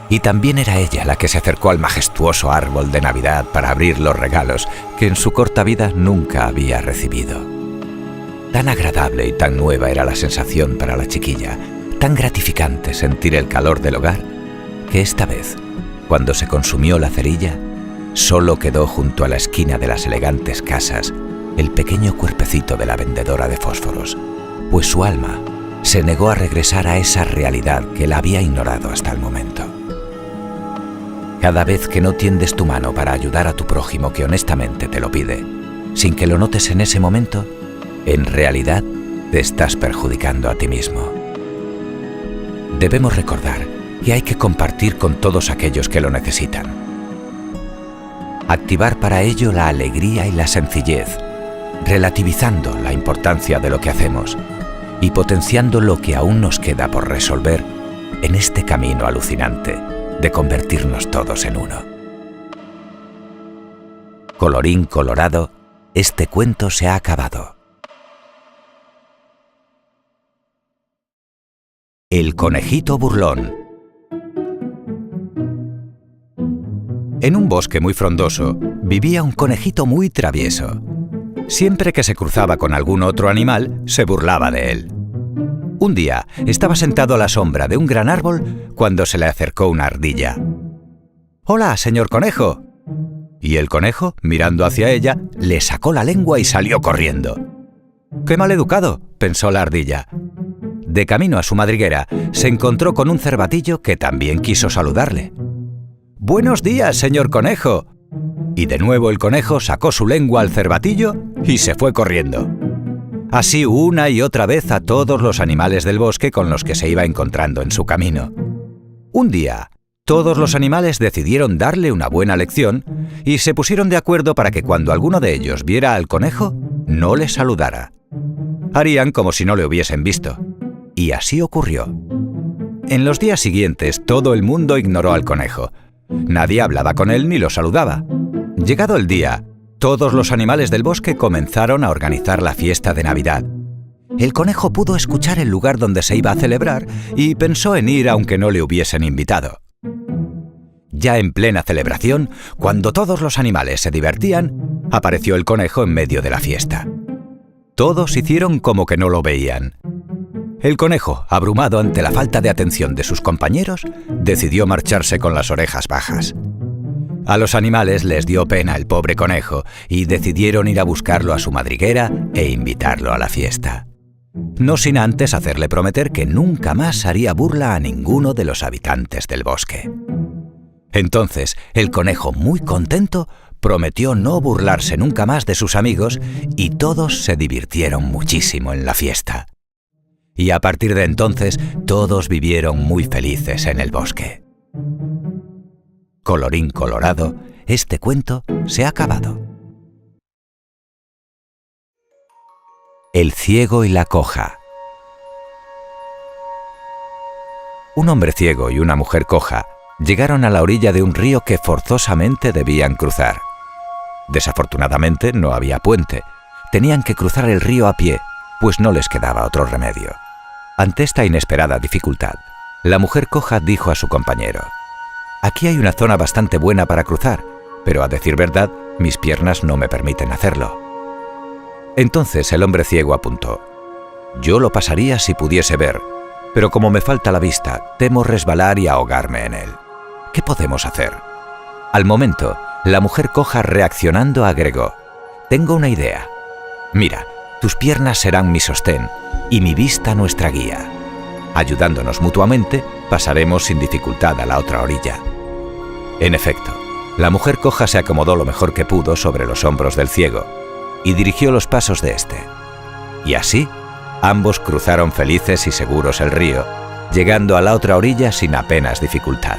Y también era ella la que se acercó al majestuoso árbol de Navidad para abrir los regalos que en su corta vida nunca había recibido. Tan agradable y tan nueva era la sensación para la chiquilla, tan gratificante sentir el calor del hogar, que esta vez, cuando se consumió la cerilla, solo quedó junto a la esquina de las elegantes casas el pequeño cuerpecito de la vendedora de fósforos, pues su alma se negó a regresar a esa realidad que la había ignorado hasta el momento. Cada vez que no tiendes tu mano para ayudar a tu prójimo que honestamente te lo pide, sin que lo notes en ese momento, en realidad te estás perjudicando a ti mismo. Debemos recordar que hay que compartir con todos aquellos que lo necesitan. Activar para ello la alegría y la sencillez, relativizando la importancia de lo que hacemos y potenciando lo que aún nos queda por resolver en este camino alucinante de convertirnos todos en uno. Colorín colorado, este cuento se ha acabado. El conejito burlón. En un bosque muy frondoso vivía un conejito muy travieso. Siempre que se cruzaba con algún otro animal, se burlaba de él. Un día estaba sentado a la sombra de un gran árbol cuando se le acercó una ardilla. «Hola, señor conejo». Y el conejo, mirando hacia ella, le sacó la lengua y salió corriendo. «¡Qué maleducado!», pensó la ardilla. De camino a su madriguera, se encontró con un cervatillo que también quiso saludarle. «¡Buenos días, señor conejo!». Y de nuevo el conejo sacó su lengua al cervatillo y se fue corriendo. Así una y otra vez a todos los animales del bosque con los que se iba encontrando en su camino. Un día, todos los animales decidieron darle una buena lección y se pusieron de acuerdo para que cuando alguno de ellos viera al conejo, no le saludara. Harían como si no le hubiesen visto. Y así ocurrió. En los días siguientes, todo el mundo ignoró al conejo. Nadie hablaba con él ni lo saludaba. Llegado el día, todos los animales del bosque comenzaron a organizar la fiesta de Navidad. El conejo pudo escuchar el lugar donde se iba a celebrar y pensó en ir aunque no le hubiesen invitado. Ya en plena celebración, cuando todos los animales se divertían, apareció el conejo en medio de la fiesta. Todos hicieron como que no lo veían. El conejo, abrumado ante la falta de atención de sus compañeros, decidió marcharse con las orejas bajas. A los animales les dio pena el pobre conejo y decidieron ir a buscarlo a su madriguera e invitarlo a la fiesta. No sin antes hacerle prometer que nunca más haría burla a ninguno de los habitantes del bosque. Entonces, el conejo, muy contento, prometió no burlarse nunca más de sus amigos y todos se divirtieron muchísimo en la fiesta. Y a partir de entonces, todos vivieron muy felices en el bosque. Colorín colorado, este cuento se ha acabado. El ciego y la coja. Un hombre ciego y una mujer coja llegaron a la orilla de un río que forzosamente debían cruzar. Desafortunadamente no había puente. Tenían que cruzar el río a pie, pues no les quedaba otro remedio. Ante esta inesperada dificultad, la mujer coja dijo a su compañero: «Aquí hay una zona bastante buena para cruzar, pero a decir verdad, mis piernas no me permiten hacerlo». Entonces el hombre ciego apuntó: «Yo lo pasaría si pudiese ver, pero como me falta la vista, temo resbalar y ahogarme en él. ¿Qué podemos hacer?». Al momento, la mujer coja, reaccionando, agregó: «Tengo una idea. Mira, tus piernas serán mi sostén y mi vista nuestra guía. Ayudándonos mutuamente, pasaremos sin dificultad a la otra orilla». En efecto, la mujer coja se acomodó lo mejor que pudo sobre los hombros del ciego y dirigió los pasos de éste. Y así, ambos cruzaron felices y seguros el río, llegando a la otra orilla sin apenas dificultad.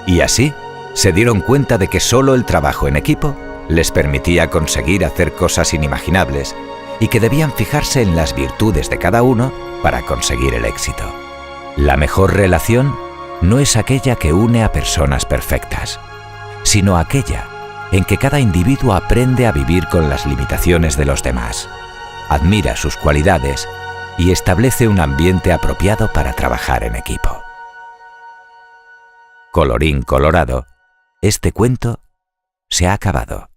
Y así, se dieron cuenta de que solo el trabajo en equipo les permitía conseguir hacer cosas inimaginables y que debían fijarse en las virtudes de cada uno para conseguir el éxito. La mejor relación no es aquella que une a personas perfectas, sino aquella en que cada individuo aprende a vivir con las limitaciones de los demás, admira sus cualidades y establece un ambiente apropiado para trabajar en equipo. Colorín colorado, este cuento se ha acabado.